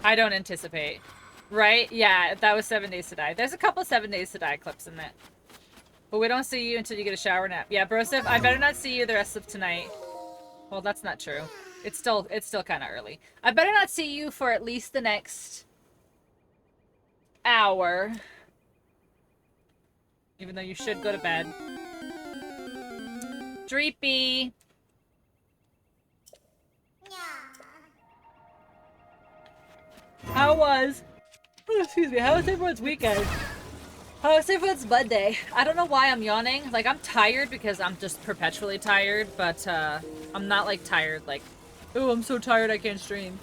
I don't anticipate. Right? Yeah, that was 7 Days to Die. There's a couple 7 Days to Die clips in that. But we don't see you until you get a shower nap. Yeah, Brosif, I better not see you the rest of tonight. Well, that's not true. It's still kind of early. I better not see you for at least the next hour. Even though you should go to bed. Dreepy. How was everyone's weekend? How was everyone's Monday? I don't know why I'm yawning. Like, I'm tired because I'm just perpetually tired, but I'm not like tired like, oh, I'm so tired I can't stream.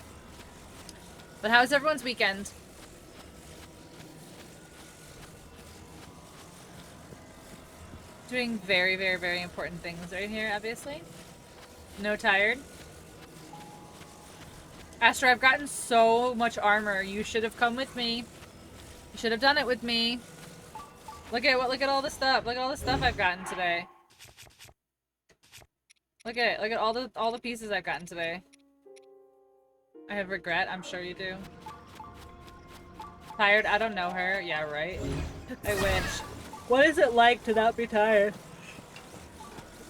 But how was everyone's weekend? Doing very, very, very important things right here, obviously. No tired. Astro, I've gotten so much armor. You should have come with me. You should have done it with me. Look at all the stuff. Look at all the stuff I've gotten today. Look at it. Look at all the pieces I've gotten today. I have regret. I'm sure you do. Tired? I don't know her. Yeah, right. I wish. What is it like to not be tired?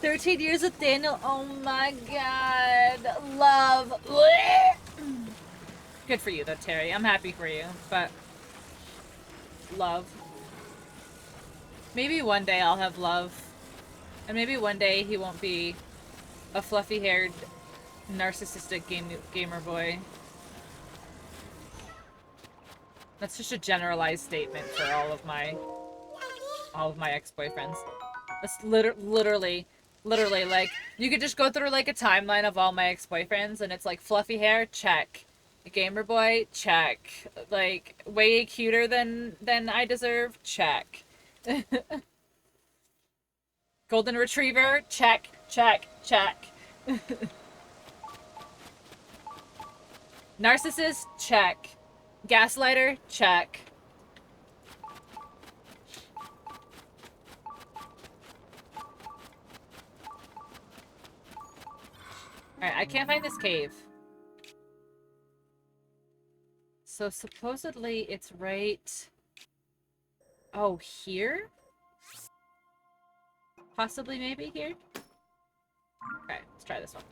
13 years with Daniel. Oh my god. Love. Good for you though, Terry. I'm happy for you. But love. Maybe one day I'll have love. And maybe one day he won't be a fluffy-haired, narcissistic gamer boy. That's just a generalized statement for all of my ex-boyfriends. That's literally, like, you could just go through, like, a timeline of all my ex-boyfriends, and it's like, fluffy hair, check. Gamer boy, check. Like, way cuter than I deserve, check. Golden retriever, check, check, check. Narcissist, check. Gaslighter, check. Alright, I can't find this cave. So supposedly it's right... Oh, here? Possibly, maybe here? Okay, let's try this one.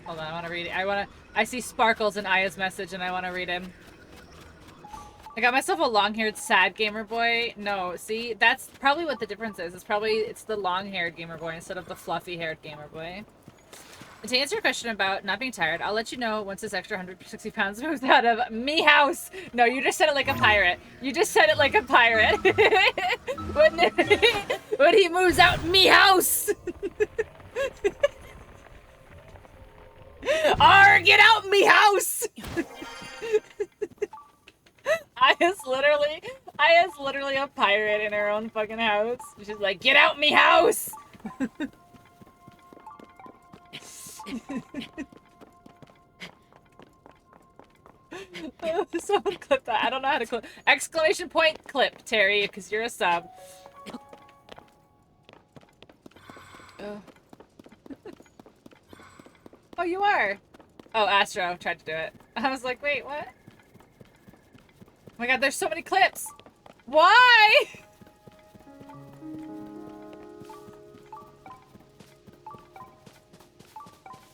Hold on, I want to read it. I see sparkles in Aya's message and I want to read him. I got myself a long-haired sad gamer boy. No, see? That's probably what the difference is. It's the long-haired gamer boy instead of the fluffy-haired gamer boy. And to answer your question about not being tired, I'll let you know once this extra 160 pounds moves out of me house. No, you just said it like a pirate. You just said it like a pirate. when he moves out me house. Arr, get out me house. Aya's literally a pirate in her own fucking house. She's like, get out me house. Someone clip that. I don't know how to clip. Exclamation point clip, Terry, because you're a sub. Oh. Oh, you are? Oh, Astro tried to do it. I was like, wait, what? Oh my god, there's so many clips! Why?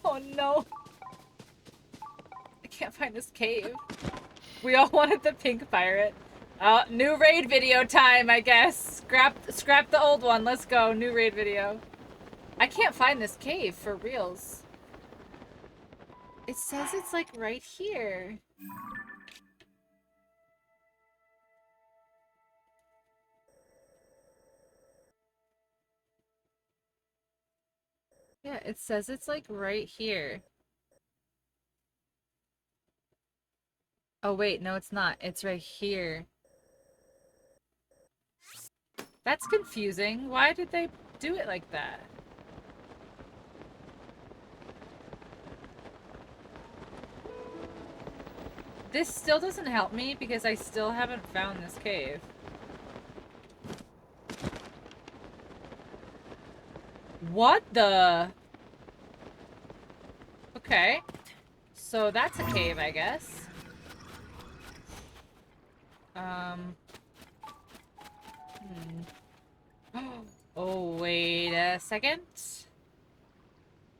Oh no. I can't find this cave. We all wanted the pink pirate. New raid video time, I guess. Scrap the old one. Let's go. New raid video. I can't find this cave for reals. It says it's like right here. Yeah, it says it's like right here. Oh wait, no it's not. It's right here. That's confusing. Why did they do it like that? This still doesn't help me because I still haven't found this cave. What the? Okay. So that's a cave, I guess. Oh, wait a second.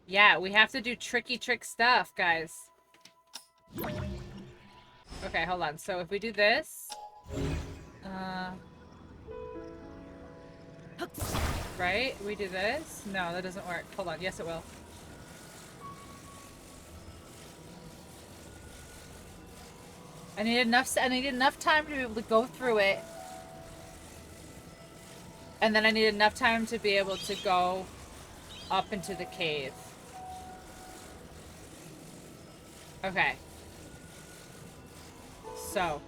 Yeah, we have to do tricky trick stuff, guys. Okay, hold on. So if we do this... right? We do this? No, that doesn't work. Hold on. Yes, it will. I need enough time to be able to go through it. And then I need enough time to be able to go up into the cave. Okay. So.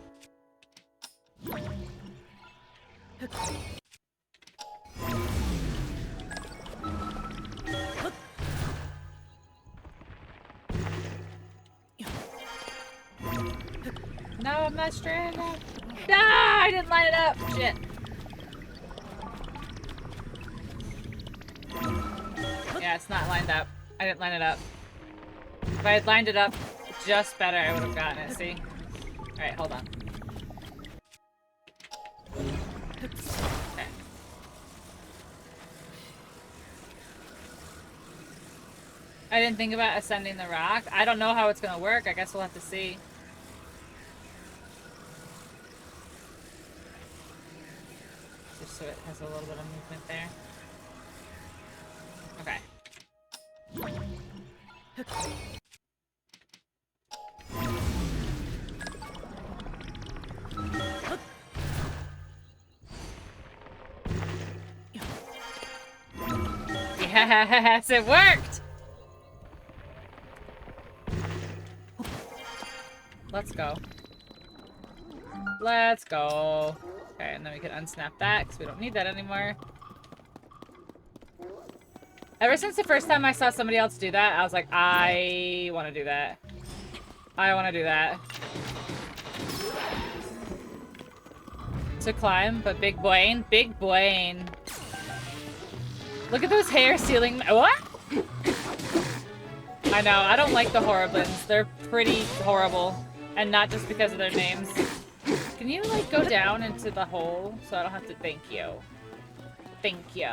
No, I'm not straight enough. Ah, I didn't line it up. Shit. Yeah, it's not lined up. I didn't line it up. If I had lined it up just better, I would have gotten it, see? Alright, hold on. Okay. I didn't think about ascending the rock. I don't know how it's gonna work. I guess we'll have to see. Just so it has a little bit of movement there. Okay. Yes, it worked! Let's go. Let's go. Okay, and then we can unsnap that because we don't need that anymore. Ever since the first time I saw somebody else do that, I was like, I want to do that. I want to do that. To climb, but big brain. Big brain. Look at those hair sealing. What? I know, I don't like the Horriblins. They're pretty horrible. And not just because of their names. Can you, like, go down into the hole so I don't have to... Thank you. Thank you.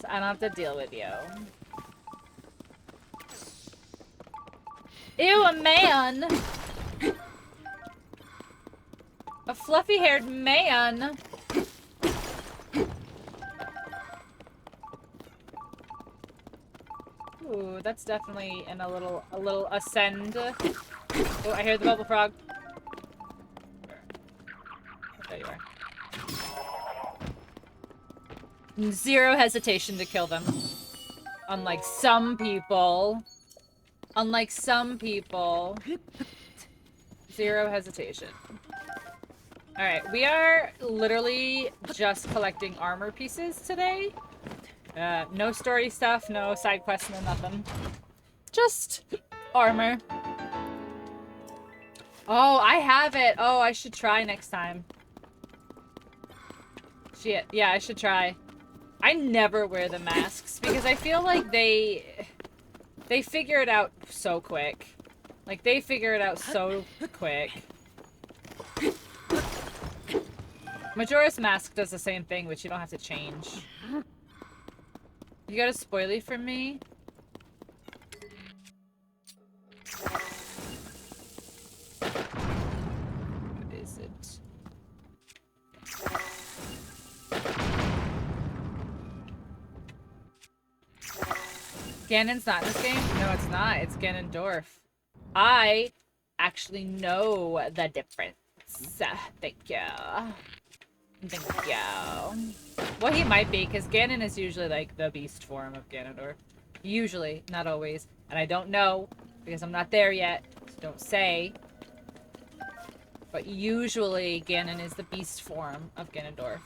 So I don't have to deal with you. Ew, a man! A fluffy-haired man! Ooh, that's definitely in a little ascend. Oh, I hear the bubble frog. There you are. Zero hesitation to kill them. Unlike some people. Unlike some people. Zero hesitation. Alright, we are literally just collecting armor pieces today. No story stuff, no side quests, no nothing. Just armor. Oh, I have it. Oh, I should try next time. Shit. Yeah, I should try. I never wear the masks because I feel like they figure it out so quick. Like, they figure it out so quick. Majora's Mask does the same thing, which you don't have to change. You got a spoilie from me? What is it? Ganon's not in this game? No, it's not. It's Ganondorf. I actually know the difference. Thank you. Thank you. Well, he might be, because Ganon is usually, like, the beast form of Ganondorf. Usually, not always. And I don't know, because I'm not there yet, so don't say. But usually, Ganon is the beast form of Ganondorf.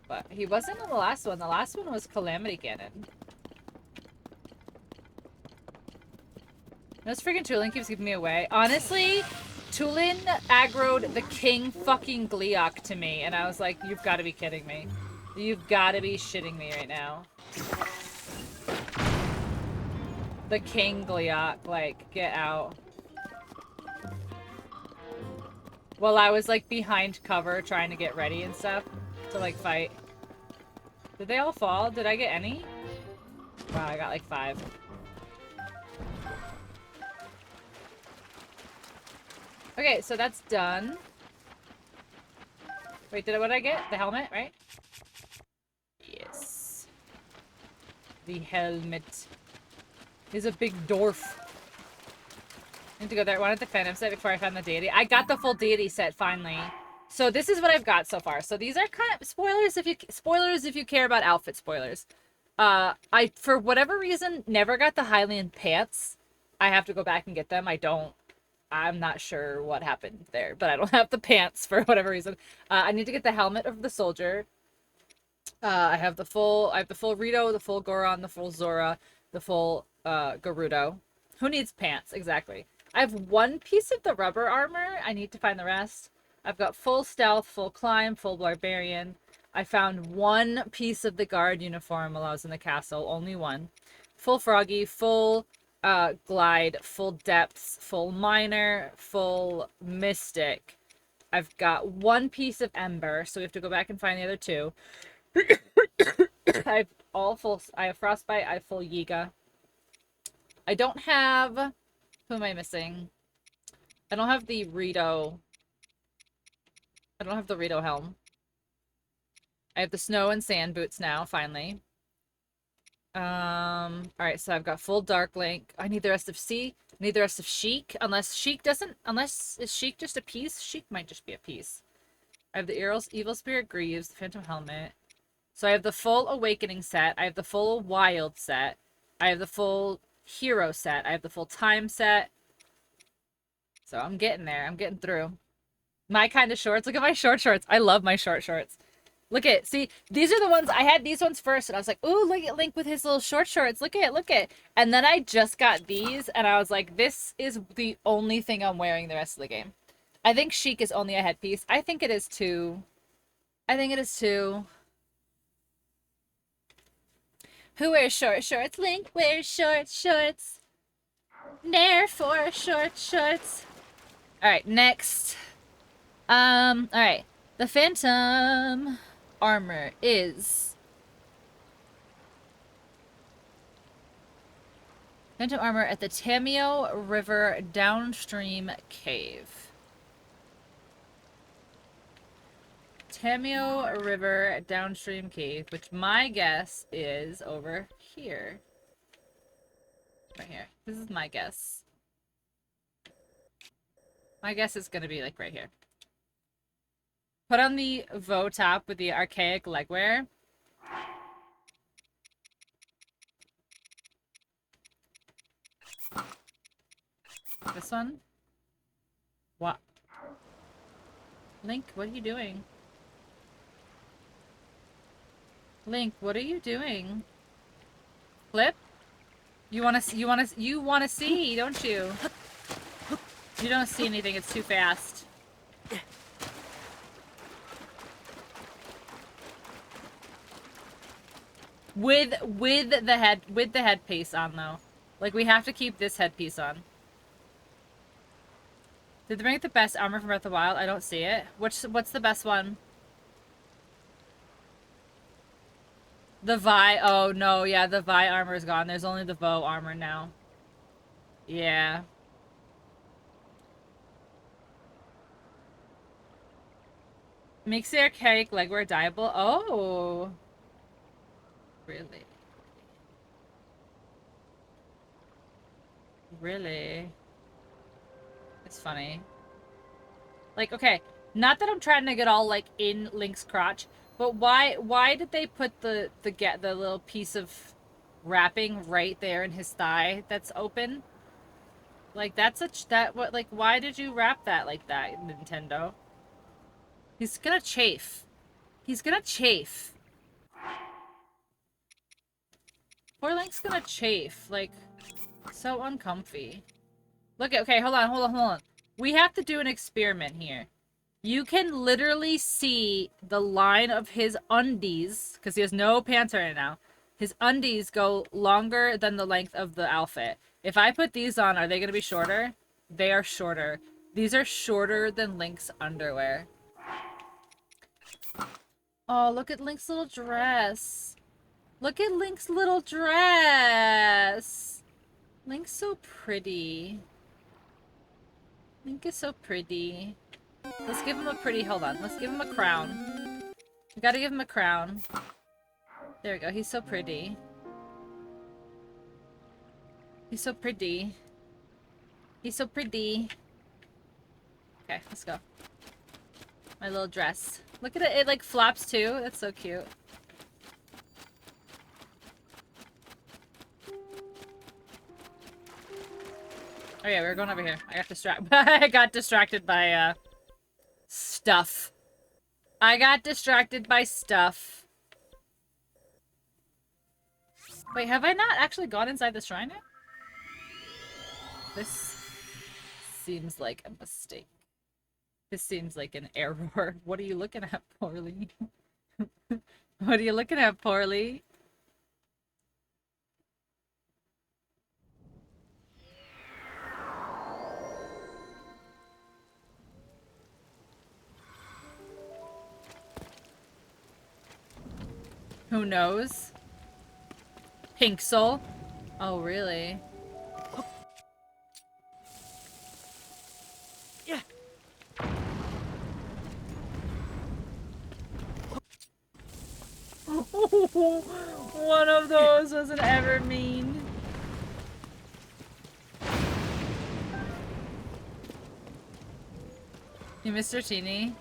But he wasn't in the last one. The last one was Calamity Ganon. This freaking Tulin keeps giving me away. Honestly, Tulin aggroed the king fucking Gleeok to me, and I was like, you've got to be kidding me. You've got to be shitting me right now. The king Gleeok, like, get out. While I was, like, behind cover trying to get ready and stuff to, like, fight. Did they all fall? Did I get any? Wow, I got, like, 5. Okay, so that's done. Wait, what did I get? The helmet, right? Yes. The helmet is a big dwarf. I need to go there. I wanted the Phantom set before I found the deity. I got the full deity set finally. So this is what I've got so far. So these are kind of spoilers if you care about outfit spoilers. I, for whatever reason, never got the Hylian pants. I have to go back and get them. I'm not sure what happened there, but I don't have the pants for whatever reason. I need to get the helmet of the soldier. I have the full Rito, the full Goron, the full Zora, the full Gerudo. Who needs pants? Exactly. I have one piece of the rubber armor. I need to find the rest. I've got full stealth, full climb, full barbarian. I found one piece of the guard uniform while I was in the castle. Only one. Full froggy, full glide, full depths, full minor, full mystic. I've got one piece of ember, so we have to go back and find the other 2. I have all full. I have Frostbite. I have full Yiga. I don't have. Who am I missing? I don't have the Rito. I don't have the Rito helm. I have the snow and sand boots now, finally. Alright, so I've got full Dark Link. I need the rest of C. I need the rest of Sheik. Unless Sheik doesn't... Unless... Is Sheik just a piece? Sheik might just be a piece. I have the Evil Spirit Greaves, the Phantom Helmet. So I have the full Awakening set. I have the full Wild set. I have the full Hero set. I have the full Time set. So I'm getting there. I'm getting through. My kind of shorts. Look at my short shorts. I love my short shorts. Look at, see, these are the ones, I had these ones first, and I was like, ooh, look at Link with his little short shorts, look at. And then I just got these, and I was like, this is the only thing I'm wearing the rest of the game. I think Sheik is only a headpiece. I think it is too. I think it is too. Who wears short shorts? Link wears short shorts. Therefore, short shorts. Alright, next. Alright. The Phantom armor is Phantom armor at the Tamio River downstream cave. Tamio River downstream cave, which my guess is over here. Right here. This is my guess. My guess is gonna be like right here. Put on the Vo top with the archaic legwear. This one? What? Link, what are you doing? Link, what are you doing? Flip? You wanna see, don't you? You don't see anything, it's too fast. With the headpiece on though. Like we have to keep this headpiece on. Did they bring the best armor from Breath of the Wild? I don't see it. What's the best one? The Vi. Oh no, yeah, the Vi armor is gone. There's only the Vo armor now. Yeah. Makes the archaic legwear dyeable. Oh. Really? Really? It's funny. Like, okay, not that I'm trying to get all like in Link's crotch, but why did they put the little piece of wrapping right there in his thigh that's open? Like that's why did you wrap that like that, Nintendo? He's gonna chafe. He's gonna chafe. Poor Link's gonna chafe. Like, so uncomfy. Look at, okay, hold on. We have to do an experiment here. You can literally see the line of his undies, because he has no pants right now. His undies go longer than the length of the outfit. If I put these on, are they going to be shorter? They are shorter. These are shorter than Link's underwear. Oh, look at Link's little dress. Look at Link's little dress. Link's so pretty. Link is so pretty. Let's give him a pretty, hold on. Let's give him a crown. We gotta give him a crown. There we go. He's so pretty. He's so pretty. He's so pretty. Okay, let's go. My little dress. Look at it. It like flops too. That's so cute. Oh yeah, we're going over here. I got distracted by stuff. I got distracted by stuff. Wait, have I not actually gone inside the shrine yet? This seems like a mistake. This seems like an error. What are you looking at, Poorly? What are you looking at, Poorly? Who knows? Pixel. Oh, really? Yeah. One of those wasn't ever mean. You Mr. Teeny?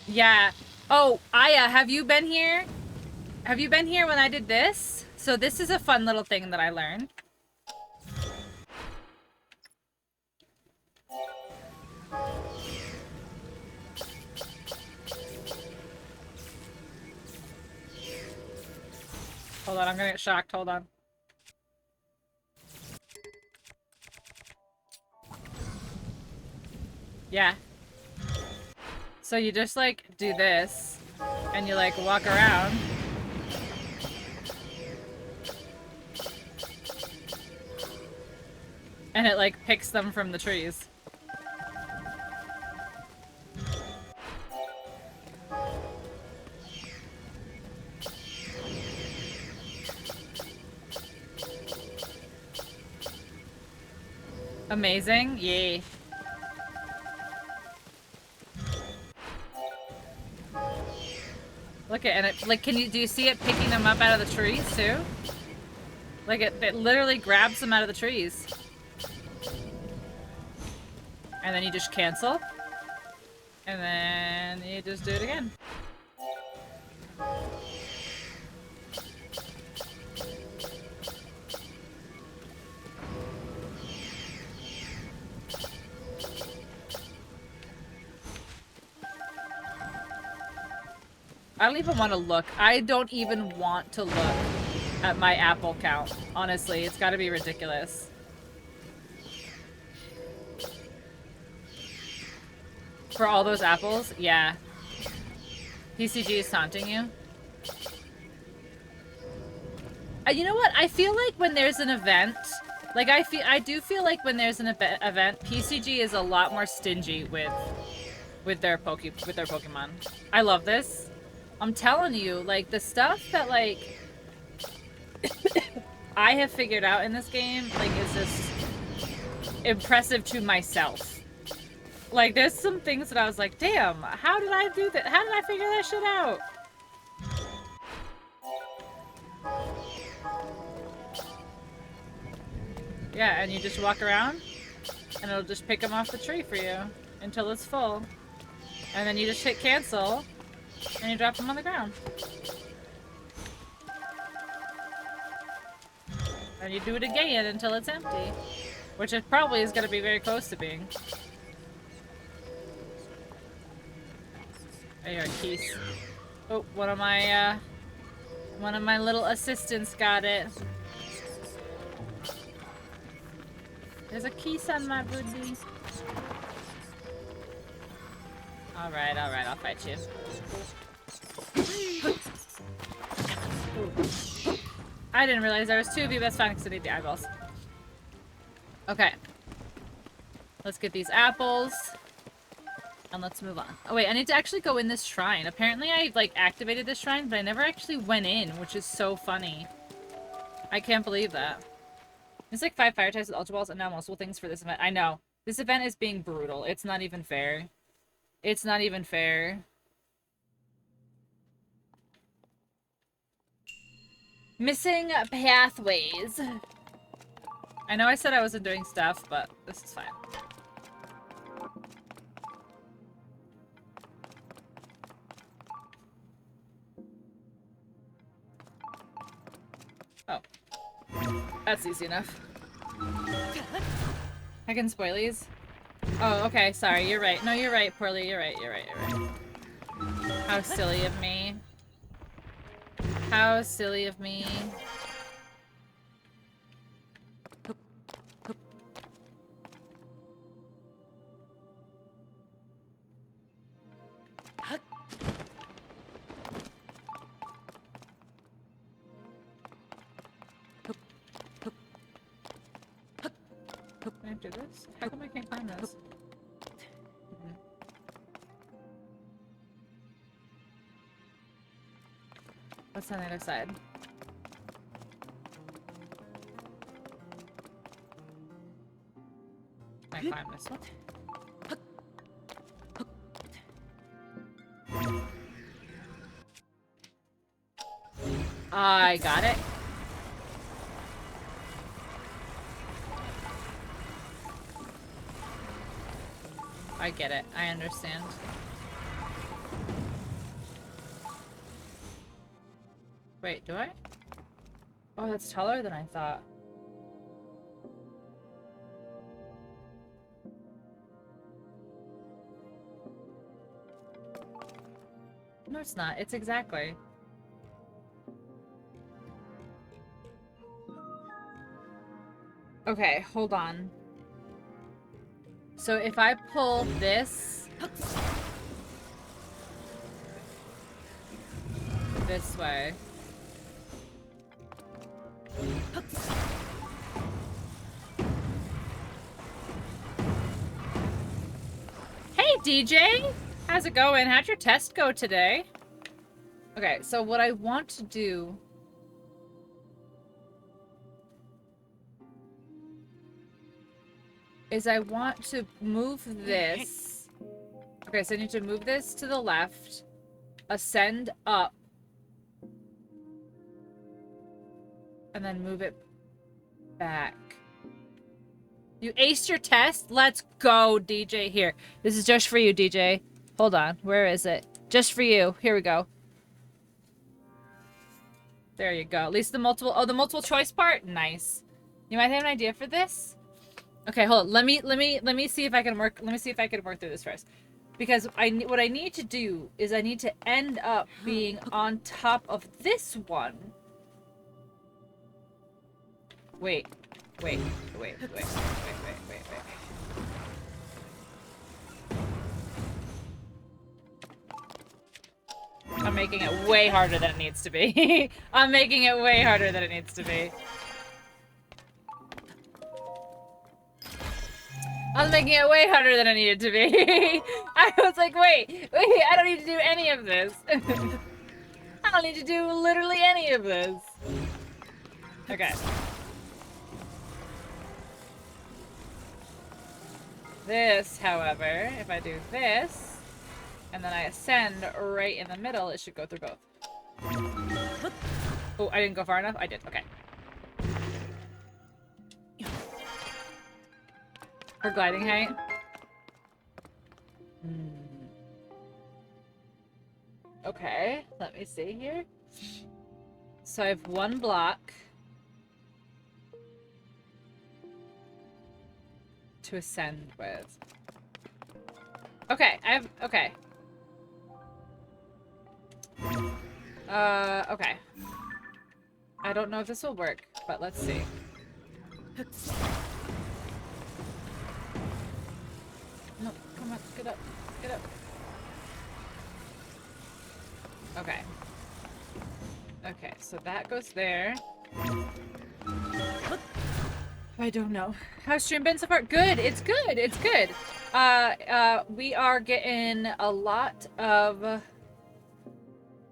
Yeah. Oh, Aya, have you been here? Have you been here when I did this? So this is a fun little thing that I learned. Hold on, I'm gonna get shocked. Hold on. Yeah. So you just like do this and you like walk around. And it like picks them from the trees. Amazing. Yay. Look at, and it, like, do you see it picking them up out of the trees too? Like it literally grabs them out of the trees. And then you just cancel. And then you just do it again. I don't even want to look. I don't even want to look at my apple count. Honestly, it's got to be ridiculous. For all those apples? Yeah. PCG is taunting you? You know what? I feel like when there's an event, like I do feel like when there's an event, PCG is a lot more stingy with their Pokemon. I love this. I'm telling you, like the stuff that like I have figured out in this game, like is just impressive to myself. Like there's some things that I was like, damn, how did I do that? How did I figure that shit out? Yeah, and you just walk around, and it'll just pick them off the tree for you until it's full. And then you just hit cancel, and you drop them on the ground. And you do it again until it's empty. Which it probably is going to be very close to being. There you are, Keith. Oh, one of my little assistants got it. There's a Keith on my booty. Alright, I'll fight you. I didn't realize there was two of you. That's fine because I need the eyeballs. Okay. Let's get these apples. And let's move on. Oh wait, I need to actually go in this shrine. Apparently I like activated this shrine, but I never actually went in, which is so funny. I can't believe that. It's like 5 fire types with Ultra Balls and now multiple things for this event. I know. This event is being brutal. It's not even fair. It's not even fair. Missing pathways. I know I said I wasn't doing stuff, but this is fine. Oh. That's easy enough. I can spoilies. Oh, okay, sorry, you're right. No, you're right, Poorly, you're right. How silly of me. How silly of me. Can I do this? How come I can't climb this? What's on the other side? Can I climb this one? I got it. I get it. I understand. Wait, do I? Oh, that's taller than I thought. No, it's not. It's exactly. Okay, hold on. So if I pull this way. Hey, DJ! How's it going? How'd your test go today? Okay, so what I want to do is I want to move this. Okay, so I need to move this to the left, ascend up, and then move it back. You aced your test? Let's go, DJ. Here. This is just for you, DJ. Hold on. Where is it? Just for you. Here we go. There you go. At least the multiple... Oh, the multiple choice part? Nice. You might have an idea for this? Okay, hold on. Let me see if I can work... Let me see if I can work through this first. Because what I need to do is I need to end up being on top of this one. Wait. I'm making it way harder than it needs to be. I'm making it way harder than it needs to be. I'm making it way harder than it needed to be. I was like, wait, I don't need to do any of this. I don't need to do literally any of this. Okay. This, however, if I do this, and then I ascend right in the middle, it should go through both. Oh, I didn't go far enough? I did, okay. Her gliding height. Okay, let me see here. So I have one block to ascend with. Okay, okay. Okay. I don't know if this will work, but let's see. No, come on, get up, get up. Okay. Okay, so that goes there. I don't know. How's stream been so far? Good, it's good, it's good. We are getting a lot of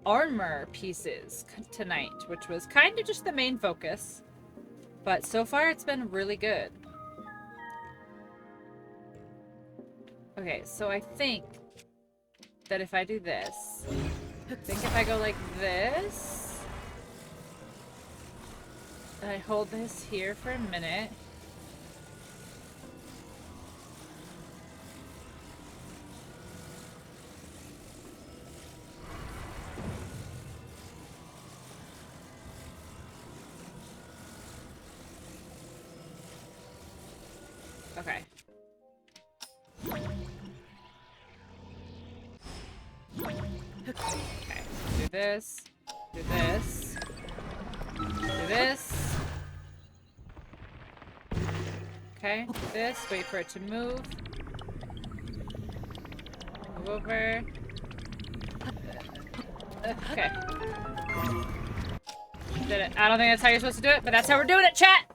armor pieces tonight, which was kind of just the main focus. But so far it's been really good. Okay, so I think that if I do this, I think if I go like this, and I hold this here for a minute. Okay. Okay, do this, do this, do this. Okay, do this, wait for it to move. Move over. Okay. Did it. I don't think that's how you're supposed to do it, but that's how we're doing it, chat!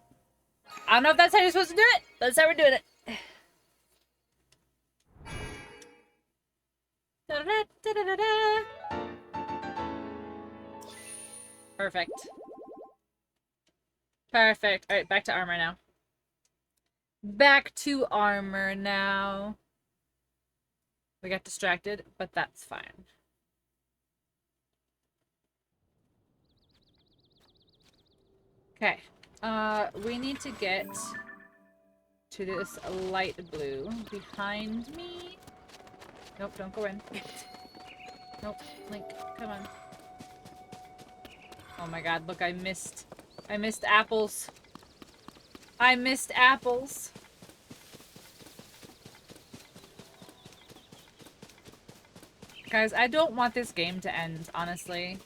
I don't know if that's how you're supposed to do it, but that's how we're doing it. Da -da -da -da -da -da. Perfect. Perfect. Alright, back to armor now. Back to armor now. We got distracted, but that's fine. Okay. We need to get to this light blue behind me. Nope, don't go in. Nope, Link, come on. Oh my god, look, I missed apples. I missed apples. Guys, I don't want this game to end, honestly.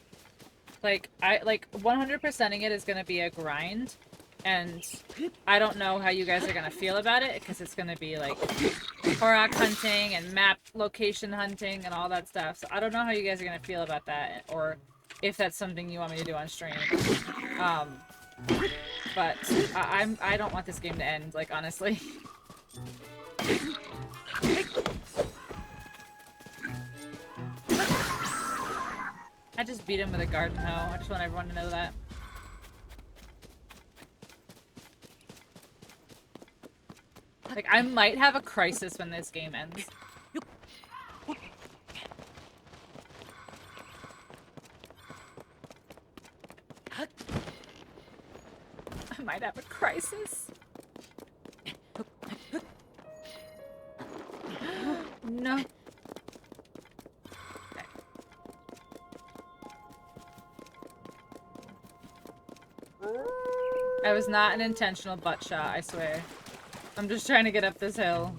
Like, 100%ing it is gonna be a grind, and I don't know how you guys are gonna feel about it, because it's gonna be, like, Korok hunting and map location hunting and all that stuff, so I don't know how you guys are gonna feel about that, or if that's something you want me to do on stream. But I don't want this game to end, like, honestly. I just beat him with a garden hoe. I just want everyone to know that. Like, I might have a crisis when this game ends. I might have a crisis. No. That was not an intentional butt shot, I swear. I'm just trying to get up this hill.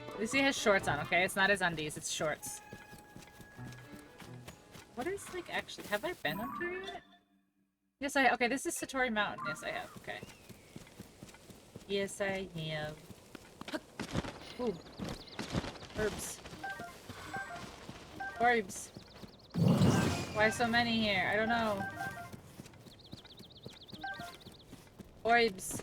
At least he has shorts on, okay? It's not his undies, it's shorts. What is, like, actually... Have I been up here yet? Yes, I... Okay, this is Satori Mountain. Yes, I have. Okay. Yes, I have. Ooh. Herbs. Orbs. Why so many here? I don't know. Orbs.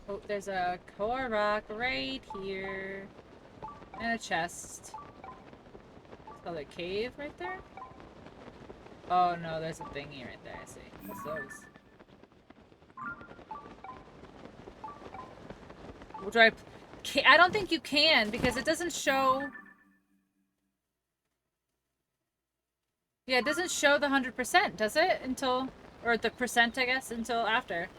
Oh, there's a Korok right here. And a chest. It's called a cave right there? Oh no, there's a thingy right there, I see. What's those? Do I don't think you can, because it doesn't show... Yeah, it doesn't show the 100%, does it? Until... Or the percent, I guess, until after.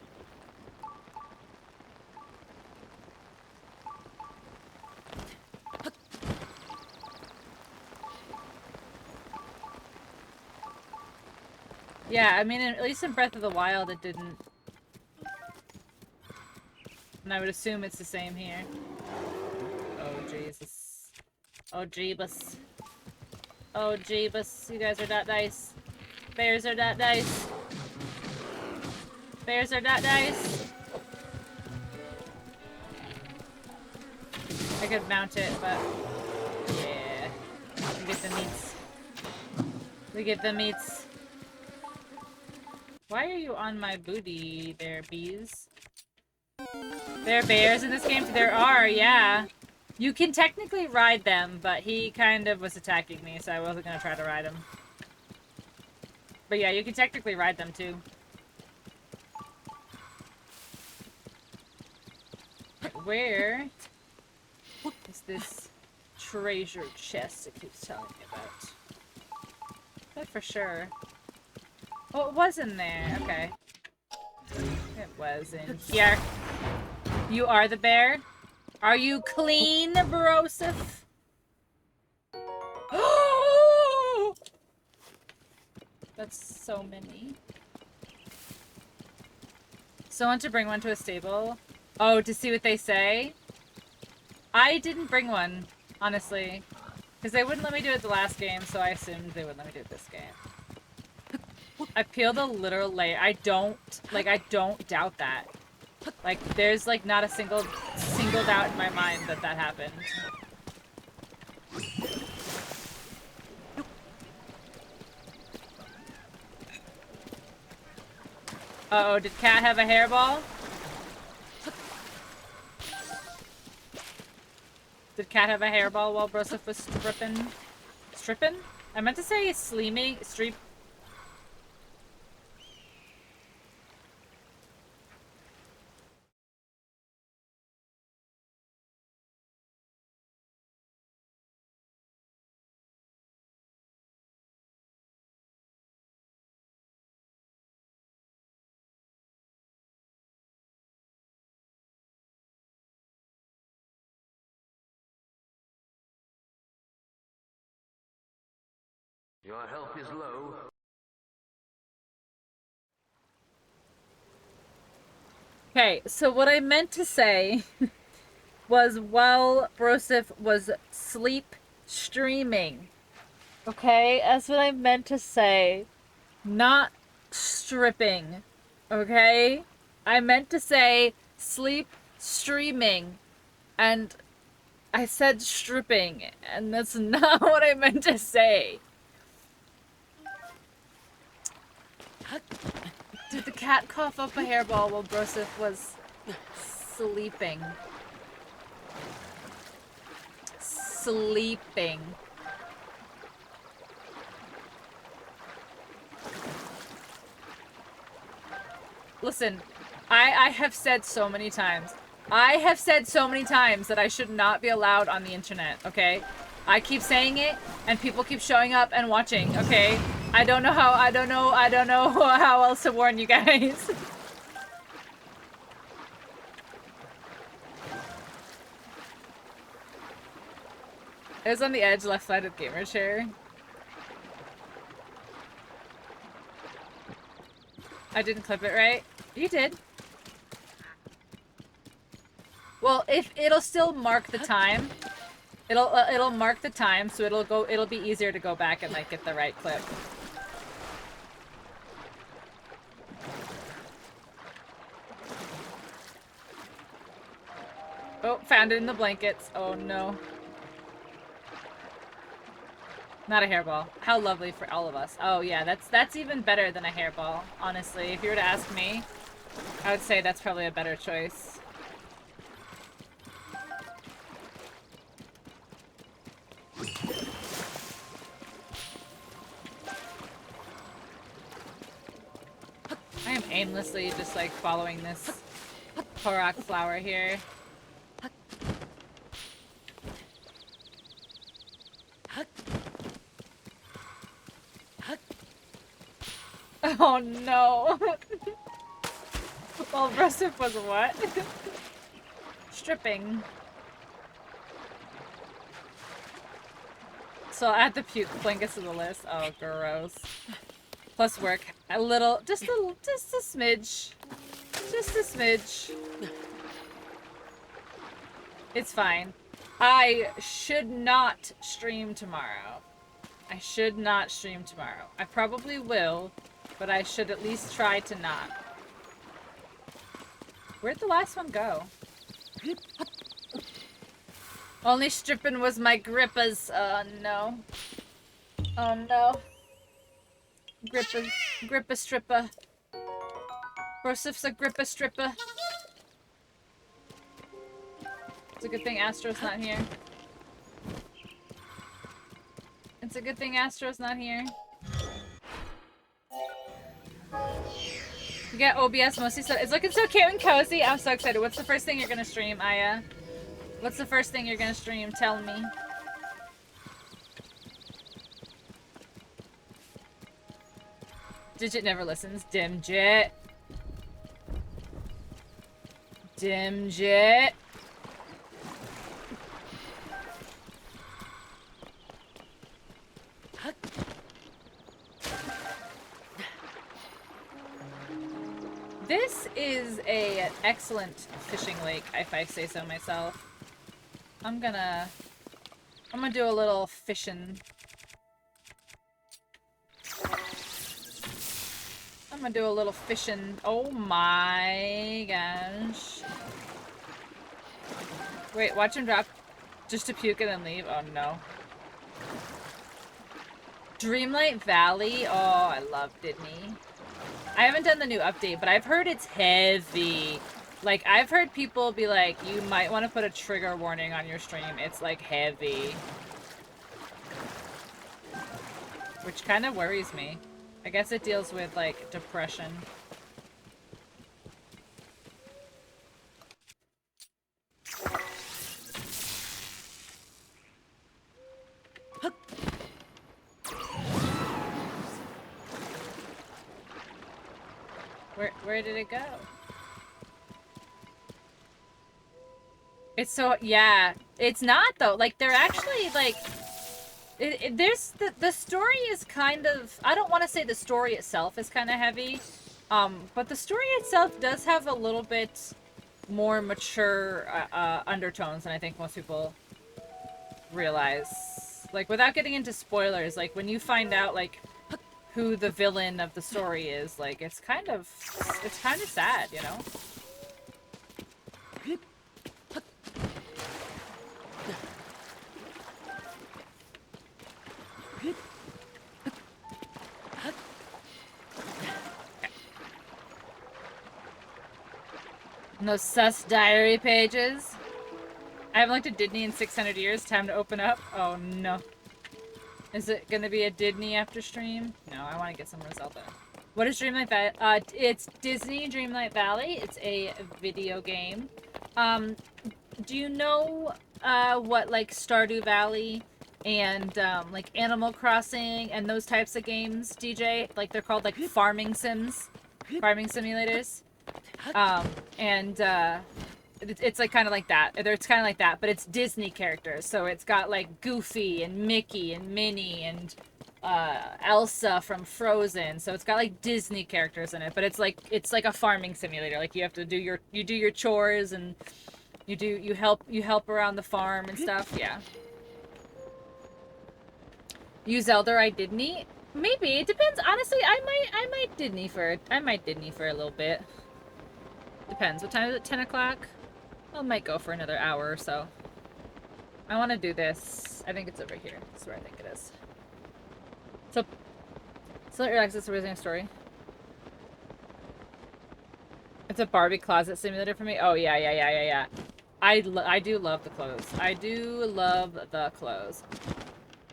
Yeah, I mean, at least in Breath of the Wild, it didn't. And I would assume it's the same here. Oh, Jesus. Oh, Jeebus. Oh, Jeebus. You guys are not nice. Bears are not nice. Bears are not nice. I could mount it, but... Yeah. We get the meats. We get the meats. Why are you on my booty there, bees? There are bears in this game? There are, yeah. You can technically ride them, but he kind of was attacking me, so I wasn't gonna try to ride him. But yeah, you can technically ride them too. Where is this treasure chest it keeps telling me about? But for sure. Oh, it was in there. Okay. It was in here. You are the bear? Are you clean, Broseph? That's so many. Someone to bring one to a stable. Oh, to see what they say? I didn't bring one, honestly. Because they wouldn't let me do it the last game, so I assumed they wouldn't let me do it this game. I peeled a literal layer. I don't doubt that. Like, there's, like, not a single doubt in my mind that that happened. Uh-oh, did Cat have a hairball? Did Cat have a hairball while Broseph was stripping? Stripping? I meant to say sleeming, streep. Your health is low. Okay, so what I meant to say was while Broseph was sleep streaming. Okay, that's what I meant to say. Not stripping. Okay? I meant to say sleep streaming. And I said stripping. And that's not what I meant to say. Did the cat cough up a hairball while Broseph was sleeping? Sleeping. Listen, I have said so many times. I have said so many times that I should not be allowed on the internet, okay? I keep saying it, and people keep showing up and watching, okay? I don't know how else to warn you guys. It was on the edge, left side of gamer chair. I didn't clip it right. You did. Well, if it'll still mark the time. It'll mark the time, so it'll be easier to go back and like get the right clip. Oh, found it in the blankets. Oh no. Not a hairball. How lovely for all of us. Oh yeah, that's even better than a hairball, honestly. If you were to ask me, I would say that's probably a better choice. I am aimlessly just like following this Korok flower here. Oh no! Well, Broseph was what? Stripping. So I'll add the puke blankets to the list. Oh, gross. Plus work. A little, just a smidge. Just a smidge. It's fine. I should not stream tomorrow. I should not stream tomorrow. I probably will, but I should at least try to not. Where'd the last one go? Only stripping was my grippas. Oh no. Oh no. Grippa stripper. Brosif's a grippa stripper. It's a good thing Astro's not here. It's a good thing Astro's not here. You get OBS mostly so it's looking so cute and cozy. I'm so excited. What's the first thing you're gonna stream, Aya? What's the first thing you're gonna stream? Tell me. Digit never listens. Dimjit. Dimjit. This is an excellent fishing lake, if I say so myself. I'm gonna do a little fishing. I'm gonna do a little fishing. Oh my gosh. Wait, watch him drop just to puke and then leave. Oh no. Dreamlight Valley. Oh, I love Disney. I haven't done the new update, but I've heard it's heavy. Like, I've heard people be like, you might want to put a trigger warning on your stream. It's, like, heavy. Which kind of worries me. I guess it deals with, like, depression. Where did it go? It's so, yeah. It's not, though. Like, they're actually, like... there's... The story is kind of... I don't want to say the story itself is kind of heavy. But the story itself does have a little bit more mature undertones than I think most people realize. Like, without getting into spoilers, like, when you find out, like, who the villain of the story is, like, it's kind of sad, you know? No sus diary pages. I haven't looked at Disney in 600 years. Time to open up. Oh no. Is it gonna be a Disney after stream? No, I want to get some Zelda. What is Dreamlight Valley? It's Disney Dreamlight Valley. It's a video game. Do you know what like Stardew Valley and like Animal Crossing and those types of games, DJ? Like they're called like farming sims, farming simulators. It's like kind of like that. It's kind of like that, but it's Disney characters. So it's got like Goofy and Mickey and Minnie and Elsa from Frozen. So it's got like Disney characters in it, but it's like a farming simulator. Like you have to do your chores and you help around the farm and stuff. Yeah. You Zelda, I Disney? Maybe it depends. Honestly, I might Disney for a little bit. Depends. What time is it? 10 o'clock? I might go for another hour or so. I want to do this. I think it's over here. That's where I think it is. So let your access to a story. It's a Barbie closet simulator for me. Oh yeah. I do love the clothes. I do love the clothes.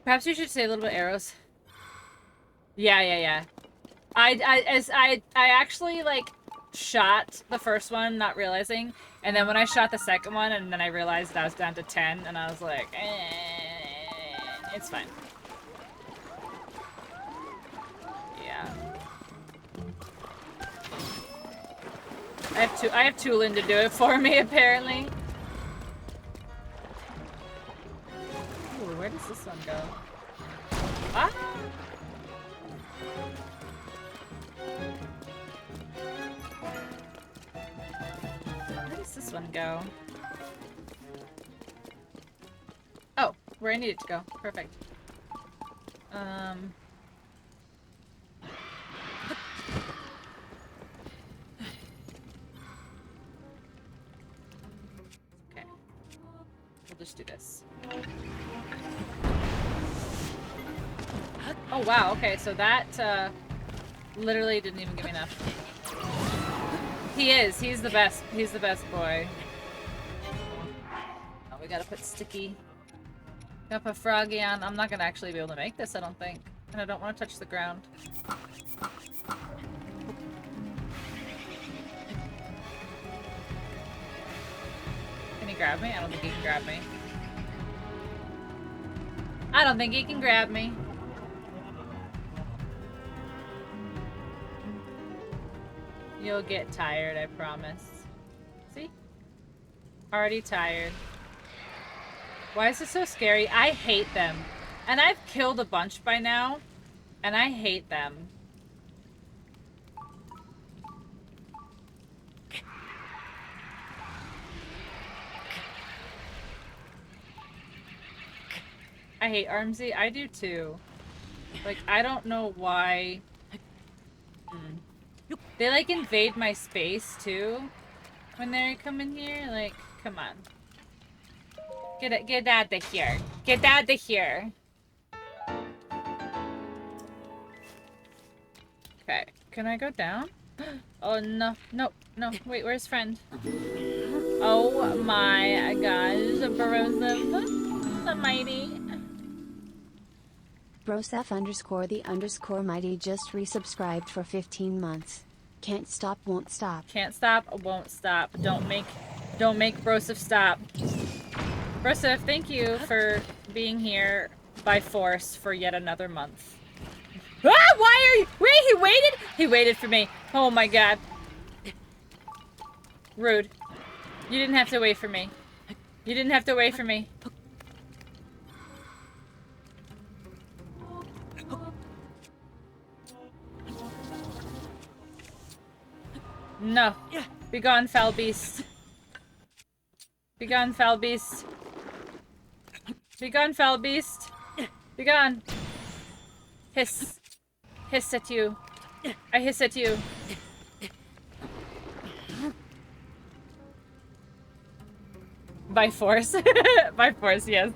Perhaps you should say a little bit arrows. Yeah. I actually like shot the first one not realizing, and then when I shot the second one and then I realized I was down to 10 and I was like, it's fine. Yeah. I have Tulin to do it for me apparently. Ooh, where does this one go? Ah! Where does this one go? Oh, where I need it to go. Perfect. Okay. We'll just do this. Oh wow, okay, so that, literally didn't even give me enough. He is. He's the best. He's the best boy. Oh, we gotta put Sticky. Gotta put Froggy on. I'm not gonna actually be able to make this, I don't think. And I don't want to touch the ground. Can he grab me? I don't think he can grab me. I don't think he can grab me. You'll get tired, I promise. See? Already tired. Why is this so scary? I hate them. And I've killed a bunch by now. And I hate them. I hate Armsy. I do too. Like, I don't know why... They, like, invade my space, too. When they come in here. Like, come on. Get out of here. Get out of here. Okay. Can I go down? Oh, no. No. No. Wait, where's friend? Oh my gosh. Broseph. The mighty. Broseph_the_mighty just resubscribed for 15 months. Can't stop, won't stop. Can't stop, won't stop. Don't make Broseph stop. Broseph, thank you for being here by force for yet another month. Ah, why are you? Wait, he waited? He waited for me. Oh my god. Rude. You didn't have to wait for me. You didn't have to wait for me. No. Begone, foul beast. Begone, foul beast. Begone, foul beast. Begone. Hiss. Hiss at you. I hiss at you. By force. By force, yes.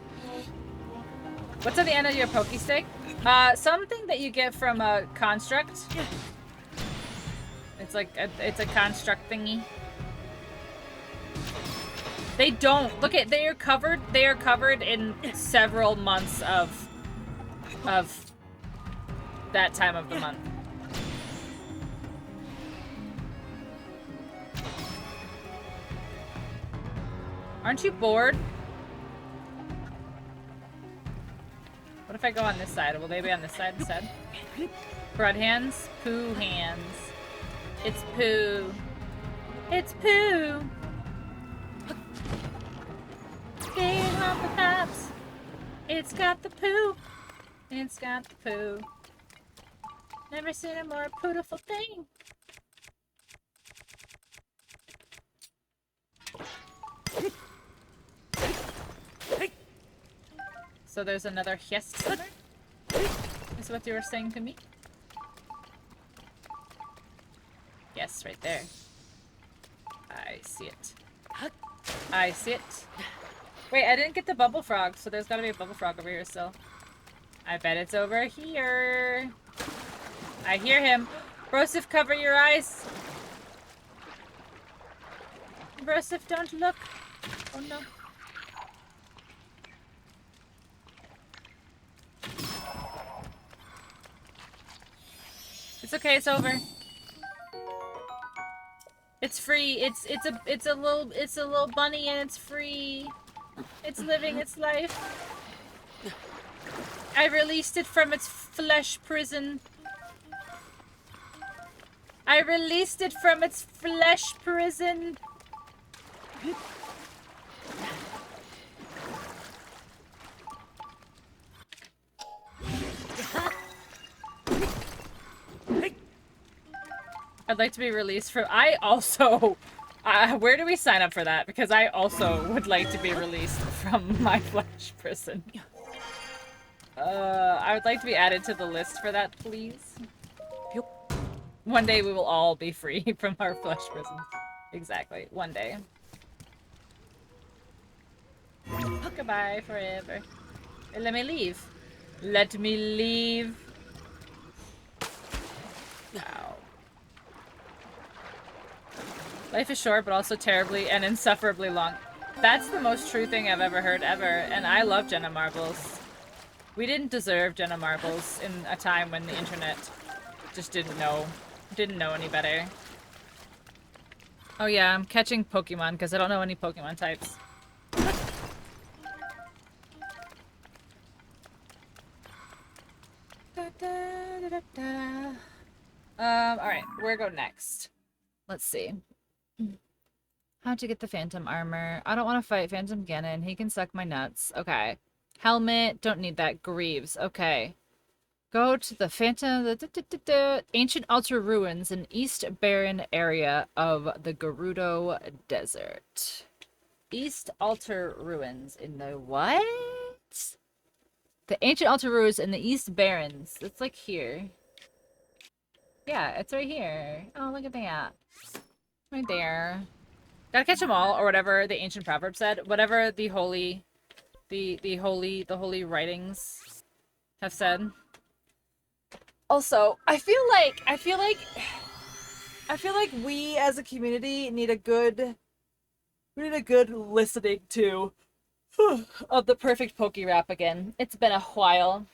What's at the end of your Poke Stick? Something that you get from a construct. It's like it's a construct thingy. They don't look at. They are covered in several months of that time of the month. Aren't you bored? What if I go on this side? Will they be on this side instead? Broad hands? Poo hands. It's poo. It's poo. Getting off the tops. It's got the poo. It's got the poo. Never seen a more pootiful thing. So there's another yes center? Is what you were saying to me? Yes, right there. I see it. I see it. Wait, I didn't get the bubble frog, so there's gotta be a bubble frog over here still. I bet it's over here. I hear him. Broseph, cover your eyes. Broseph, don't look. Oh no. It's okay, it's over. It's free. It's a little bunny and it's free. It's living its life. I released it from its flesh prison. I released it from its flesh prison. I'd like to be released from- I also- where do we sign up for that? Because I also would like to be released from my flesh prison. I would like to be added to the list for that, please. One day we will all be free from our flesh prison. Exactly. One day. Goodbye forever. Let me leave. Let me leave. Ow. Life is short, but also terribly and insufferably long. That's the most true thing I've ever heard, ever. And I love Jenna Marbles. We didn't deserve Jenna Marbles in a time when the internet just didn't know any better. Oh yeah, I'm catching Pokemon because I don't know any Pokemon types. Alright, where go next? Let's see. How to get the Phantom armor. I don't want to fight Phantom Ganon. He can suck my nuts. Okay. Helmet. Don't need that. Greaves. Okay. Go to the Phantom... Ancient Altar Ruins in East Barren area of the Gerudo Desert. East Altar Ruins in the what? The Ancient Altar Ruins in the East Barrens. It's like here. Yeah, it's right here. Oh, look at that. Right there. Gotta catch them all, or whatever the ancient proverb said. Whatever the holy writings have said. Also, I feel like we as a community need a good listening to of the perfect Poke Rap again. It's been a while.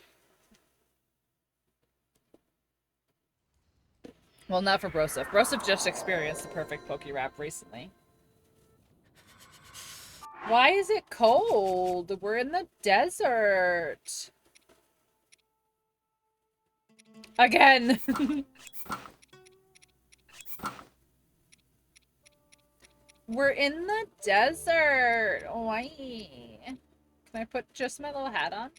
Well, not for Broseph. Broseph just experienced the perfect Poke Rap recently. Why is it cold? We're in the desert. Again. We're in the desert. Why? Can I put just my little hat on?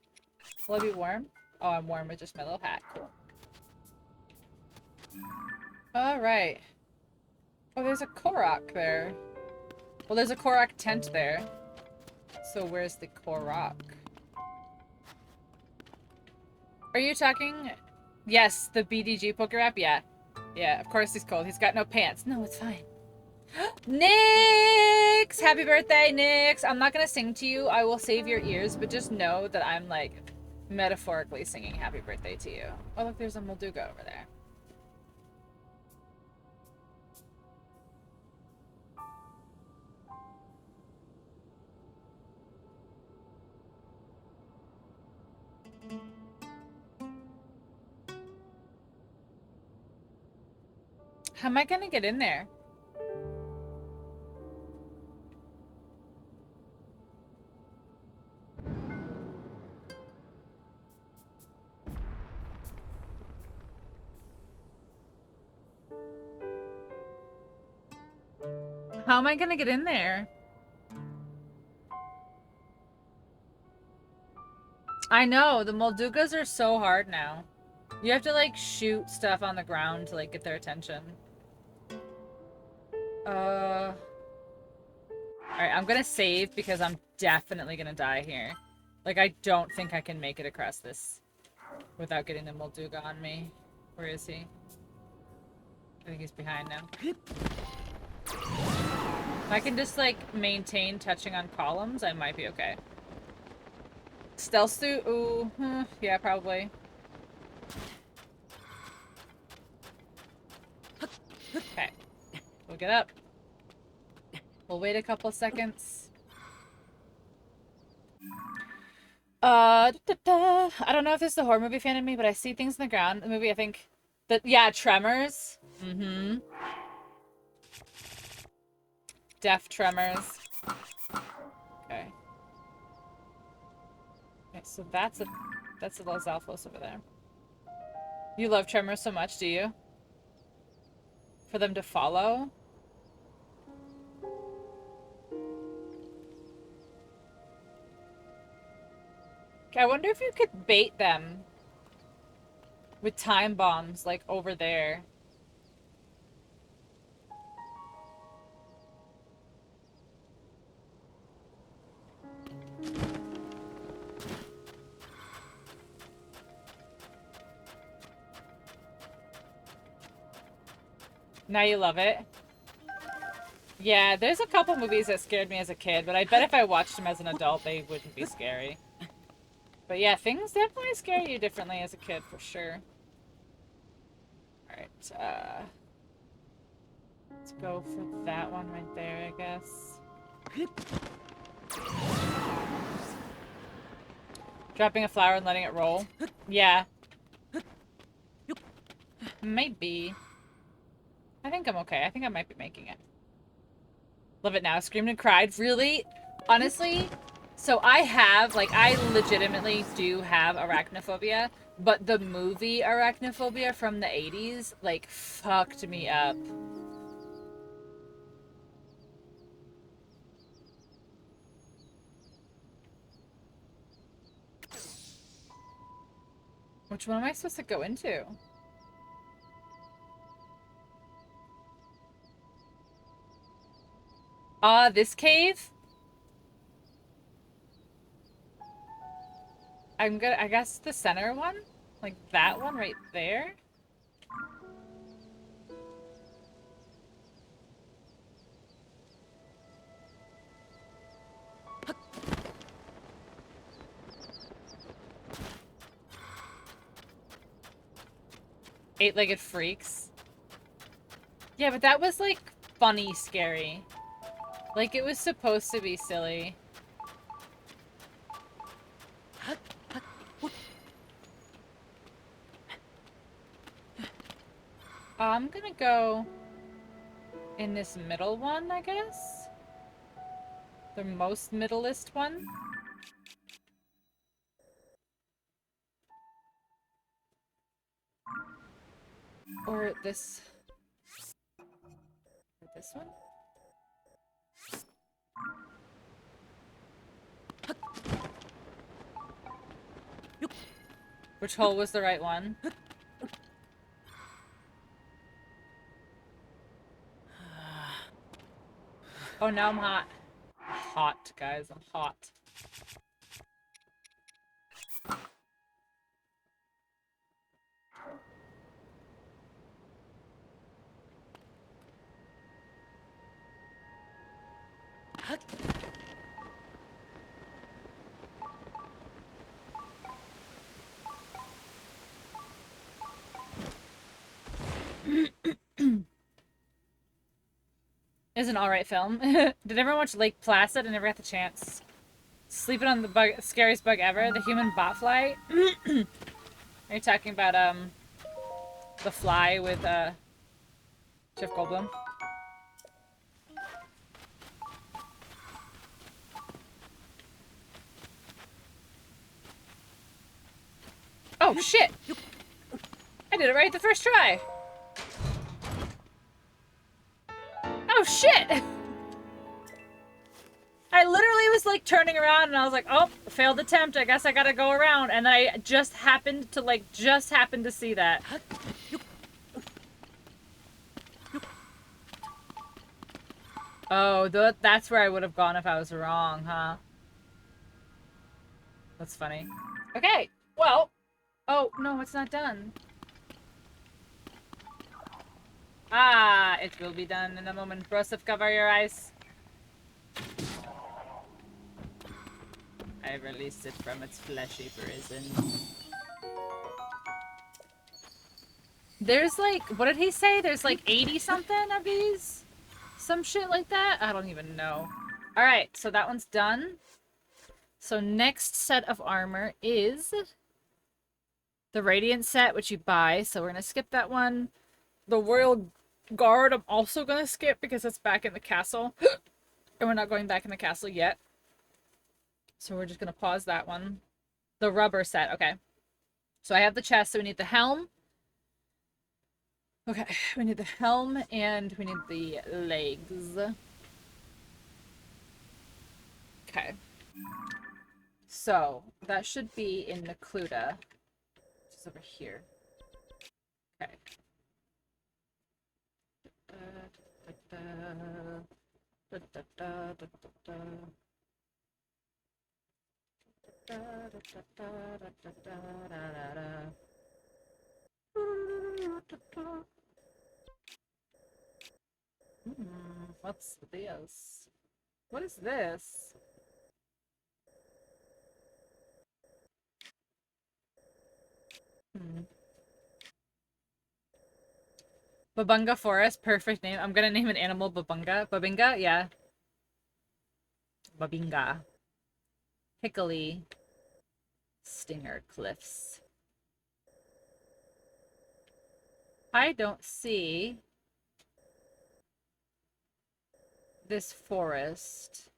Will I be warm? Oh, I'm warm with just my little hat. Cool. Alright. Oh, there's a Korok there. Well, there's a Korok tent there. So where's the Korok? Are you talking... Yes, the BDG poker app? Yeah. Yeah, of course he's cold. He's got no pants. No, it's fine. Nix! Happy birthday, Nix! I'm not gonna sing to you. I will save your ears, but just know that I'm, like, metaphorically singing happy birthday to you. Oh, look, there's a Molduga over there. How am I gonna get in there? How am I gonna get in there? I know, the Moldugas are so hard now. You have to, like, shoot stuff on the ground to, like, get their attention. Alright, I'm gonna save because I'm definitely gonna die here. Like, I don't think I can make it across this without getting the Molduga on me. Where is he? I think he's behind now. If I can just, like, maintain touching on columns, I might be okay. Stealth suit? Ooh, yeah, probably. Okay. We'll get up. We'll wait a couple seconds. I don't know if it's the horror movie fan in me, but I see things in the ground. The movie, I think... Yeah, Tremors. Mm-hmm. Deaf Tremors. Okay. Okay, so that's a Los Alphos over there. You love Tremors so much, do you? For them to follow? Okay, I wonder if you could bait them with time bombs, like, over there. Now you love it? Yeah, there's a couple movies that scared me as a kid, but I bet if I watched them as an adult, they wouldn't be scary. But yeah, things definitely scare you differently as a kid, for sure. Alright, let's go for that one right there, I guess. Dropping a flower and letting it roll? Yeah. Maybe. I think I'm okay. I think I might be making it. Love it now. Screamed and cried. Really? Honestly? So I legitimately do have arachnophobia, but the movie Arachnophobia from the 80s, like, fucked me up. Which one am I supposed to go into? This cave? I guess the center one? Like that one right there? Eight-legged freaks. Yeah, but that was, like, funny scary. Like, it was supposed to be silly. I'm gonna go in this middle one, I guess? The most middleist one? Or this... Or this one? Which hole was the right one? Oh, now I'm hot. Hot, guys. I'm hot. It's an alright film. Did everyone watch Lake Placid? I never got the chance. Sleeping on the bug, scariest bug ever, the human botfly. Are you talking about the fly with Jeff Goldblum? Oh shit! I did it right the first try. Oh shit! I literally was like turning around and I was like, oh, failed attempt. I guess I gotta go around. And then I just happened to see that. Oh, that's where I would have gone if I was wrong, huh? That's funny. Okay, well. Oh, no, it's not done. Ah, it will be done in a moment. Broseph, cover your eyes. I released it from its fleshy prison. There's like, what did he say? There's like 80 something of these? Some shit like that? I don't even know. Alright, so that one's done. So next set of armor is the Radiant set, which you buy. So we're gonna skip that one. The Royal Guard I'm also gonna skip because it's back in the castle. And we're not going back in the castle yet. So we're just gonna pause that one. The rubber set, okay. So I have the chest, so we need the helm. Okay, we need the helm and we need the legs. Okay. So that should be in Nakluda, which is over here. Okay. What's this? What is this? Babunga Forest, perfect name. I'm gonna name an animal Babunga. Babinga? Yeah. Babinga. Hickory. Stinger Cliffs. I don't see this forest.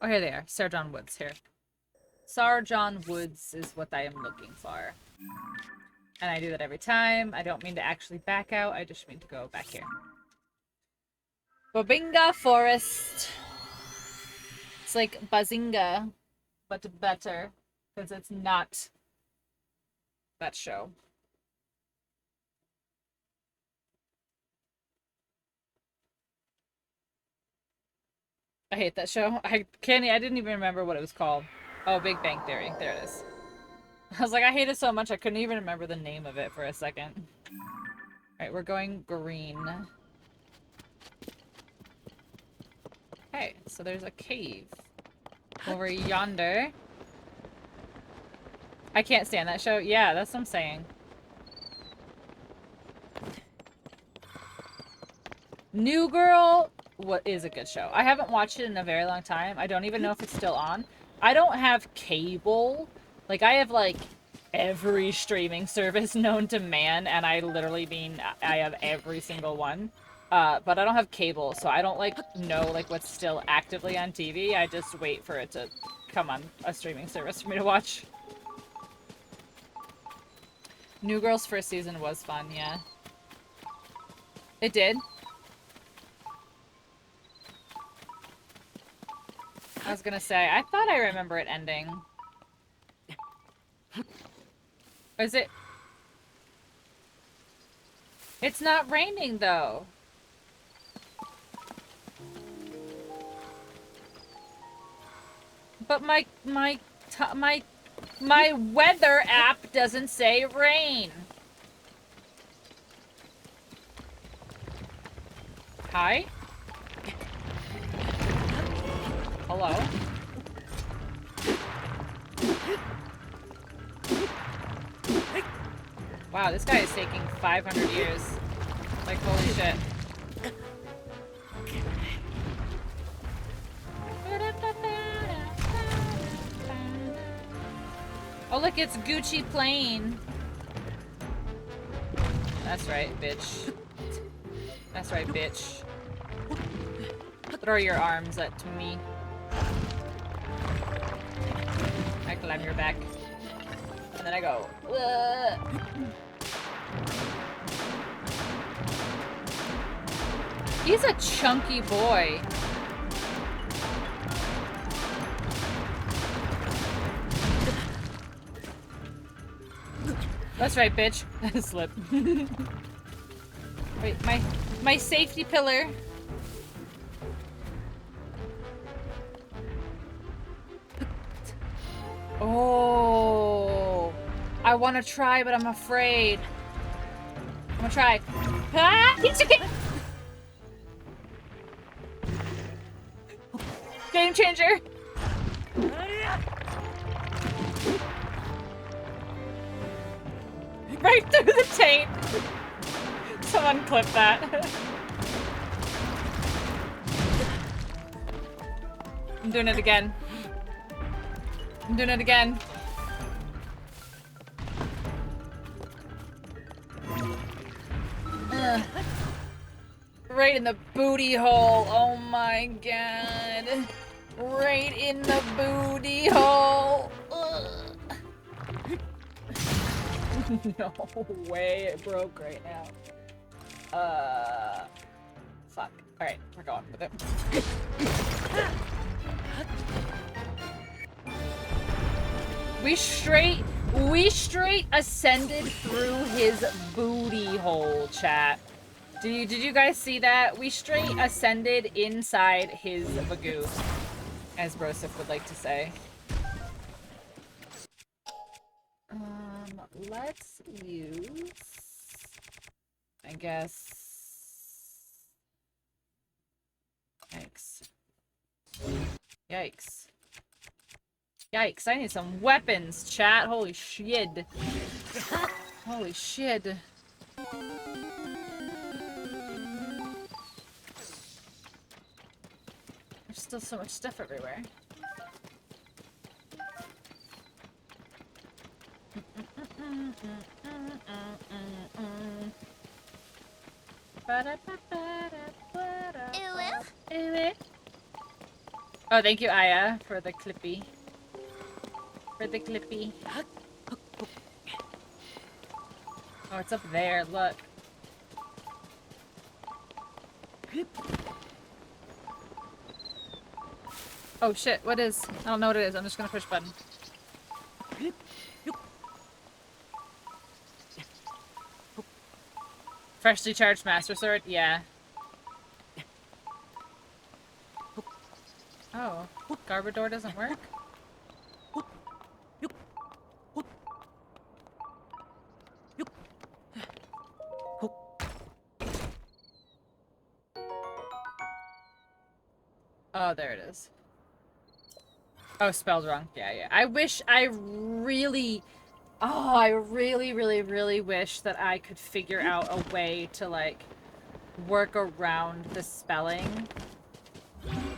Oh, here they are. Sarjon Woods, here. Sarjon Woods is what I am looking for. And I do that every time. I don't mean to actually back out. I just mean to go back here. Babinga Forest. It's like Bazinga, but better. Because it's not that show. I hate that show. I didn't even remember what it was called. Oh, Big Bang Theory. There it is. I was like, I hate it so much I couldn't even remember the name of it for a second. Alright, we're going green. Okay, so there's a cave. Over yonder. I can't stand that show. Yeah, that's what I'm saying. New Girl, what is a good show. I haven't watched it in a very long time. I don't even know if it's still on. I don't have cable. Like, I have, like, every streaming service known to man, and I literally mean I have every single one. But I don't have cable, so I don't, like, know, like, what's still actively on TV. I just wait for it to come on a streaming service for me to watch. New Girl's first season was fun, yeah. It did. I was gonna say, I thought I remember it ending. Is it? It's not raining, though. But my weather app doesn't say rain. Hi? Hello? Wow, this guy is taking 500 years. Like, holy shit. Oh, look, it's Gucci Plane. That's right, bitch. That's right, bitch. Throw your arms at me. I climb your back. And then I go. Ugh. He's a chunky boy. That's right, bitch. Slip. Wait, my safety pillar. Oh, I want to try, but I'm afraid. I'm gonna try. Ah, he's okay. Game changer. Right through the taint. Someone clip that. I'm doing it again. I'm doing it again. Ugh. Right in the booty hole. Oh my god. Right in the booty hole. No way, it broke right now. Fuck. Alright, we're going with it. We straight ascended through his booty hole, chat. Did you guys see that? We straight ascended inside his bagoo, as Broseph would like to say. Let's use, I guess. Yikes. Yikes. Yikes, I need some weapons, chat. Holy shit. Holy shit. There's still so much stuff everywhere. Oh, thank you, Aya, for the clippy. For the clippy. Oh, it's up there, look. Oh shit, what is? I don't know what it is, I'm just gonna push button. Freshly charged Master Sword? Yeah. Oh, Garbodor doesn't work? Oh, there it is. Oh, spelled wrong. Yeah, yeah. I wish I really... Oh, I really, really, really wish that I could figure out a way to, like, work around the spelling.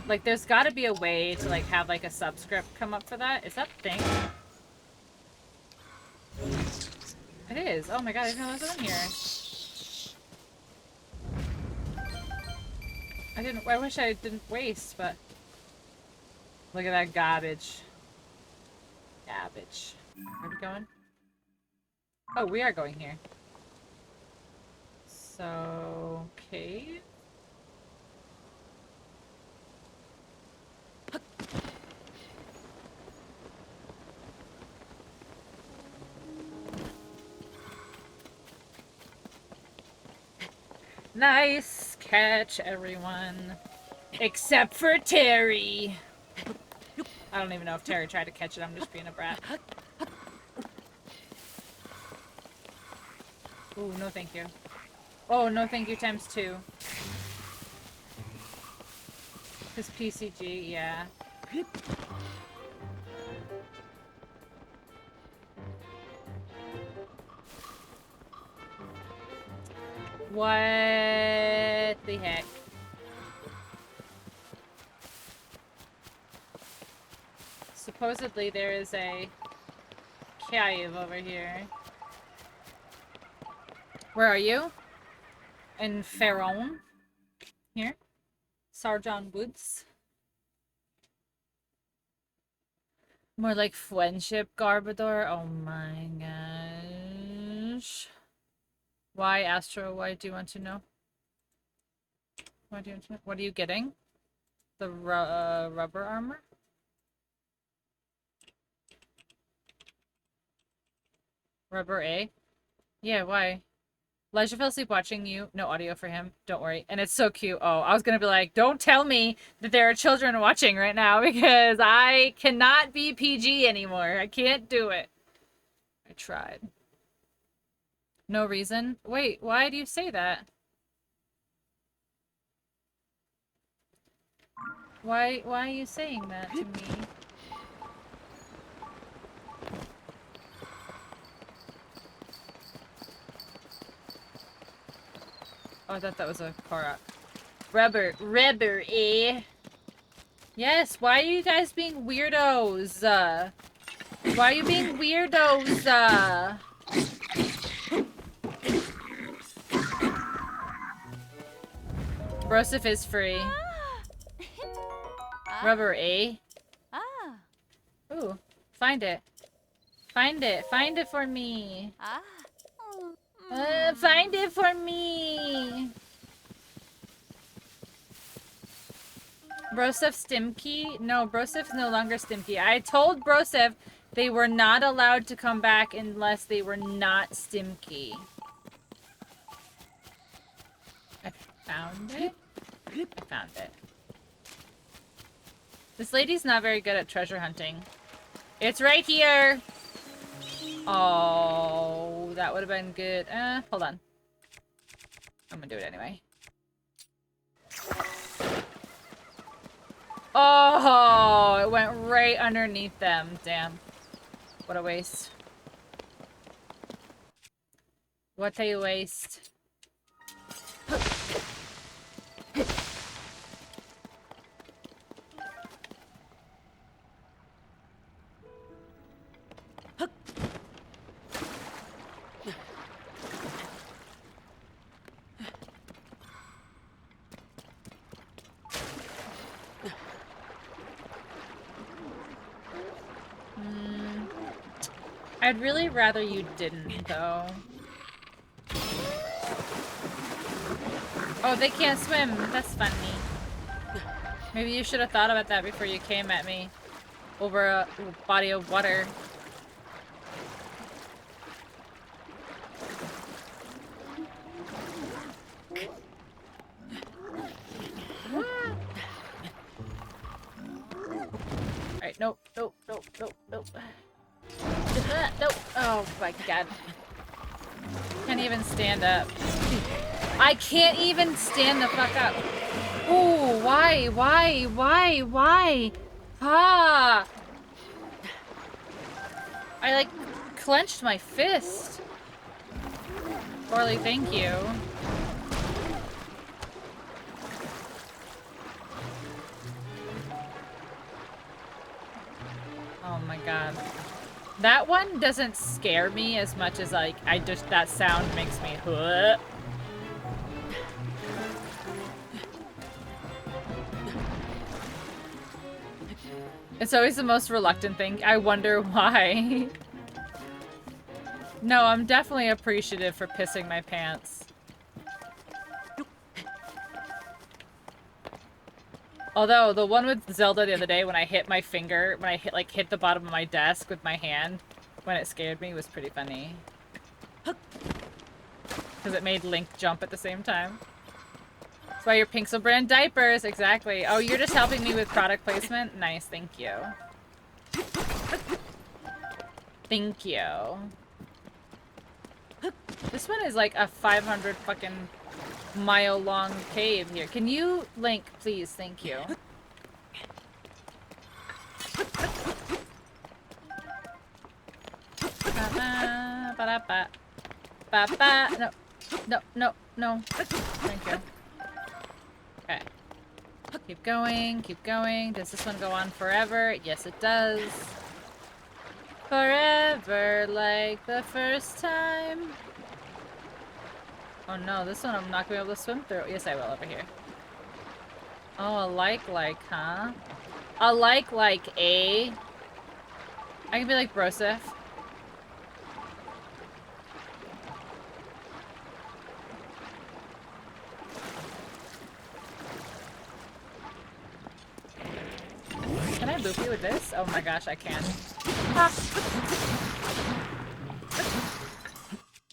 Like, there's gotta be a way to, like, have, like, a subscript come up for that. Is that the thing? It is. Oh my god, I didn't know that was in here. I wish I didn't waste, but... Look at that garbage. Garbage. Where are we going? Oh, we are going here. So... cave? Nice catch, everyone. Except for Terry. I don't even know if Terry tried to catch it. I'm just being a brat. Ooh, no thank you. Oh, no thank you times 2. His PCG, yeah. What the heck? Supposedly there is a cave over here. Where are you? In Ferron? Here? Sargon Woods? More like friendship, Garbador? Oh my gosh. Why, Astro? Why do you want to know? Why do you want to know? What are you getting? The rubber armor? Rubber A? Yeah, why? Elijah fell asleep watching you. No audio for him. Don't worry. And it's so cute. Oh, I was gonna be like, don't tell me that there are children watching right now because I cannot be PG anymore. I can't do it. I tried. No reason? Wait, why do you say that? Why are you saying that to me? Oh, I thought that was a Korok. Rubber, eh? Yes, why are you guys being weirdos? Why are you being weirdos? Brosif is free. Rubber, eh? Ooh, find it. Find it. Find it for me. Find it for me. Brosef Stimkey? No, Brosef's no longer Stimkey. I told Brosef they were not allowed to come back unless they were not Stimkey. I found it? I found it. This lady's not very good at treasure hunting. It's right here! Oh, that would have been good. Hold on. I'm gonna do it anyway. Oh, it went right underneath them. Damn. What a waste. What a waste. I'd really rather you didn't, though. Oh, they can't swim. That's funny. Maybe you should have thought about that before you came at me over a body of water. Alright, nope. Nope. Nope. Oh my god. Can't even stand up. I can't even stand the fuck up. Ooh, why? Ah! I like clenched my fist. Orly, thank you. Oh my god. That one doesn't scare me as much as like that sound makes me huh. It's always the most reluctant thing. I wonder why. No, I'm definitely appreciative for pissing my pants. Although, the one with Zelda the other day when I hit my finger, when I hit the bottom of my desk with my hand, when it scared me, was pretty funny. Because it made Link jump at the same time. That's why you're Pixel brand diapers, exactly. Oh, you're just helping me with product placement? Nice, thank you. Thank you. This one is like a 500 fucking mile long cave here. Can you, Link, please? Thank you. No. No, no, no. Thank you. Okay. Keep going, keep going. Does this one go on forever? Yes, it does. Forever, like the first time. Oh no, this one I'm not gonna be able to swim through. Yes, I will over here. Oh, a like, huh? A like, eh? I can be like Broseph. Can I loop you with this? Oh my gosh, I can. Ah.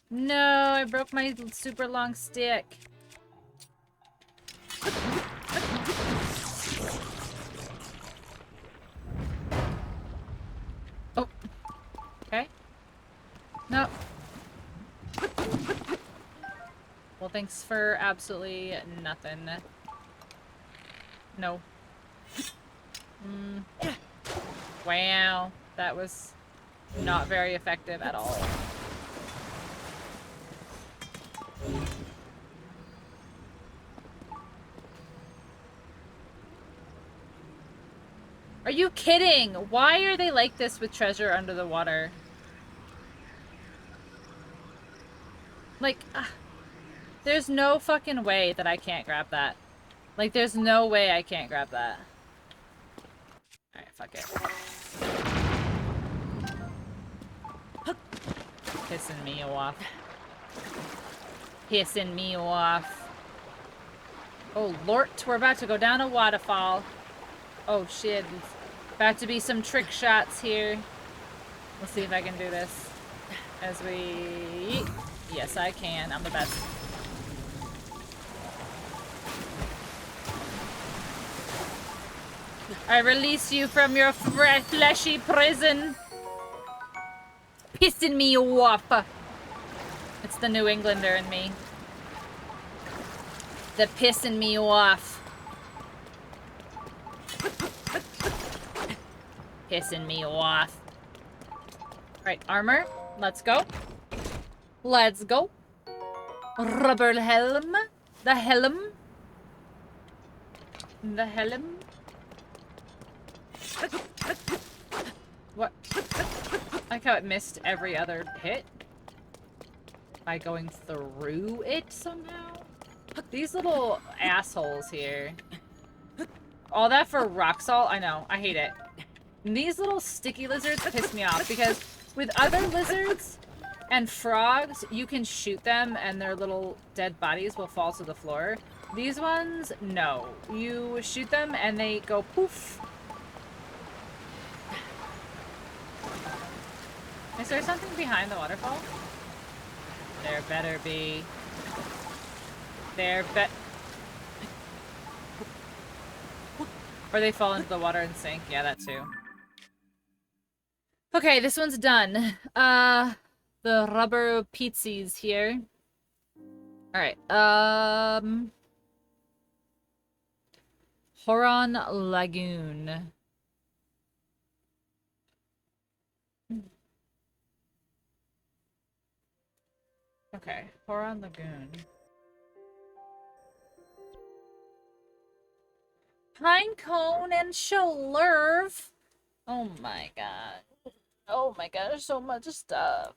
No, I broke my super long stick. Oh. Okay. No. Well, thanks for absolutely nothing. No. Wow. That was not very effective at all. Are you kidding? Why are they like this with treasure under the water? Like, there's no fucking way that I can't grab that. Like, there's no way I can't grab that. Alright, fuck it. Pissing me off. Pissing me off. Oh, Lord, we're about to go down a waterfall. Oh, shit. About to be some trick shots here. Let's see if I can do this. As we... Yes, I can. I'm the best. I release you from your fleshy prison. Pissing me off. It's the New Englander in me. The pissing me off. Pissing me off. Right, armor. Let's go. Let's go. Rubber helm. The helm. The helm. What? I like how it missed every other hit by going through it somehow. These little assholes here. All that for rock salt? I know. I hate it. And these little sticky lizards piss me off because with other lizards and frogs, you can shoot them and their little dead bodies will fall to the floor. These ones, no. You shoot them and they go poof. Is there something behind the waterfall? There better be. Or they fall into the water and sink. Yeah, that too. Okay, this one's done. The rubber pizzies here. Alright, Horon Lagoon. Okay, Horon Lagoon. Pinecone and Shalurv. Oh my god. Oh my god, there's so much stuff.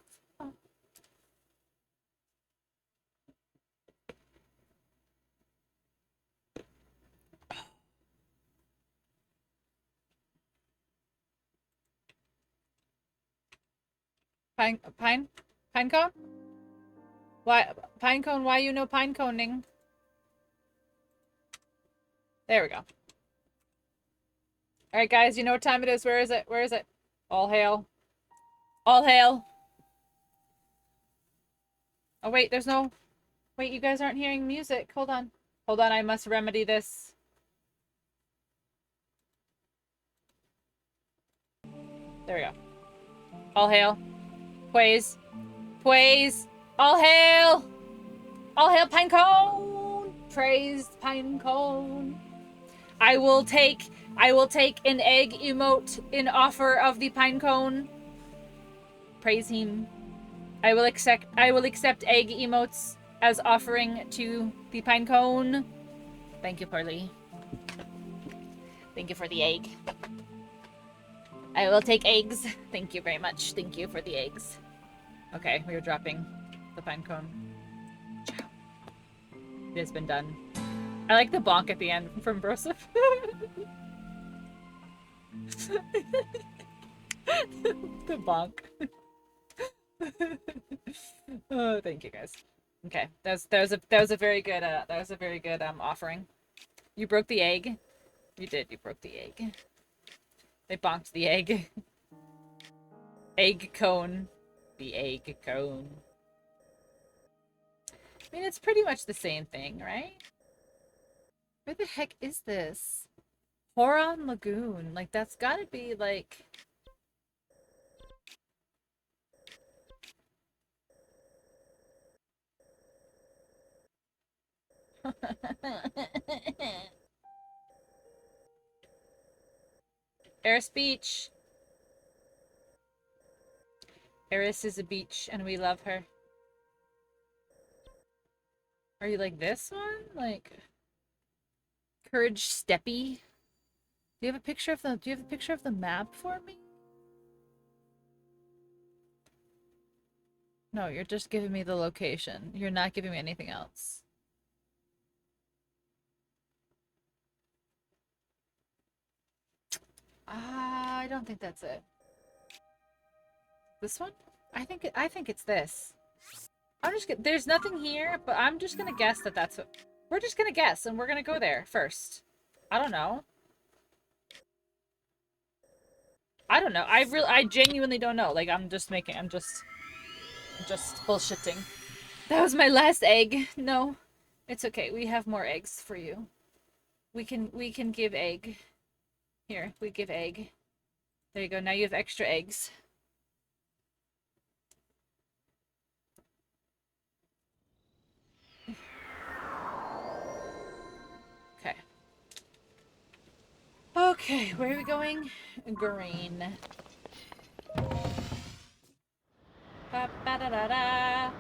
Pinecone? Why, Pinecone, why you know pineconing? There we go. Alright guys, you know what time it is. Where is it? Where is it? All hail. All hail. Oh wait, there's no... Wait, you guys aren't hearing music. Hold on. Hold on, I must remedy this. There we go. All hail. Praise. Praise. All hail. All hail Pinecone. Praise Pinecone. I will take an egg emote in offer of the Pinecone. Praise him. I will accept egg emotes as offering to the Pinecone. Thank you, Parley. Thank you for the egg. I will take eggs. Thank you very much. Thank you for the eggs. Okay, we are dropping the Pinecone. Ciao. It has been done. I like the bonk at the end from Broseph. The bonk. Oh, thank you guys. Okay, that was a very good offering. You broke the egg. You did. You broke the egg. They bonked the egg. Egg cone. The egg cone. I mean, it's pretty much the same thing, right? Where the heck is this? Horon Lagoon. Like, that's gotta be, like... Eris Beach. Eris is a beach, and we love her. Are you like this one? Like... Courage Steppy? Do you have a picture of the map for me? No, you're just giving me the location. You're not giving me anything else. I don't think that's it. This one? I think it's this. I'm just gonna, there's nothing here, but I'm just gonna guess that that's what... We're just gonna guess, and we're gonna go there first. I don't know. I don't know. I genuinely don't know. Like, I'm just bullshitting. That was my last egg. No. It's okay. We have more eggs for you. We can give egg. Here, we give egg. There you go. Now you have extra eggs. Okay. Okay, where are we going? Green. Ba ba da da da.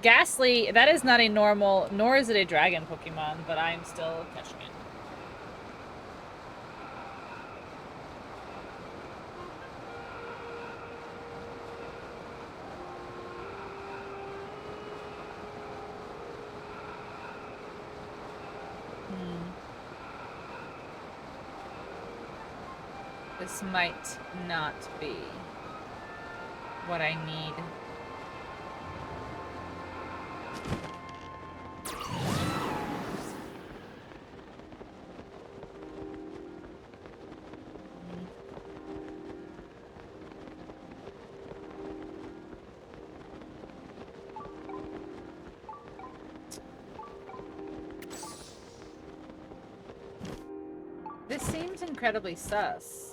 Ghastly, that is not a normal, nor is it a dragon Pokemon, but I'm still catching it. This might not be what I need. This seems incredibly sus.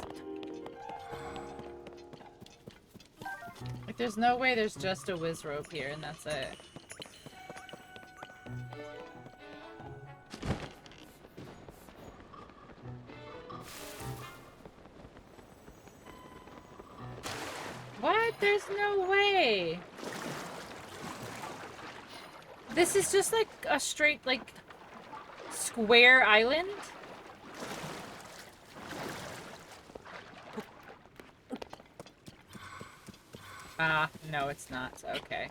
Like, there's no way there's just a Wizrobe here and that's it. There's no way. This is just like a straight, like, square island. Ah, no, it's not. Okay.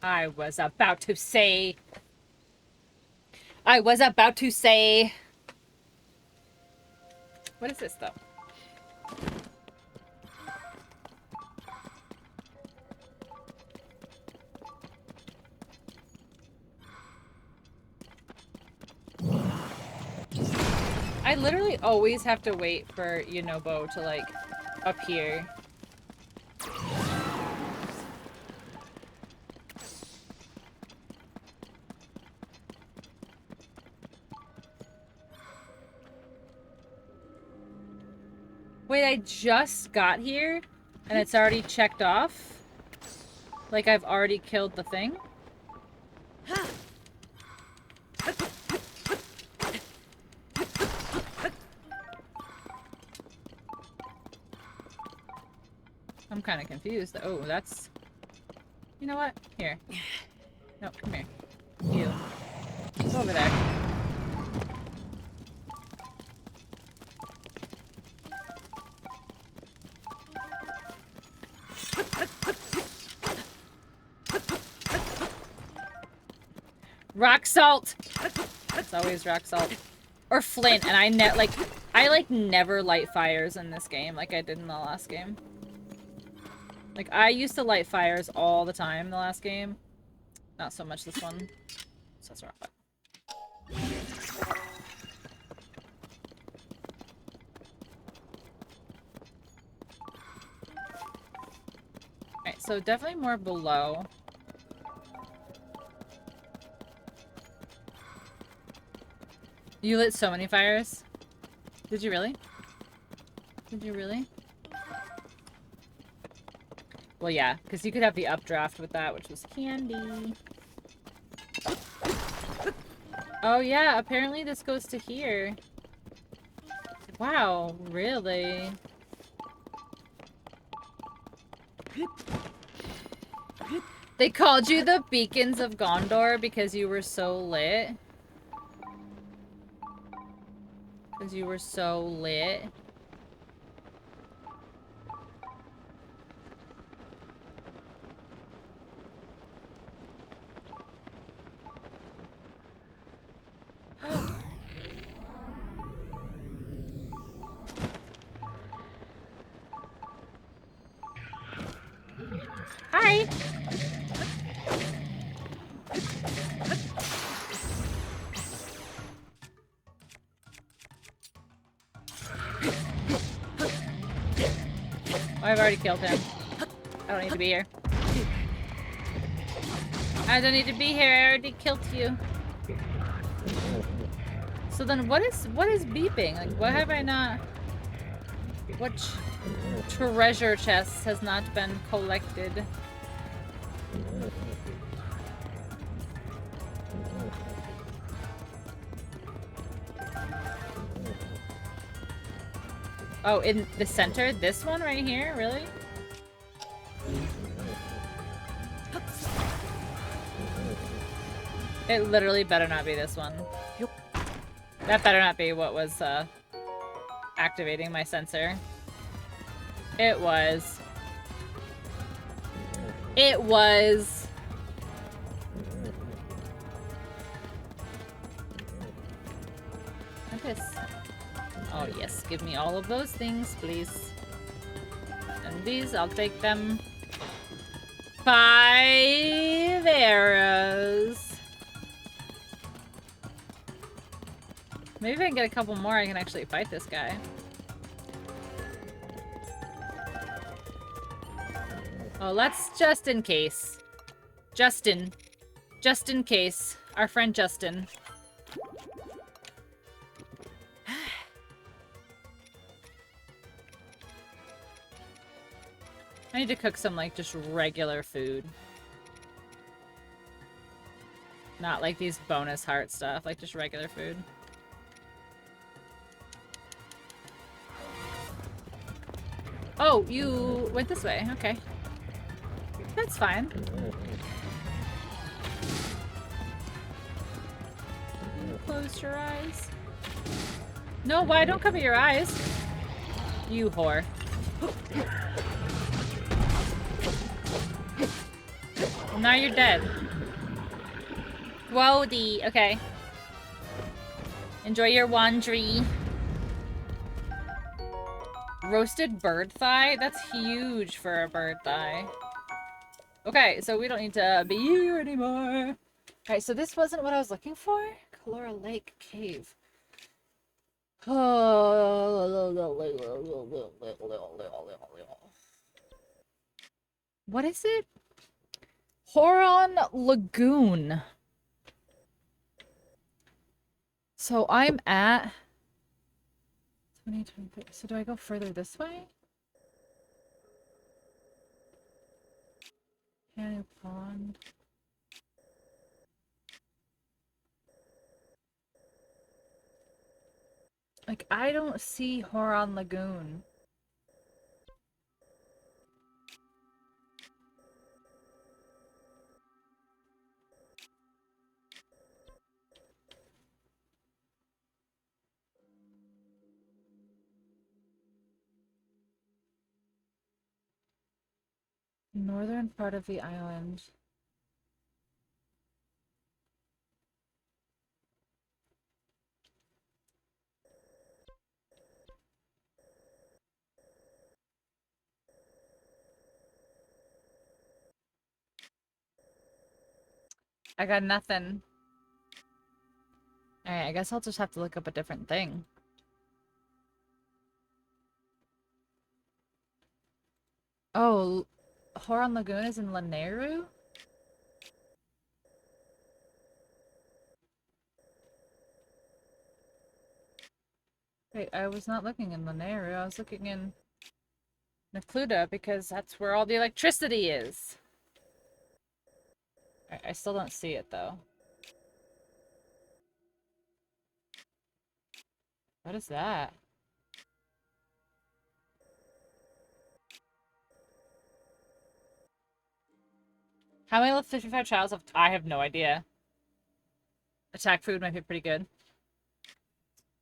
I was about to say. What is this, though? I literally always have to wait for Yunobo to, like, appear. Wait, I just got here? And it's already checked off? Like I've already killed the thing? I'm kind of confused. Oh, that's... You know what? Here. No, come here. You. Go over there. Rock salt! It's always rock salt. Or flint, and I never light fires in this game like I did in the last game. Like, I used to light fires all the time in the last game. Not so much this one. So that's wrong. Alright, so definitely more below. You lit so many fires? Did you really? Did you really? Well, yeah, because you could have the updraft with that, which was handy. Oh, yeah, apparently this goes to here. Wow, really? They called you the Beacons of Gondor because you were so lit? Because you were so lit? Hi! Oh, I've already killed him. I don't need to be here. I don't need to be here. I already killed you. So then what is beeping? Like, what have I not... What treasure chest has not been collected? Oh, in the center? This one right here? Really? It literally better not be this one. That better not be what was activating my sensor. It was. It was. What is this? Oh yes, give me all of those things, please. And these, I'll take them. 5 arrows. Maybe if I can get a couple more, I can actually fight this guy. Oh, let's just in case. Justin. Just in case. Our friend Justin. I need to cook some, like, just regular food. Not like these bonus heart stuff, like just regular food. Oh, you went this way. Okay. That's fine. You closed your eyes. No, why? Don't cover your eyes. You whore. Well, now you're dead. Whoa-dee. Okay. Enjoy your wandry. Roasted bird thigh? That's huge for a bird thigh. Okay, so we don't need to be here anymore. Alright, so this wasn't what I was looking for? Calora Lake Cave. What is it? Horon Lagoon. So I'm at 2023. So do I go further this way? Canoe Pond. Like, I don't see Horon Lagoon. Northern part of the island. I got nothing. Alright, I guess I'll just have to look up a different thing. Oh, Horon Lagoon is in Lanayru? Wait, I was not looking in Lanayru. I was looking in Necluda because that's where all the electricity is. I still don't see it though. What is that? How many 55 trials have I have no idea. Attack food might be pretty good.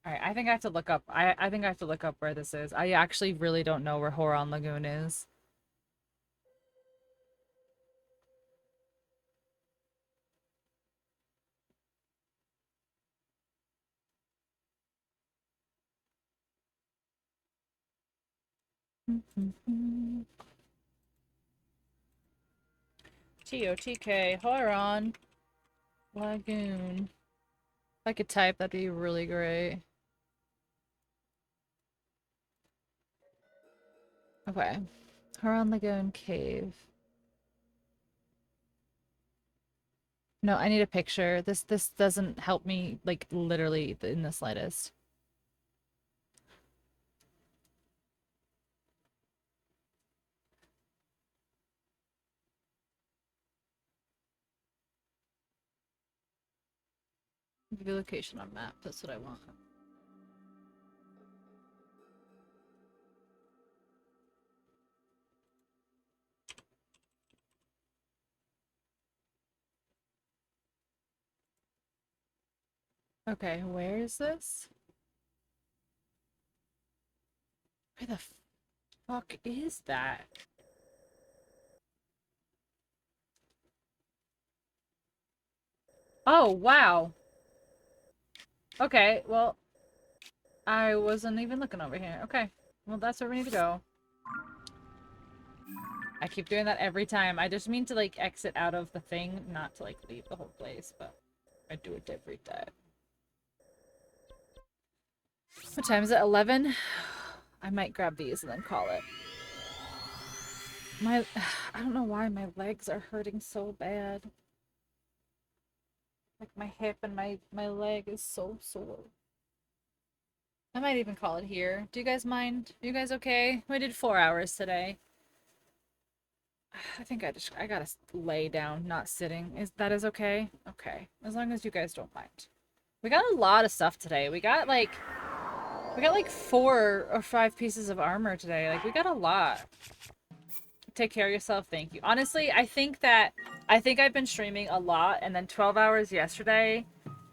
Alright, I think I have to look up I think I have to look up where this is. I actually really don't know where Horon Lagoon is. TOTK, Horon Lagoon. If I could type, that'd be really great. Okay. Horon Lagoon Cave. No, I need a picture. This doesn't help me, like, literally in the slightest. View location on map. That's what I want. Okay, where is this? Where the fuck is that? Oh, wow. Okay, well, I wasn't even looking over here. Okay, well, that's where we need to go. I keep doing that every time. I just mean to, like, exit out of the thing, not to, like, leave the whole place, but I do it every time. What time is it? 11? I might grab these and then call it. I don't know why my legs are hurting so bad. Like my hip and my leg is so sore. I might even call it here. Do you guys mind? Are you guys okay? We did 4 hours today. I think I gotta lay down, not sitting. That is okay? Okay. As long as you guys don't mind. We got a lot of stuff today. We got like We got like 4 or 5 pieces of armor today. Like, we got a lot. Take care of yourself. Thank you. Honestly, I think I've been streaming a lot, and then 12 hours yesterday.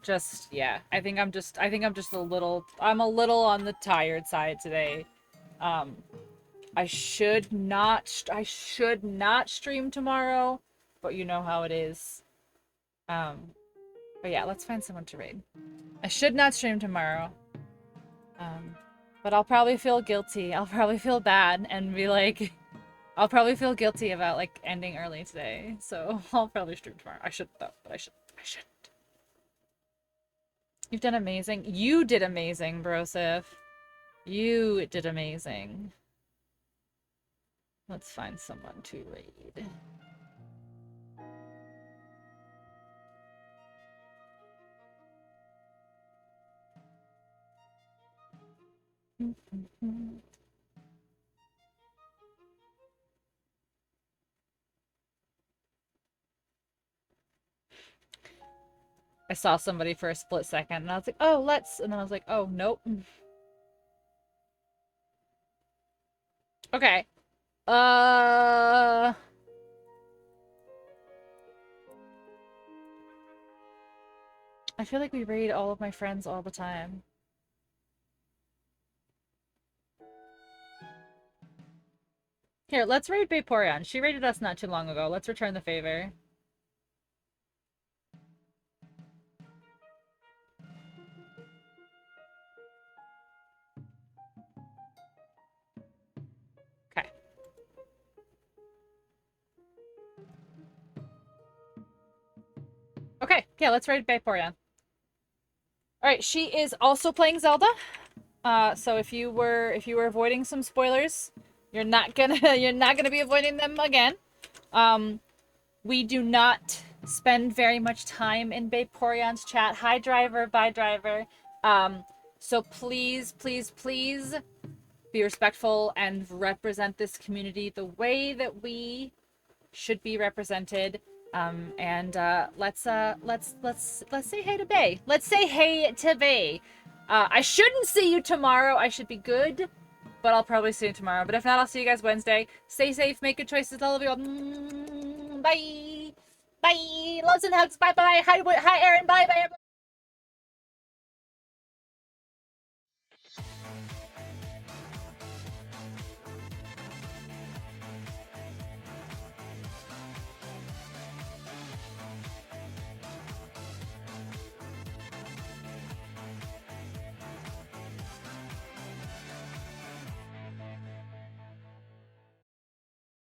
Just, yeah. I think I'm just a little on the tired side today. I should not stream tomorrow, but you know how it is. But yeah, let's find someone to raid. I should not stream tomorrow. But I'll probably feel guilty. I'll probably feel bad and be like, I'll probably feel guilty about like ending early today. So I'll probably stream tomorrow. I should though, but I shouldn't. You've done amazing. You did amazing, Brosif. You did amazing. Let's find someone to raid. I saw somebody for a split second and I was like, oh, let's. And then I was like, oh, nope. Okay. I feel like we raid all of my friends all the time. Here, let's raid Vaporeon. She raided us not too long ago. Let's return the favor. Okay. Okay, yeah, let's raid Vaporeon. Alright, she is also playing Zelda. So if you were avoiding some spoilers, you're not gonna be avoiding them again. We do not spend very much time in Vaporeon's chat. Hi driver, bye driver. So please, please, please be respectful and represent this community the way that we should be represented. Let's say hey to Bay. Let's say hey to Bay. I shouldn't see you tomorrow. I should be good, but I'll probably see you tomorrow. But if not, I'll see you guys Wednesday. Stay safe, make good choices. I love you all. Bye. Bye. Loves and hugs. Bye bye. Hi Aaron. Bye bye.